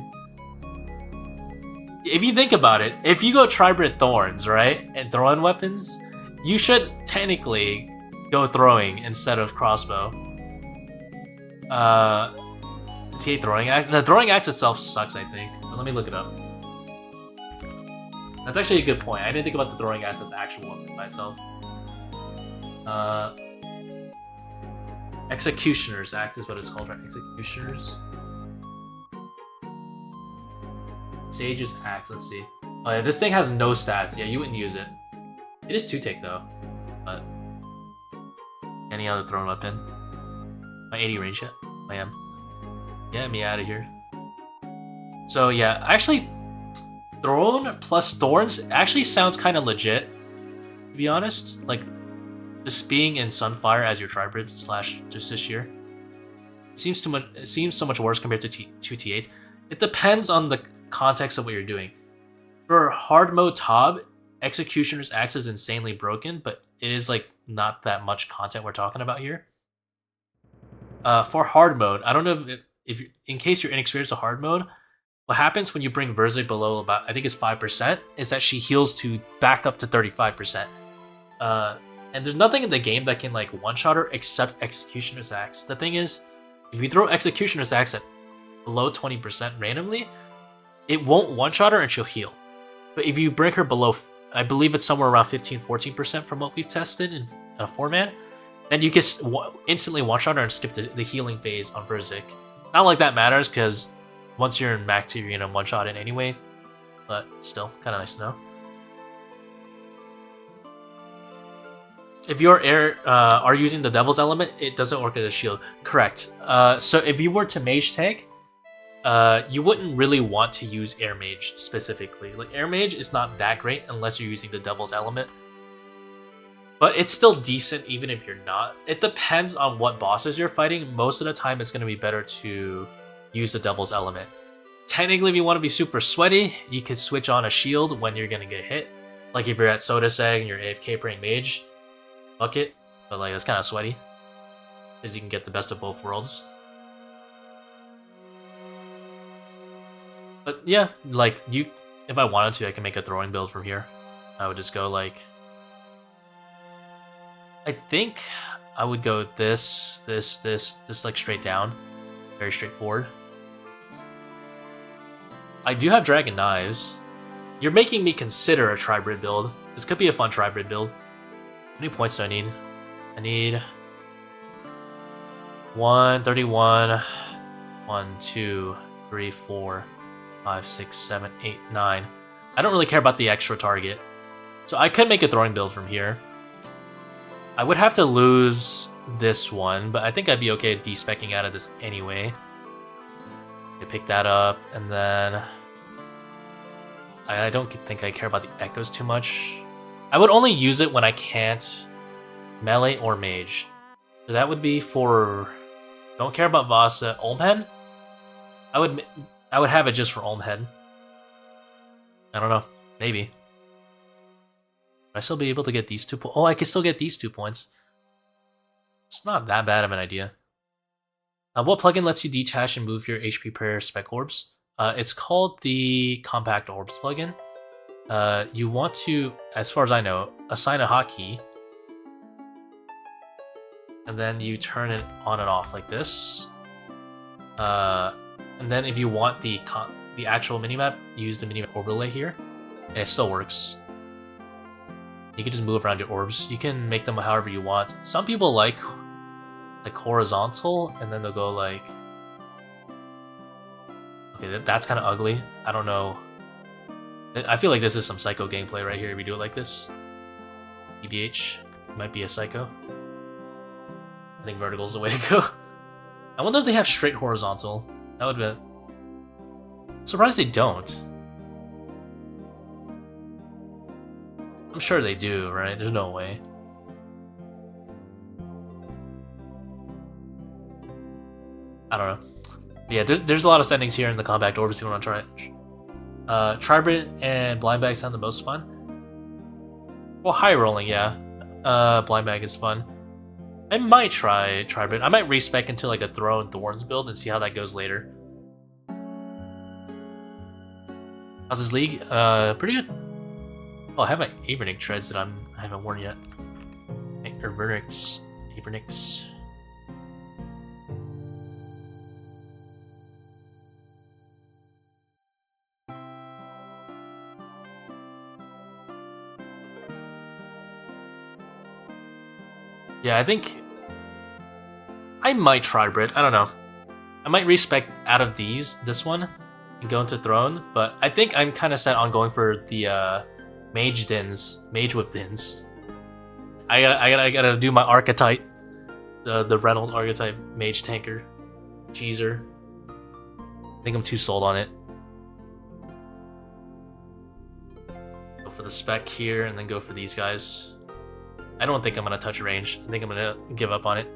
If you think about it, if you go tri-brid Thorns, right, and throwing weapons, you should technically go throwing instead of crossbow. TA throwing axe. The throwing axe itself sucks, I think. But let me look it up. That's actually a good point. I didn't think about the throwing axe as the actual weapon by itself. Executioner's Axe is what it's called, right? Executioner's. Sage's Axe, let's see. Oh yeah, this thing has no stats. Yeah, you wouldn't use it. It is 2-tick though. But any other thrown weapon? Am I 80 range yet? I am. Get me out of here. So yeah, actually, Throne plus Thorns actually sounds kind of legit. To be honest, like just being in Sunfire as your tribrid / Justiciar, it seems so much worse compared to 2T8. It depends on the context of what you're doing. For hard mode Tob, Executioner's Axe is insanely broken, but it is like not that much content we're talking about here. For hard mode, I don't know if you, in case you're inexperienced to hard mode, what happens when you bring Verzik below about, I think it's 5%, is that she heals to back up to 35%. And there's nothing in the game that can like one-shot her except Executioner's Axe. The thing is, if you throw Executioner's Axe at below 20% randomly, it won't one-shot her and she'll heal. But if you bring her below, I believe it's somewhere around 15-14% from what we've tested in a 4-man, then you can instantly one-shot her and skip the healing phase on Verzik. Not like that matters, because once you're in Mac 2, you're gonna one-shot it anyway. But still, kind of nice to know. If you are using the Devil's Element, it doesn't work as a shield. Correct. So if you were to Mage tank, you wouldn't really want to use Air Mage specifically. Like Air Mage is not that great unless you're using the Devil's Element. But it's still decent even if you're not. It depends on what bosses you're fighting. Most of the time it's going to be better to use the Devil's Element. Technically, if you want to be super sweaty, you could switch on a shield when you're going to get hit. Like if you're at Soda Seg and you're AFK praying Mage, fuck it. But like that's kind of sweaty, because you can get the best of both worlds. But yeah, like if I wanted to, I can make a throwing build from here. I would just go like, I think I would go this, like straight down. Very straightforward. I do have Dragon Knives. You're making me consider a Tribrid build. This could be a fun Tribrid build. How many points do I need? I need 131, 1, 2, 3, 4, 5, 6, 7, 8, 9. I don't really care about the extra target. So I could make a throwing build from here. I would have to lose this one, but I think I'd be okay de-speccing out of this anyway. I pick that up, and then I don't think I care about the echoes too much. I would only use it when I can't melee or mage. So that would be for... Don't care about Vasa. Olmhead? I would have it just for Olmhead. I don't know. Maybe. Would I still be able to get these 2 points? Oh, I can still get these 2 points. It's not that bad of an idea. What plugin lets you detach and move your HP per spec orbs? It's called the Compact Orbs plugin. You want to, as far as I know, assign a hotkey, and then you turn it on and off like this. And then if you want the actual minimap, use the minimap overlay here, and it still works. You can just move around your orbs. You can make them however you want. Some people like horizontal, and then they'll go like... Okay, that's kind of ugly. I don't know. I feel like this is some Psycho gameplay right here if you do it like this. EBH might be a Psycho. I think vertical's the way to go. I wonder if they have straight horizontal. That would be... I'm surprised they don't. I'm sure they do, right? There's no way. I don't know. Yeah, there's a lot of settings here in the Compact Orbs if you want to try it. Tribrid and Blind Bag sound the most fun. Well, high rolling, yeah. Blind Bag is fun. I might try Tribrid. I might respec into like a Thorns build and see how that goes later. How's this league? Pretty good. Oh, I have my Avernic treads that I haven't worn yet. Avernics. Yeah, I think I might try Brit. I don't know. I might respec out of this one, and go into Throne. But I think I'm kind of set on going for the Mage with Dins. I gotta do my archetype, the Reynold archetype Mage tanker, cheeser. I think I'm too sold on it. Go for the spec here, and then go for these guys. I don't think I'm gonna touch range. I think I'm gonna give up on it.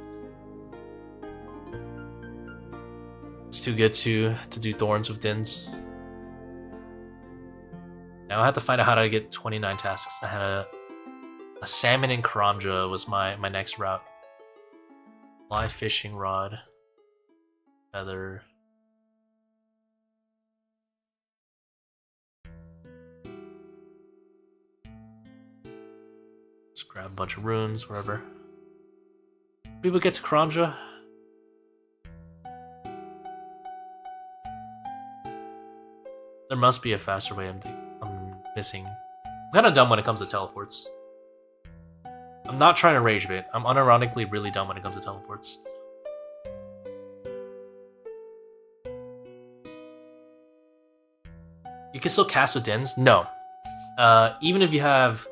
It's too good to do Thorns with Dins. Now I have to find out how to get 29 tasks. I had a salmon in Karamja was my next route. Fly fishing rod. Feather. Let's grab a bunch of runes, wherever. People get to Karamja. There must be a faster way. I'm missing. I'm kind of dumb when it comes to teleports. I'm not trying to rage bait. I'm unironically really dumb when it comes to teleports. You can still cast with Dins? No. Even if you have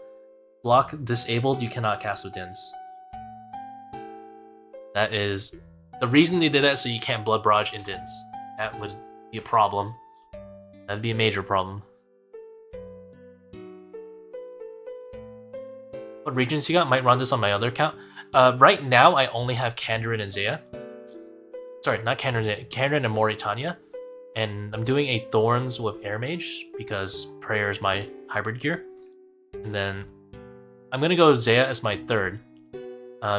block disabled, you cannot cast with Dins. That is... The reason they did that is so you can't blood barrage in Dins. That would be a problem. That'd be a major problem. What regions you got? Might run this on my other account. Right now, I only have Kandarin and Zeah. Sorry, not Kandarin and Zeah. Kandarin and Moritania. And I'm doing a Thorns with Air Mage because Prayer is my hybrid gear. And then I'm going to go Zeah as my third.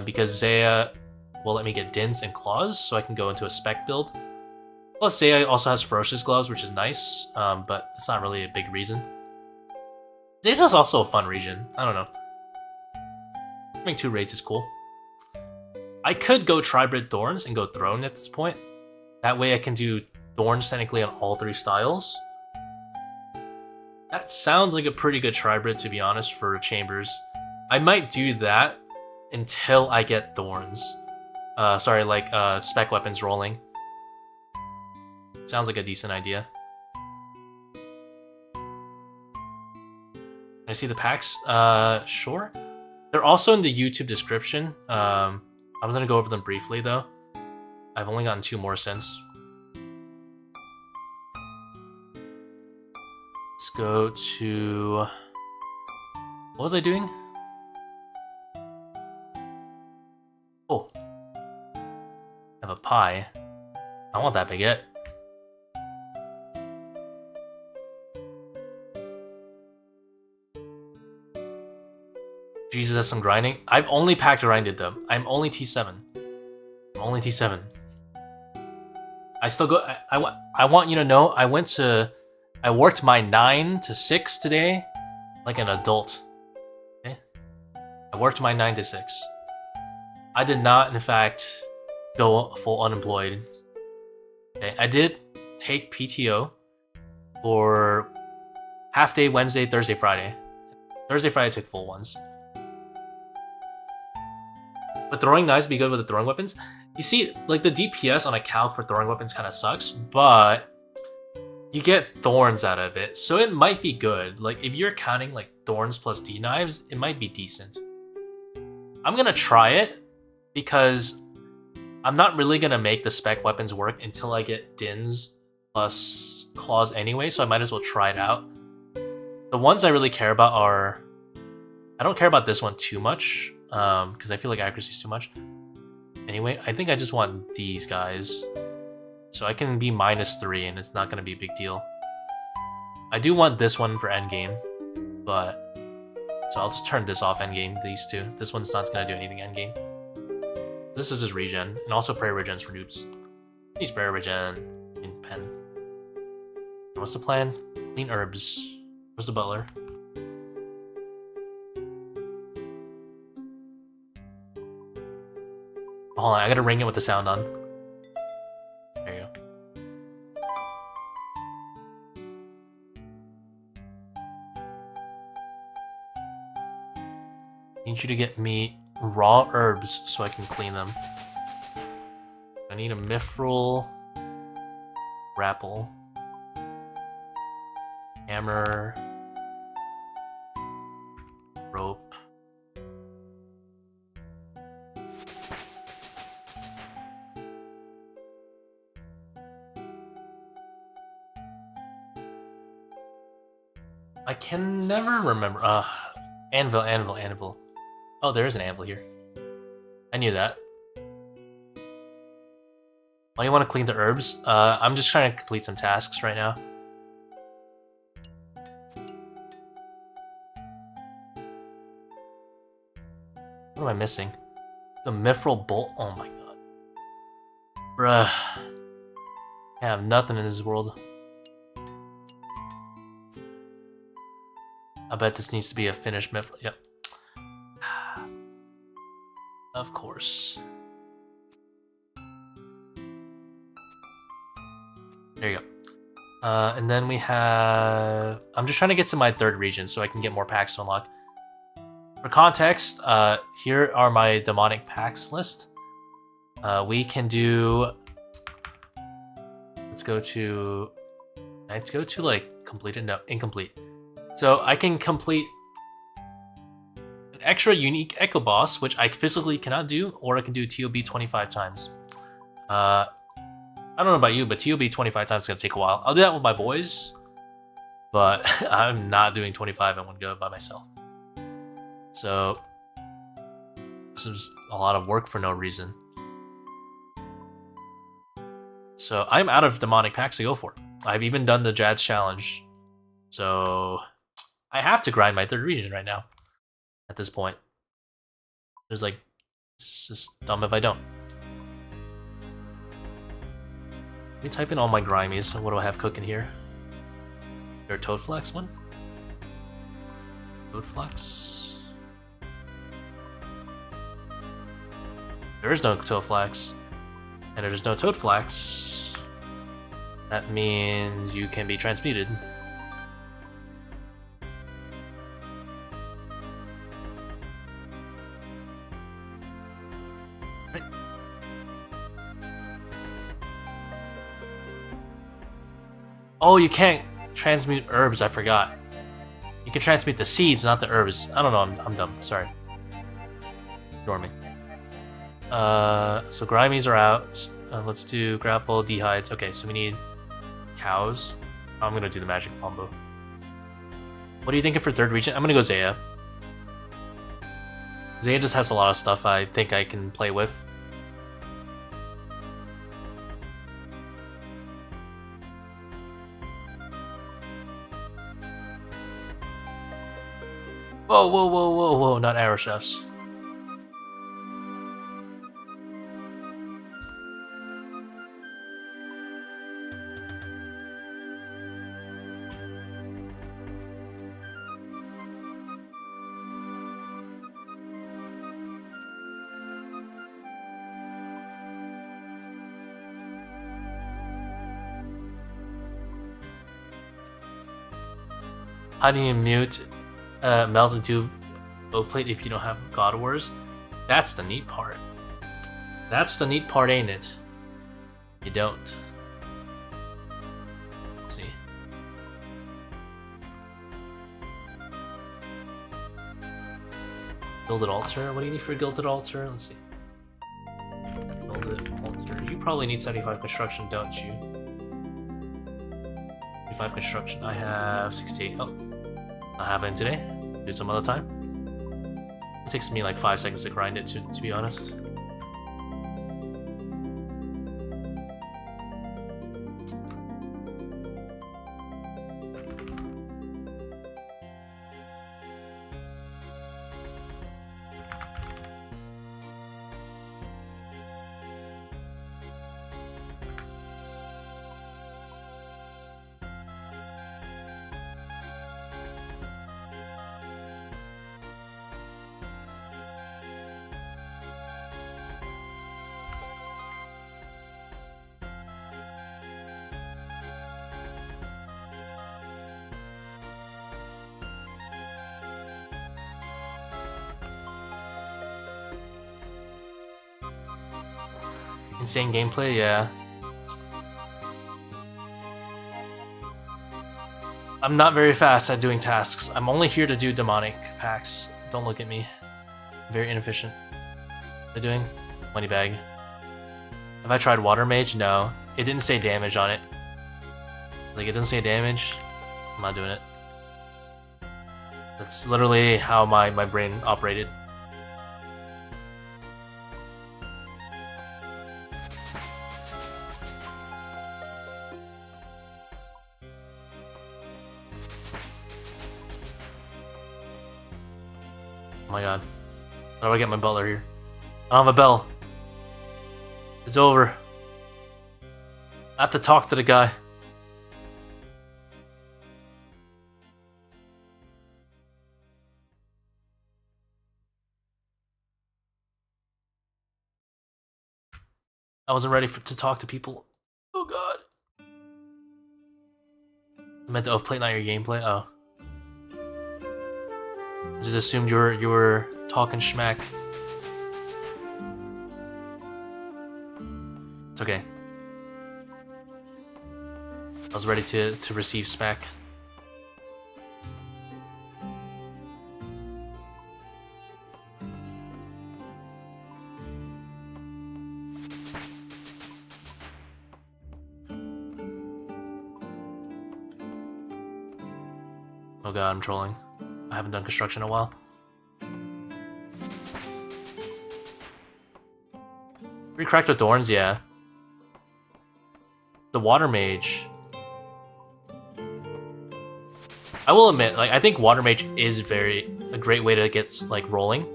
Because Zeah will let me get Dins and Claws, so I can go into a spec build. Plus, Zeah also has Ferocious Gloves, which is nice, but it's not really a big reason. Zeah's also a fun region. I don't know. Having 2 raids is cool. I could go Tribrid Thorns and go Throne at this point. That way I can do Thorns technically on all 3 styles. That sounds like a pretty good Tribrid, to be honest, for Chambers. I might do that until I get Thorns. Spec Weapons rolling. Sounds like a decent idea. Can I see the packs? Sure. They're also in the YouTube description. I'm gonna go over them briefly though. I've only gotten 2 more since. Let's go to... What was I doing? Oh. I have a pie. I want that baguette. Jesus, that's some grinding. I've only packed grinded though. I'm only T7. I'm only T7. I still go. I want you to know. I worked my 9 to 6 today, like an adult. Okay. I worked my 9 to 6. I did not, in fact, go full unemployed. Okay. I did take PTO for half day Wednesday, Thursday, Friday. Thursday, Friday I took full ones. But throwing knives be good with the throwing weapons. You see, like the DPS on a calc for throwing weapons kind of sucks, but you get Thorns out of it, so it might be good. Like if you're counting like Thorns plus D knives, it might be decent. I'm gonna try it because I'm not really gonna make the spec weapons work until I get Dins plus Claws anyway, so I might as well try it out. The ones I really care about are... I don't care about this one too much, because I feel like accuracy is too much. Anyway, I think I just want these guys. So I can be -3 and it's not going to be a big deal. I do want this one for endgame, but... So I'll just turn this off endgame, these 2. This one's not going to do anything endgame. This is his regen, and also prayer regens for noobs. Use prayer regen in pen. What's the plan? Clean herbs. Where's the butler? Hold on, I gotta ring it with the sound on. There you go. Need you to get me raw herbs so I can clean them. I need a mithril, grapple, hammer, rope. I can never remember. Anvil. Oh, there is an anvil here. I knew that. Why do you want to clean the herbs? I'm just trying to complete some tasks right now. What am I missing? The mithril bolt? Oh my god. Bruh. I have nothing in this world. I bet this needs to be a finished mithril. Yep. Of course. There you go. And then we have... I'm just trying to get to my 3rd region so I can get more packs to unlock. For context, here are my demonic packs list. We can do... Let's go to... I have to go to, like, completed? No, incomplete. So I can complete an extra unique Echo Boss, which I physically cannot do, or I can do TOB 25 times. I don't know about you, but TOB 25 times is going to take a while. I'll do that with my boys, but I'm not doing 25 in one go by myself. So this is a lot of work for no reason. So I'm out of demonic packs to go for. I've even done the Jad's challenge. So I have to grind my 3rd region right now. At this point. There's like, it's just dumb if I don't. Let me type in all my grimies. What do I have cooking here? Is there a Toadflax one? Toadflax? There is no Toadflax. And if there's no Toadflax, that means you can be transmuted. Right. Oh, you can't transmute herbs, I forgot. You can transmute the seeds, not the herbs. I don't know, I'm dumb, sorry. Ignore me. So Grimies are out. Let's do grapple, dehides. Okay, so we need cows. I'm gonna do the magic combo. What are you thinking for 3rd region? I'm gonna go Zeah. Zeah just has a lot of stuff I think I can play with. Whoa, whoa, whoa, whoa, whoa, not arrow chefs. How do you mute melt into both plate if you don't have God Wars? That's the neat part. That's the neat part, ain't it? You don't. Let's see. Gilded Altar? What do you need for a Gilded Altar? Let's see. Gilded Altar. You probably need 75 construction, don't you? 75 construction. I have 68. Oh. Not happening today. Do it some other time. It takes me like 5 seconds to grind it, to be honest. Insane gameplay, yeah. I'm not very fast at doing tasks. I'm only here to do demonic packs. Don't look at me. Very inefficient. What am I doing? Money bag. Have I tried water mage? No. It didn't say damage on it. Like, it doesn't say damage. I'm not doing it. That's literally how my brain operated. Oh my god. How do I get my butler here? I don't have a bell. It's over. I have to talk to the guy. I wasn't ready to talk to people. Oh god. I meant to plate not your gameplay. Oh. I just assumed you were talking schmack. It's okay. I was ready to receive smack. Oh god, I'm trolling. I haven't done construction in a while. Pretty cracked with Thorns, yeah. The Water Mage. I will admit, like, I think Water Mage is a great way to get, like, rolling.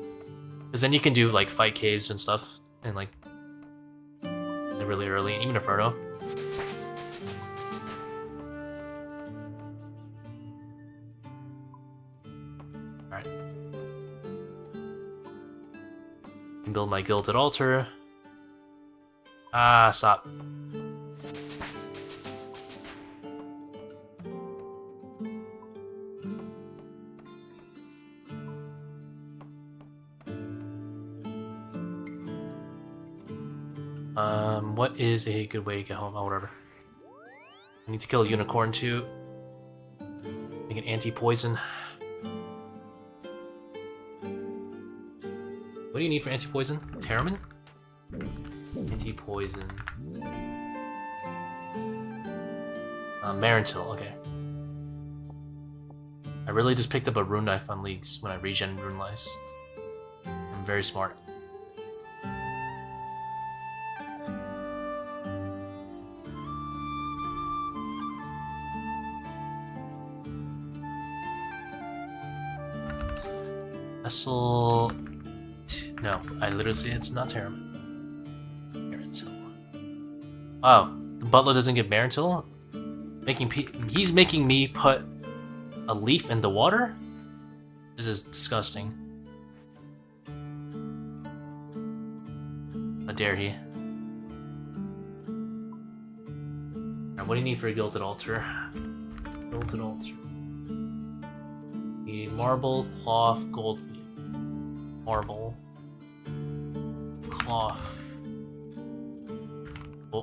Because then you can do, like, fight caves and stuff. And, like, really early. Even Inferno. Alright. Can build my Gilded Altar. Ah, stop. What is a good way to get home? Oh, whatever. I need to kill a unicorn too. Make an anti-poison. What do you need for anti-poison? Terramin? Anti-poison. Marintil, okay. I really just picked up a rune knife on leagues when I regen rune lives. I'm very smart. Vessel. No, I literally say it's not Terramin. Marintil. Oh, the butler doesn't get Marintil? He's making me put a leaf in the water? This is disgusting. How dare he? Alright, what do you need for a Gilded Altar? Gilded Altar. The marble, cloth, gold leaf. Marble. Cloth. Oh.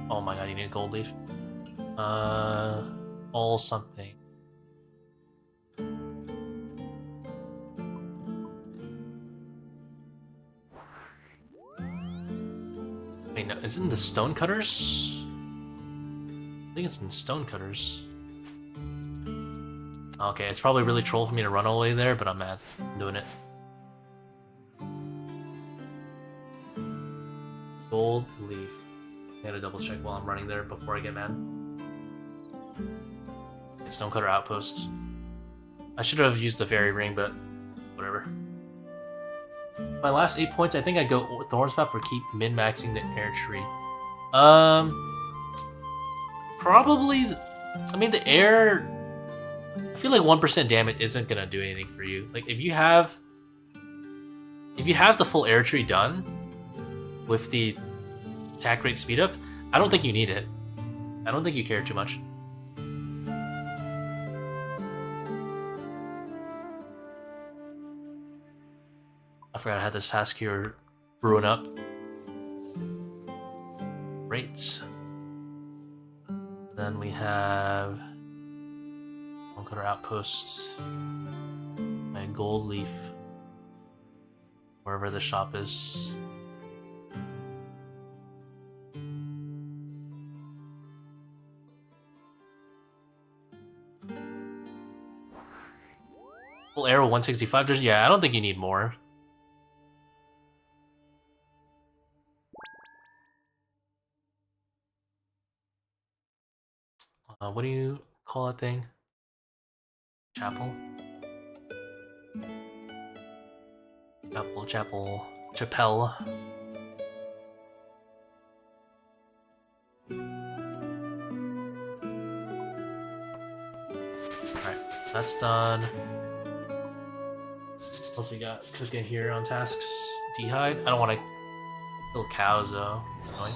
Oh my god, you need a gold leaf. All something. Wait, no, isn't the stone cutters? I think it's in stone cutters. Okay, it's probably really troll for me to run all the way there, but I'm mad. I'm doing it. Gold leaf. I gotta double check while I'm running there before I get mad. Stonecutter outpost. I should have used the fairy ring, but whatever. My last 8 points, I think I go Thorns path for keep min-maxing the air tree. Probably. I mean, the air. I feel like 1% damage isn't gonna do anything for you. Like if you have the full air tree done with the attack rate speed up, I don't think you need it. I don't think you care too much. I forgot I had this task here brewing up. Great. Then we have Stonecutter outposts. My gold leaf. Wherever the shop is. Full arrow 165. Yeah, I don't think you need more. What do you call that thing? Chapel? Chapel. Alright, that's done. What else we got cooking here on tasks? Dehide? I don't want to kill cows though. Annoying.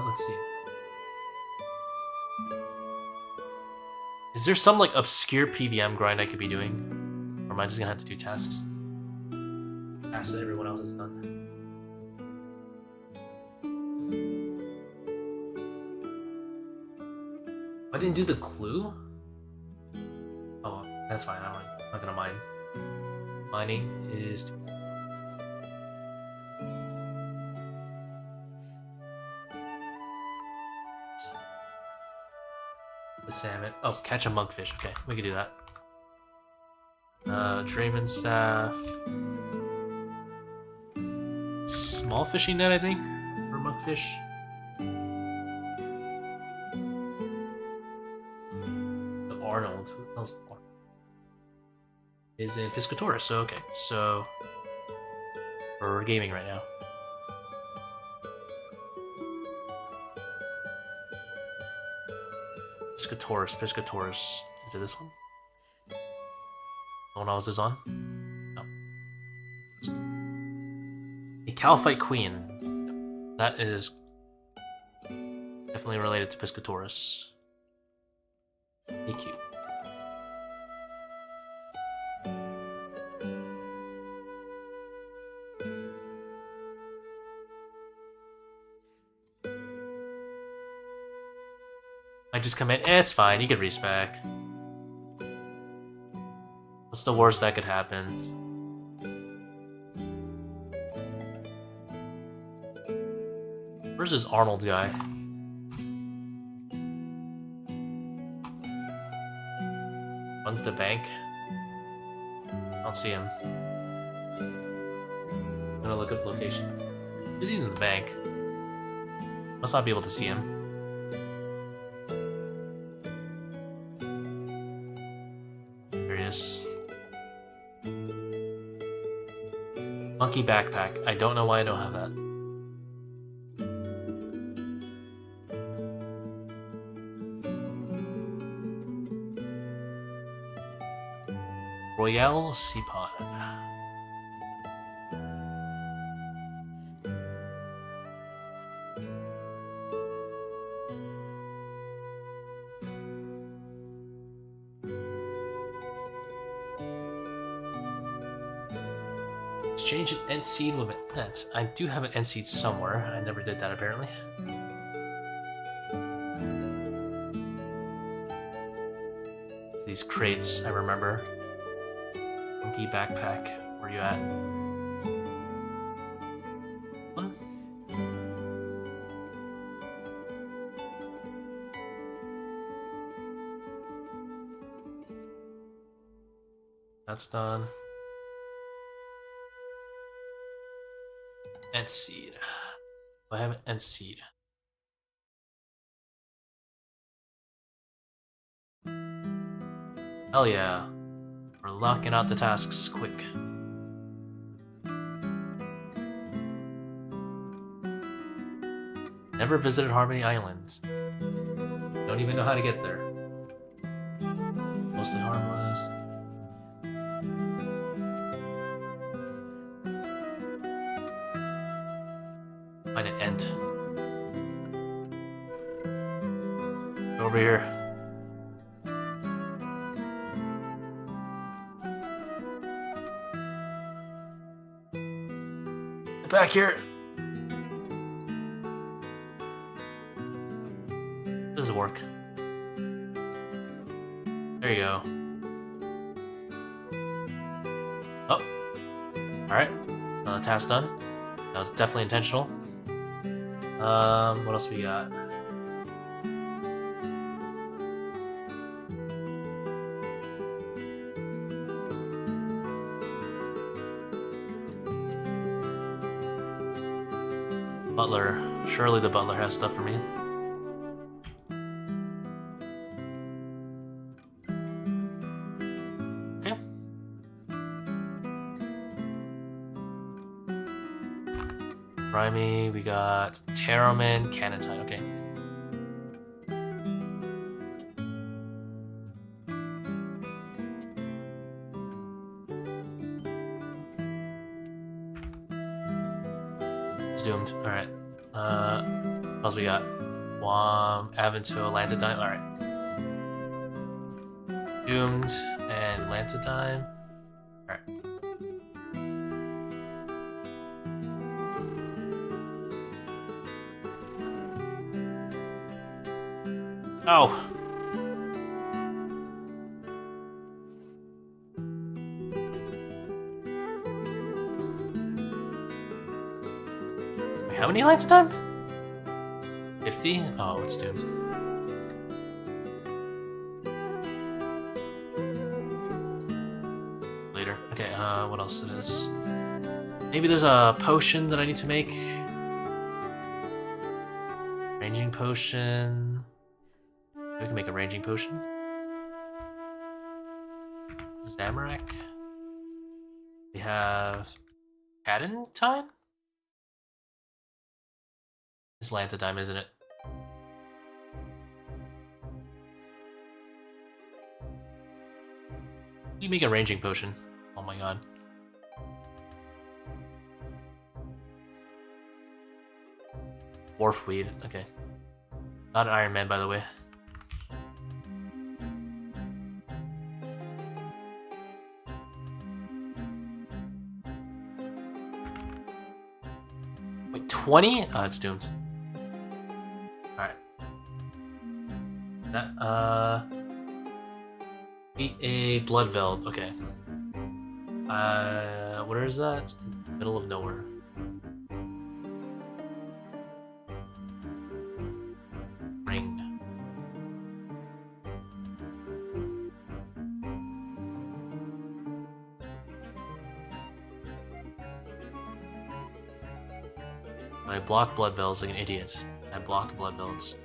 Let's see. Is there some like obscure PVM grind I could be doing? Or am I just gonna have to do tasks? Tasks that everyone else has done. I didn't do the clue? Oh, that's fine. I'm not gonna mine. Mining is... the salmon. Oh, catch a monkfish. Okay, we can do that. Drayman staff. Small fishing net, I think, for monkfish. The Arnold. Who else? Is in Piscatora, so okay. So we're gaming right now. Piscatoris. Is it this one? No one else is on? No. A Calphite Queen. That is definitely related to Piscatoris. EQ. I just come in, it's fine, you could respec. What's the worst that could happen? Where's this Arnold guy? Runs the bank? I don't see him. I'm gonna look up locations. He's in the bank. Must not be able to see him. Monkey backpack. I don't know why I don't have that. Royale Seapod. Exchange an end seed with an ent. I do have an end seed somewhere. I never did that apparently. These crates, I remember. Monkey backpack. Where you at? One. That's done. End seed. I have an end seed. Hell yeah. We're locking out the tasks quick. Never visited Harmony Islands. Don't even know how to get there. Mostly harmless. Find an ent. Over here. Get back here. This will work. There you go. Oh. Alright. Task done. That was definitely intentional. What else we got? Butler. Surely the butler has stuff for me. Grimy, we got Terramin, Canatine, okay. It's doomed, alright. What else we got? Aventil, Lantidime, alright. Doomed and Lantidime. Alright. Oh! Wait, how many Lantidime? 50? Oh, it's doomed. Later. Okay, what else it is? Maybe there's a potion that I need to make. Ranging potion. We can make a ranging potion. Zamorak. We have Kandarin? It's Lantidime, isn't it? You make a ranging potion. Oh my god. Wharfweed, okay. Not an Iron Man, by the way. Wait, 20? Oh, it's doomed. Alright. That, eat a Bloodveld, okay. Where is that? It's in the middle of nowhere. Ring. I blocked Bloodvelds like an idiot. I blocked Bloodvelds.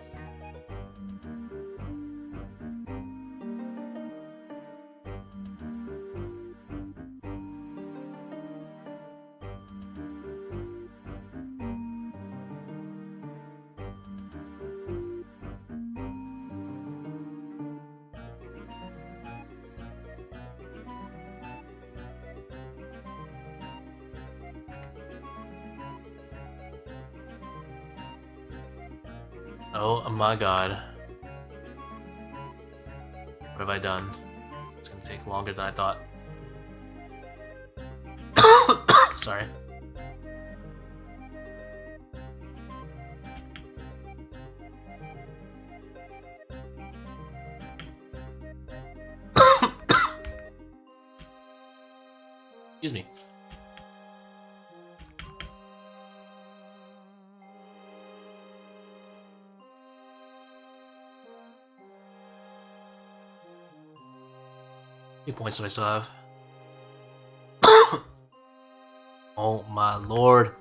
Oh my god. What have I done? It's gonna take longer than I thought. Sorry. Excuse me. How many points do I still have? Oh my lord.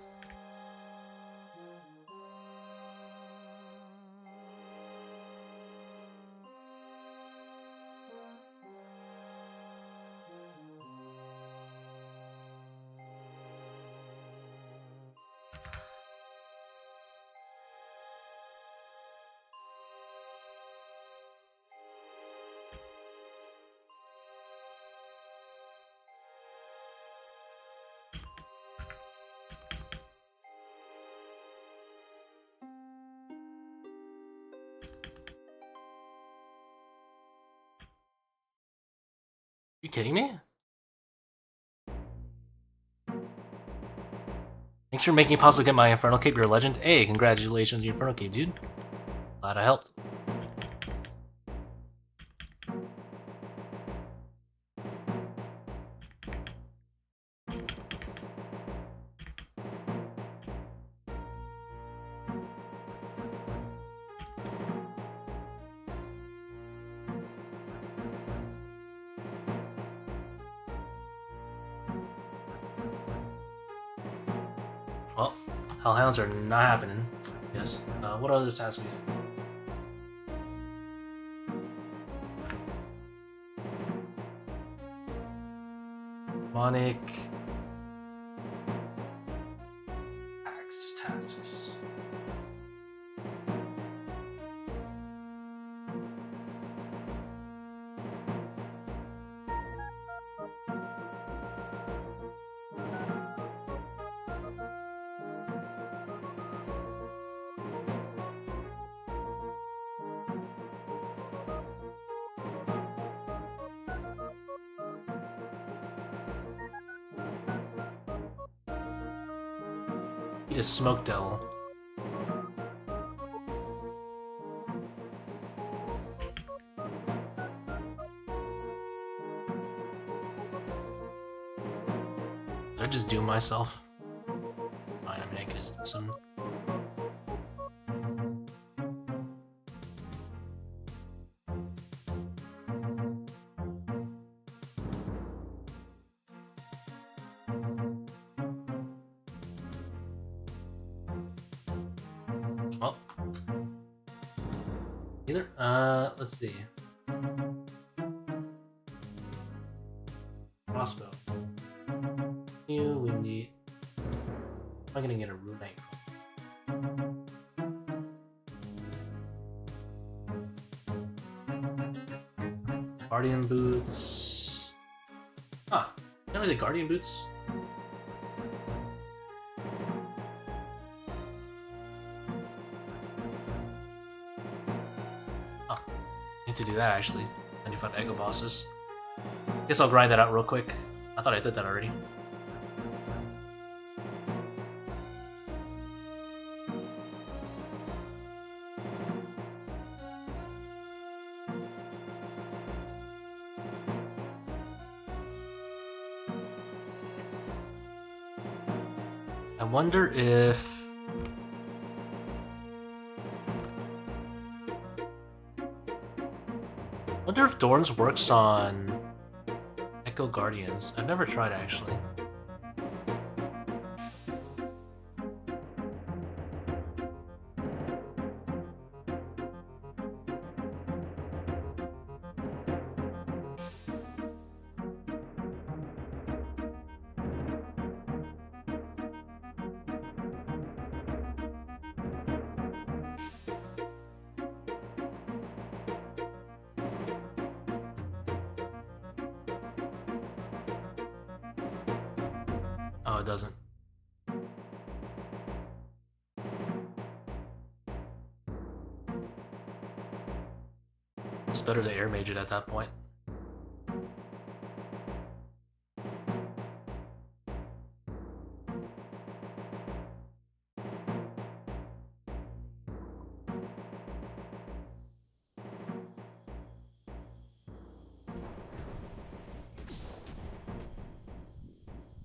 You kidding me? Thanks for making it possible to get my Inferno Cape. You're a legend. Hey, congratulations on your Inferno Cape, dude. Glad I helped. Well, Hellhounds are not happening. Yes. What other tasks we got? Demonic. Pacts. Tasks. Eat a smoke devil. Did I just doom myself? Fine, I mean, I could just do some. Well, either. Let's see. Crossbow. You, we need. I'm gonna get a rune knight. Guardian boots. Ah, can I the guardian boots? Oh, need to do that actually. 95 Echo bosses. Guess I'll grind that out real quick. I thought I did that already. I wonder if... Thorns works on Echo Guardians. I've never tried actually. Oh, it doesn't. It's better to air mage it at that point.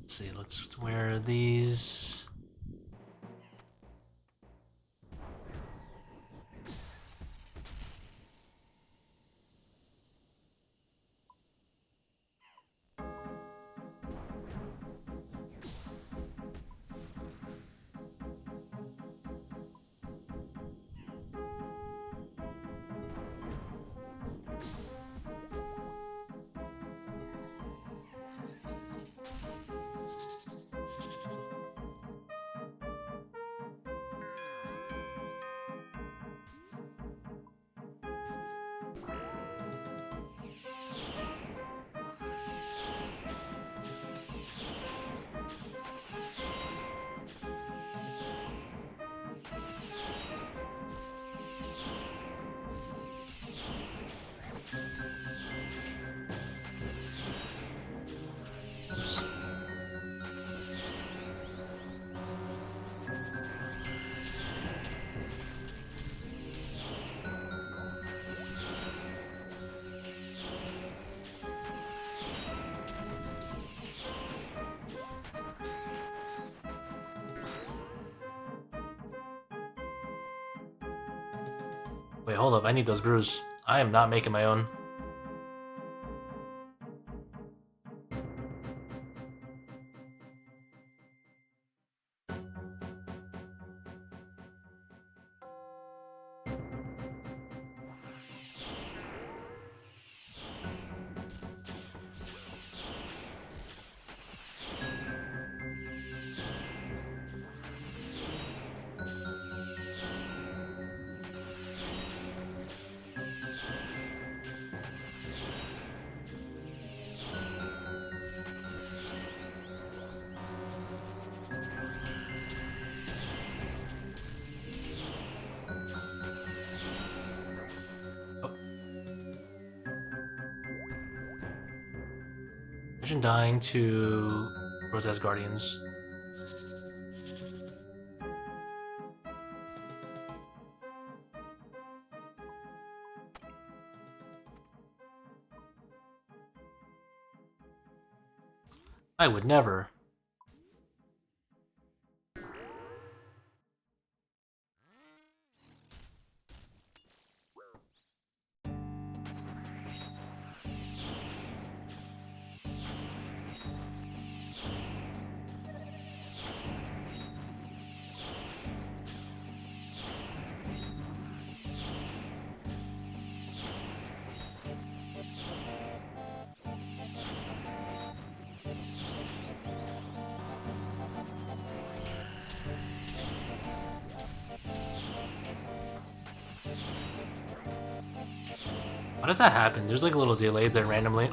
Let's see, let's wear these. Wait, hold up. I need those brews. I am not making my own. Imagine dying to Grotesque Guardians. I would never. How does that happen? There's like a little delay there randomly.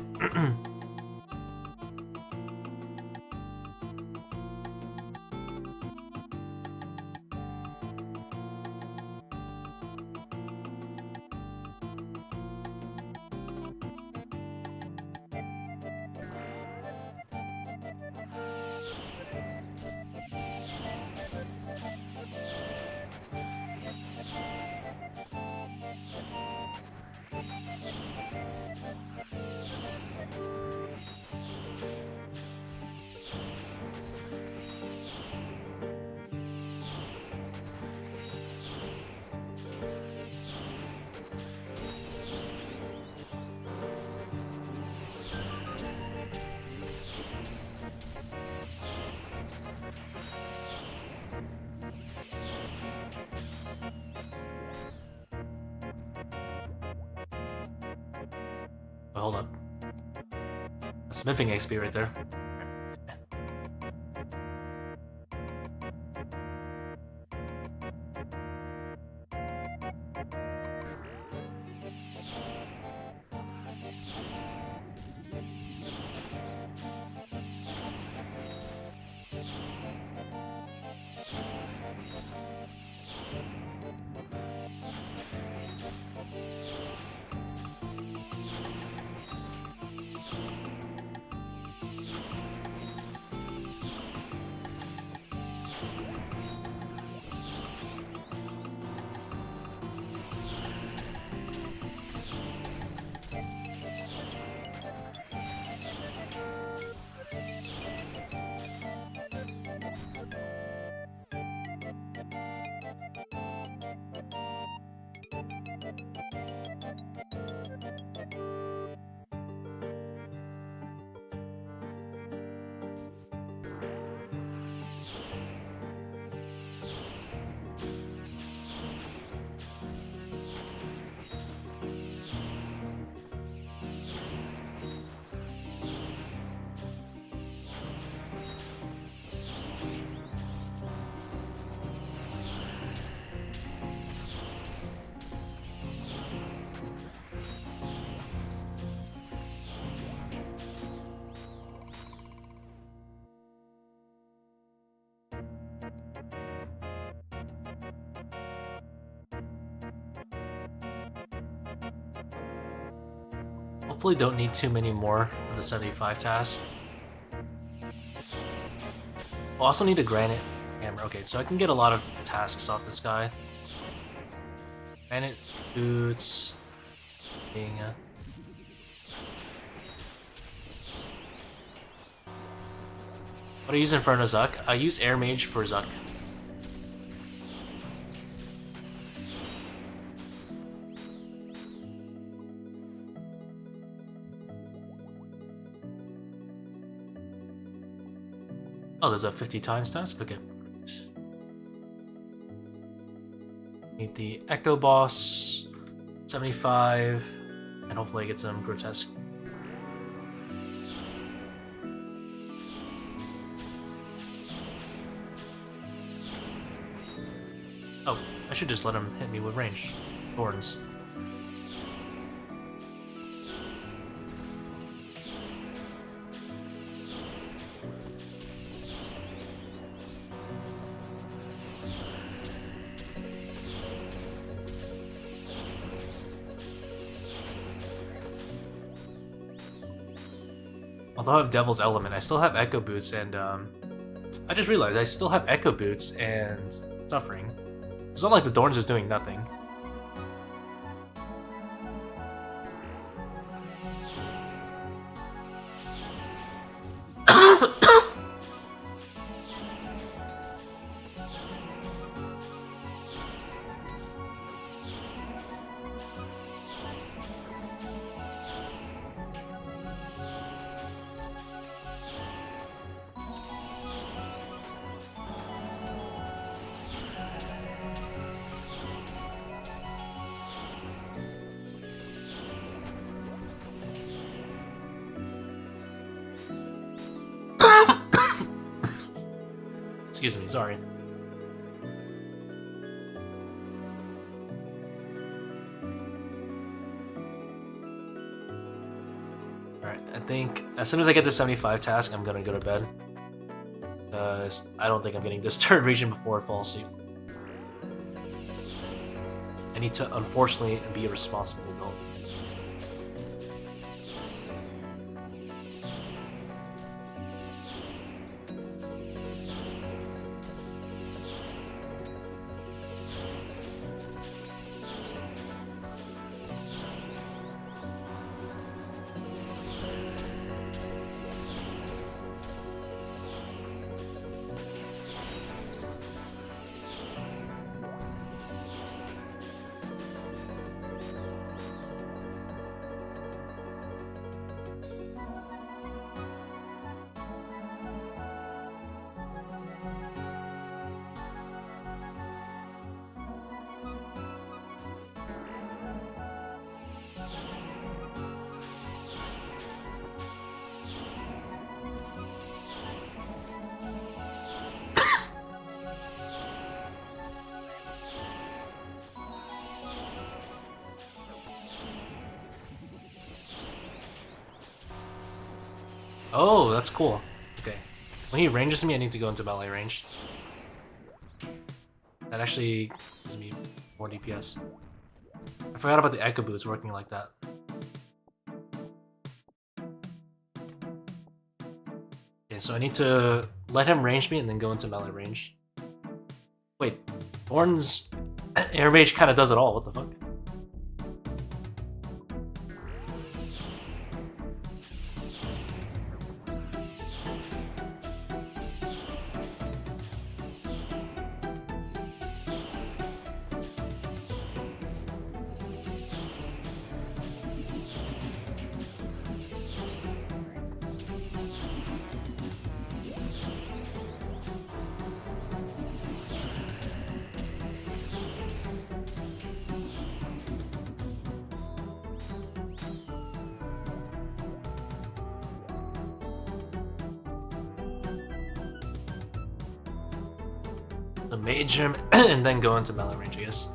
Oh, hold up. That's smithing XP right there. Hopefully don't need too many more for the 75 task. I'll also need a granite hammer. Okay, so I can get a lot of tasks off this guy. Granite boots. Being What do I use Inferno Zuck? I use Air Mage for Zuck. Oh, there's a 50 times task? Okay. Need the Echo Boss, 75, and hopefully I get some Grotesque. Oh, I should just let him hit me with range. Thorns. Although I have Devil's Element, I still have Echo Boots, and I just realized I still have Echo Boots and Suffering. It's not like the Thorns is doing nothing. Excuse me, sorry. Alright, I think as soon as I get the 75 task, I'm gonna go to bed. Because I don't think I'm getting this third region before I fall asleep. I need to, unfortunately, be a responsible adult. Oh, that's cool. Okay. When he ranges me, I need to go into melee range. That actually gives me more DPS. I forgot about the Echo Boots working like that. Okay, so I need to let him range me and then go into melee range. Wait, Thorns Air Mage kind of does it all, what the fuck? The Mage him and then go into melee range, I guess.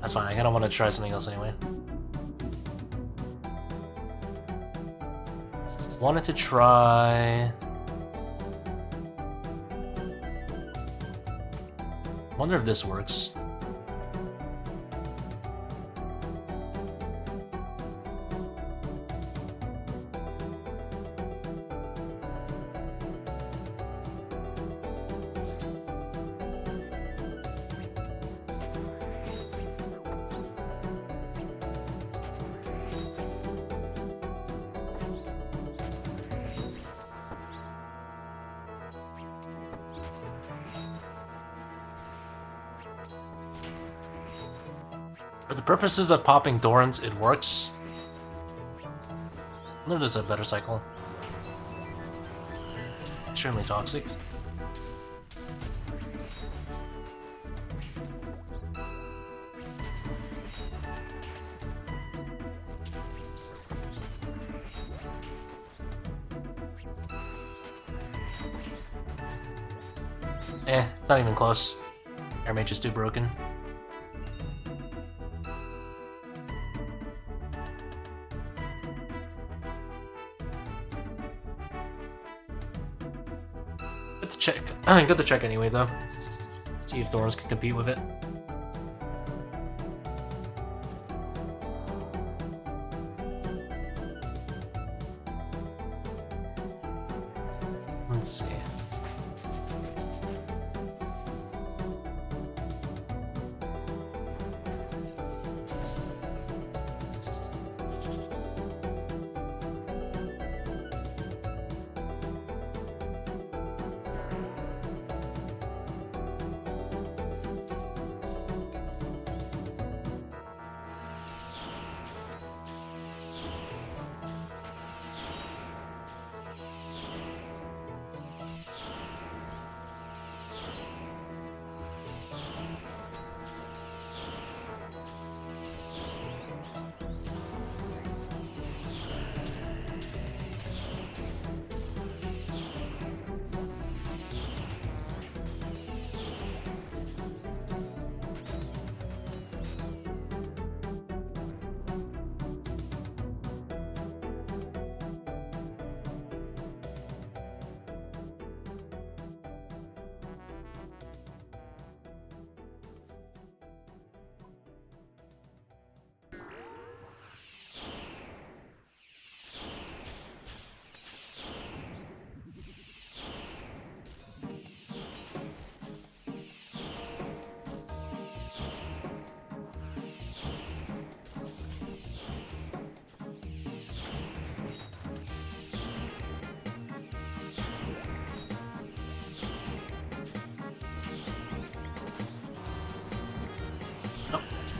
That's fine, I kinda wanna try something else anyway. Wanted to try... Wonder if this works. For the purposes of popping Thorns, it works. I wonder if there's a better cycle. Extremely toxic. It's not even close. Air Mage is too broken. Good to check. Good to check anyway, though. See if Thorns can compete with it. Let's see.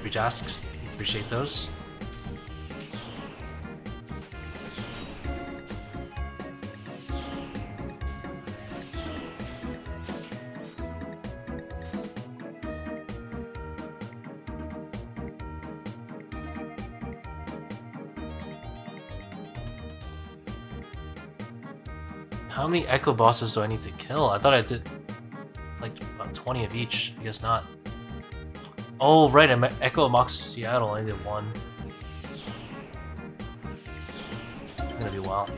Reach asks. Appreciate those. How many Echo bosses do I need to kill? I thought I did like about 20 of each. I guess not. Oh, right, I'm Echo Mox Seattle. I did one. It's gonna be a while.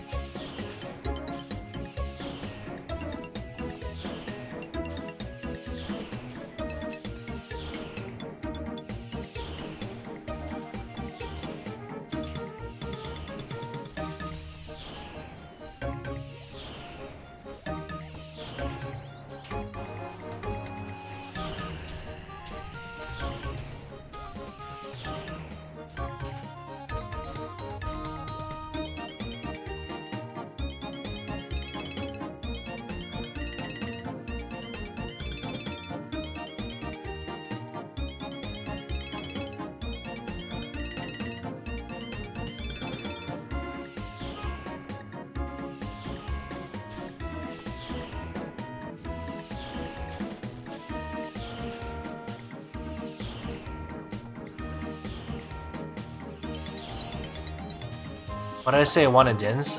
What did I say? One of Din's.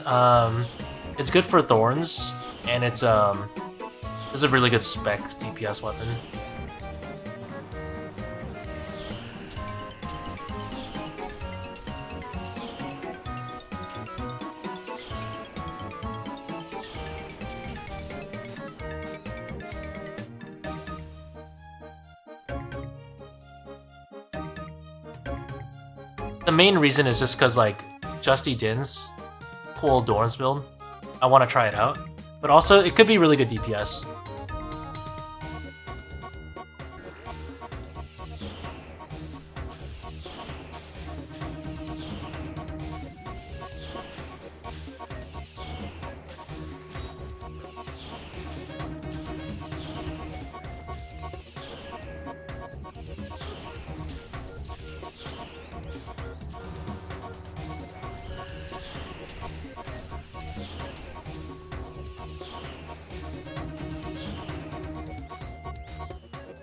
It's good for Thorns, and it's a really good spec DPS weapon. The main reason is just because like Justy Din's cool Thorns build. I want to try it out, but also it could be really good DPS.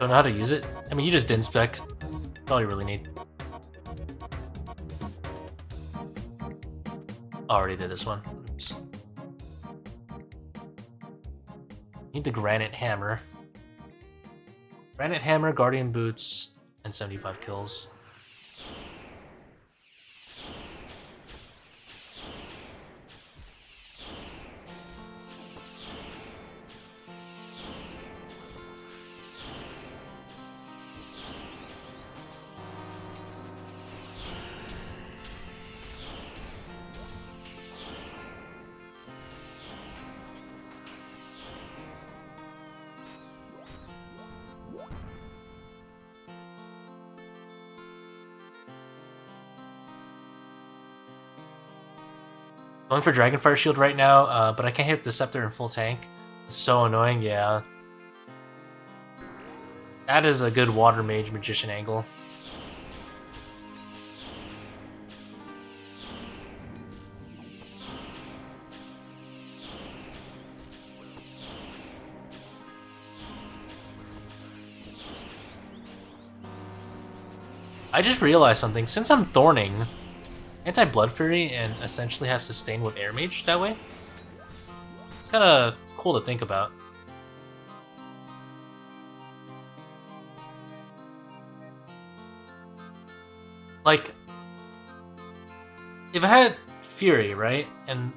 Don't know how to use it? I mean, you just didn't spec. That's all you really need. Already did this one. Oops. Need the granite hammer. Granite Hammer, Guardian Boots, and 75 kills. Going for Dragonfire Shield right now, but I can't hit the Scepter in full tank. It's so annoying, yeah. That is a good Water Mage Magician angle. I just realized something. Since I'm Thorning, Anti-Blood Fury and essentially have Sustain with Air Mage that way. It's kind of cool to think about. Like, if I had Fury, right, and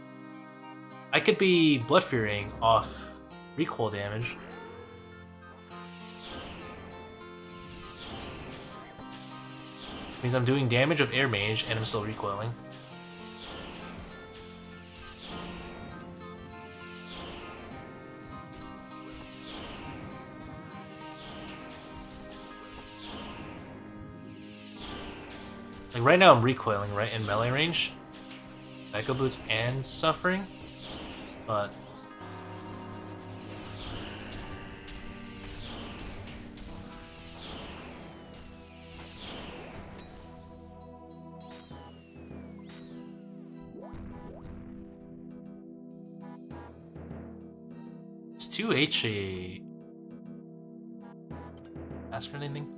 I could be Blood Furying off recoil damage. Means I'm doing damage of Air Mage and I'm still recoiling. Like right now I'm recoiling, right, in melee range. Echo Boots and Suffering. But is 2H a ask for anything?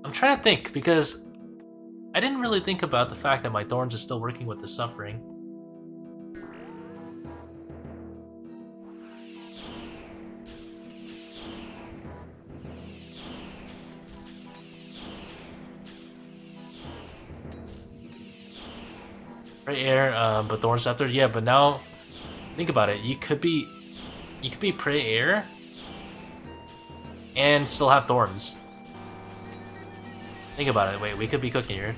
I'm trying to think, because I didn't really think about the fact that my Thorns is still working with the Suffering. Right air, but Thorns Scepter, yeah, but now think about it, you could be Prey Air and still have Thorns. Think about it. Wait, we could be cooking here.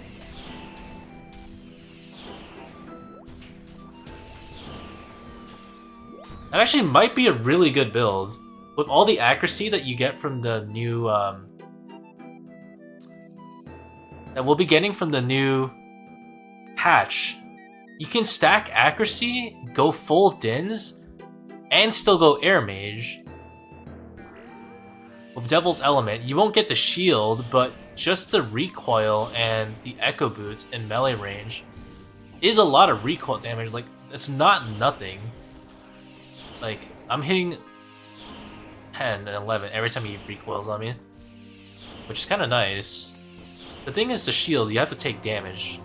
That actually might be a really good build. With all the accuracy that you get from the new... that we'll be getting from the new patch. You can stack accuracy, go full Dins, and still go Air Mage. With Devil's Element, you won't get the shield, but just the recoil and the Echo Boots in melee range is a lot of recoil damage. Like, it's not nothing. Like, I'm hitting 10 and 11 every time he recoils on me, which is kind of nice. The thing is, the shield, you have to take damage.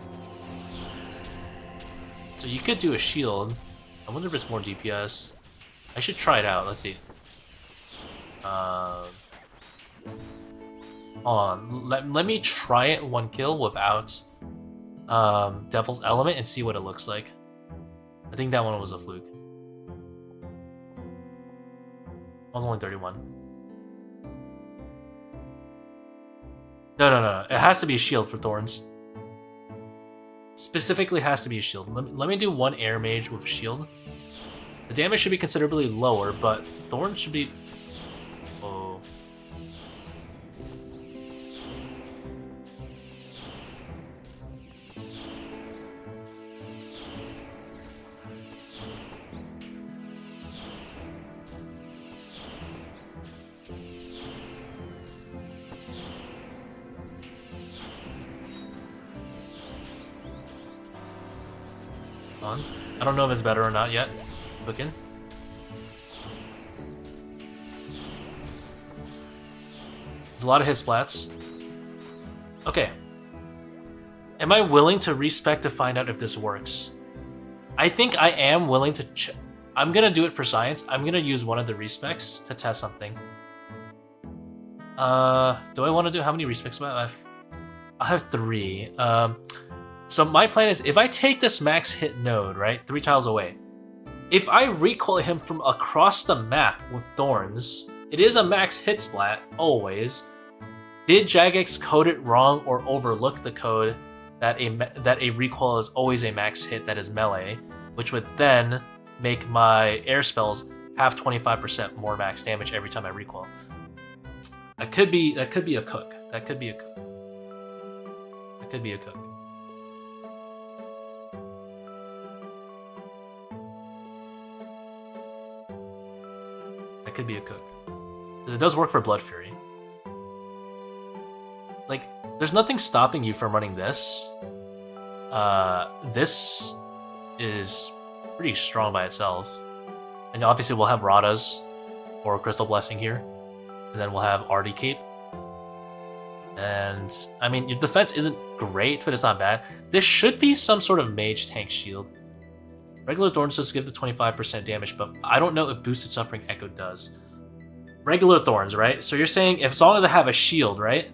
So you could do a shield. I wonder if it's more DPS. I should try it out. Let's see. Hold on. Let me try it one kill without Devil's Element and see what it looks like. I think that one was a fluke. I was only 31. No. It has to be a shield for Thorns. Specifically has to be a shield. Let me do one Air Mage with a shield. The damage should be considerably lower, but Thorns should be... Oh. I don't know if it's better or not yet. Cooking. There's a lot of hit splats. Okay. Am I willing to respec to find out if this works? I think I am willing to I'm gonna do it for science. I'm gonna use one of the respecs to test something. Do I want to do how many respecs do I have? I have 3. So my plan is if I take this max hit node, right, 3 tiles away, if I recoil him from across the map with Thorns, it is a max hit splat, always. Did Jagex code it wrong or overlook the code that a recoil is always a max hit that is melee, which would then make my air spells have 25% more max damage every time I recoil? That could be a cook. That could be a cook. That could be a cook. That could be a cook. Because it does work for Blood Fury. Like, there's nothing stopping you from running this. This is pretty strong by itself. And obviously we'll have Radha's or Crystal Blessing here. And then we'll have Artie Cape. And, I mean, your defense isn't great, but it's not bad. This should be some sort of Mage tank shield. Regular Thorns does give the 25% damage, but I don't know if Boosted Suffering Echo does. Regular Thorns, right? So you're saying if, as long as I have a shield, right?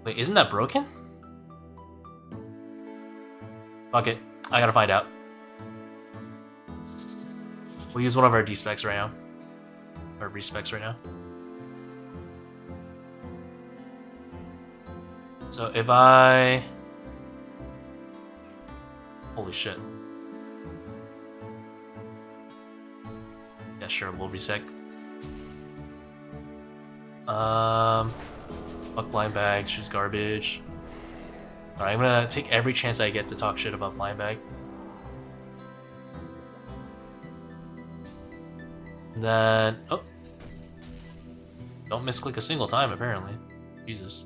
Wait, isn't that broken? Fuck it. I gotta find out. We'll use one of our D-specs right now. Or respecs right now. So if I... Holy shit. Yeah, sure, we'll resec. Fuck Blind Bag, she's garbage. Alright, I'm gonna take every chance I get to talk shit about Blind Bag. And then... Oh! Don't misclick a single time, apparently. Jesus.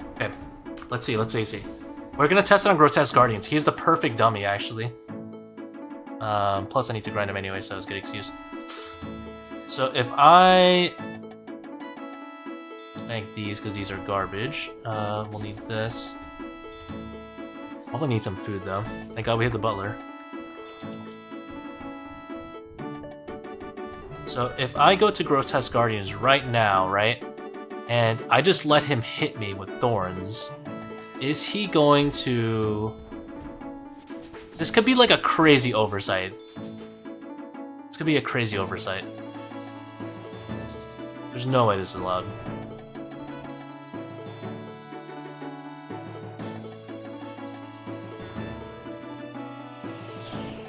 Okay, let's see. We're gonna test it on Grotesque Guardians. He's the perfect dummy, actually. Plus I need to grind him anyway, so it's a good excuse. So if I make these, because these are garbage, we'll need this. Probably need some food, though. Thank God we hit the butler. So if I go to Grotesque Guardians right now, right? And I just let him hit me with Thorns. Is he going to... This could be like a crazy oversight. This could be a crazy oversight. There's no way this is allowed.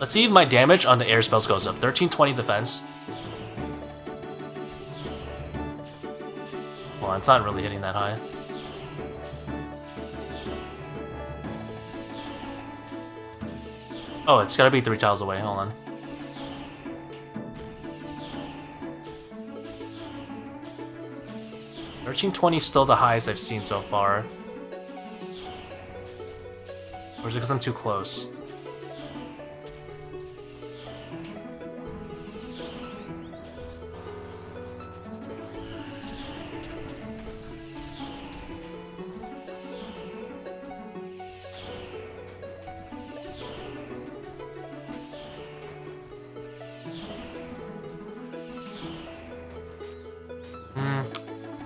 Let's see if my damage on the air spells goes up. 1320 defense. Well, it's not really hitting that high. Oh, it's gotta be 3 tiles away. Hold on. $13.20 is still the highest I've seen so far. Or is it because I'm too close?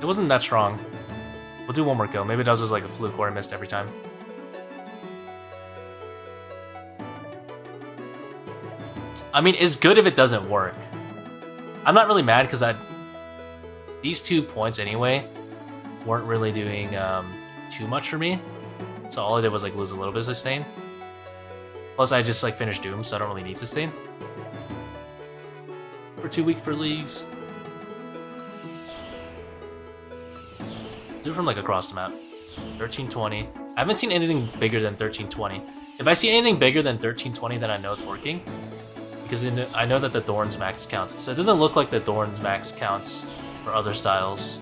It wasn't that strong. We'll do one more go. Maybe that was just like a fluke or I missed every time. I mean, it's good if it doesn't work. I'm not really mad because these 2 points anyway weren't really doing too much for me. So all I did was like lose a little bit of sustain. Plus I just like finished Doom, so I don't really need sustain. We're too weak for leagues. Do it from like across the map. 1320. I haven't seen anything bigger than 1320. If I see anything bigger than 1320, then I know it's working. Because I know that the Thorns max counts. So it doesn't look like the Thorns max counts for other styles.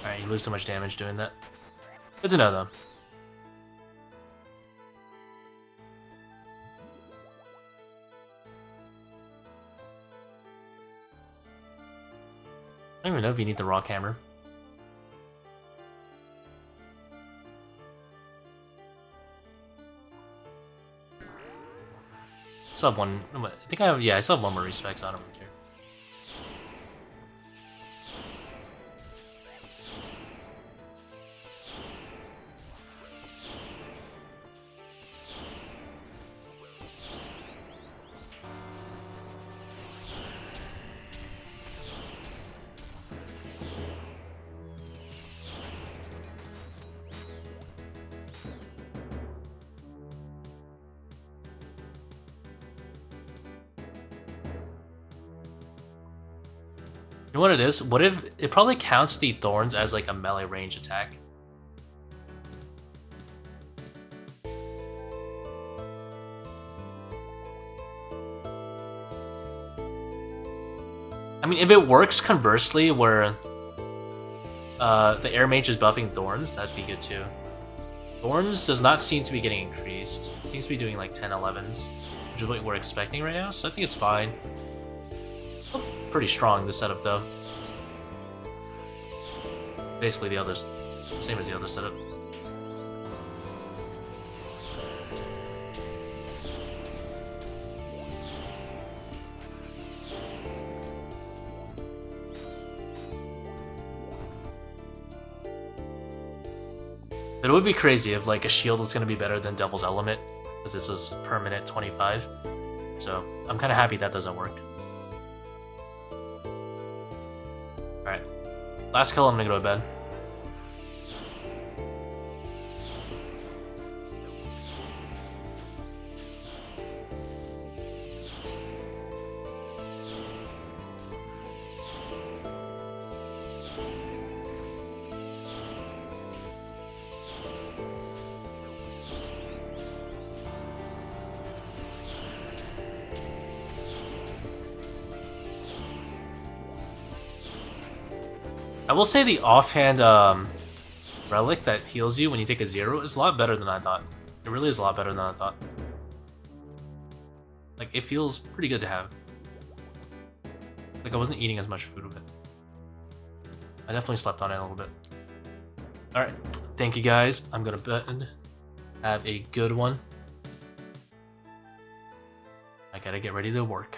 Alright, you lose too much damage doing that. Good to know, though. I don't even know if you need the rock hammer. I still have one. I think I have. Yeah, I still have one more respect, so I don't really care. You know what it is? What if it probably counts the Thorns as like a melee range attack? I mean, if it works conversely, where the Air Mage is buffing Thorns, that'd be good too. Thorns does not seem to be getting increased. It seems to be doing like 10, 11s, which is what we're expecting right now, so I think it's fine. Pretty strong, this setup, though. Basically the others, same as the other setup. But it would be crazy if like a shield was going to be better than Devil's Element, because this is permanent 25. So I'm kind of happy that doesn't work. Alright. Last kill, I'm gonna go to bed. I will say the offhand relic that heals you when you take a 0 is a lot better than I thought. It really is a lot better than I thought. Like, it feels pretty good to have. Like, I wasn't eating as much food with it. I definitely slept on it a little bit. Alright, thank you guys. I'm gonna bed. Have a good one. I gotta get ready to work.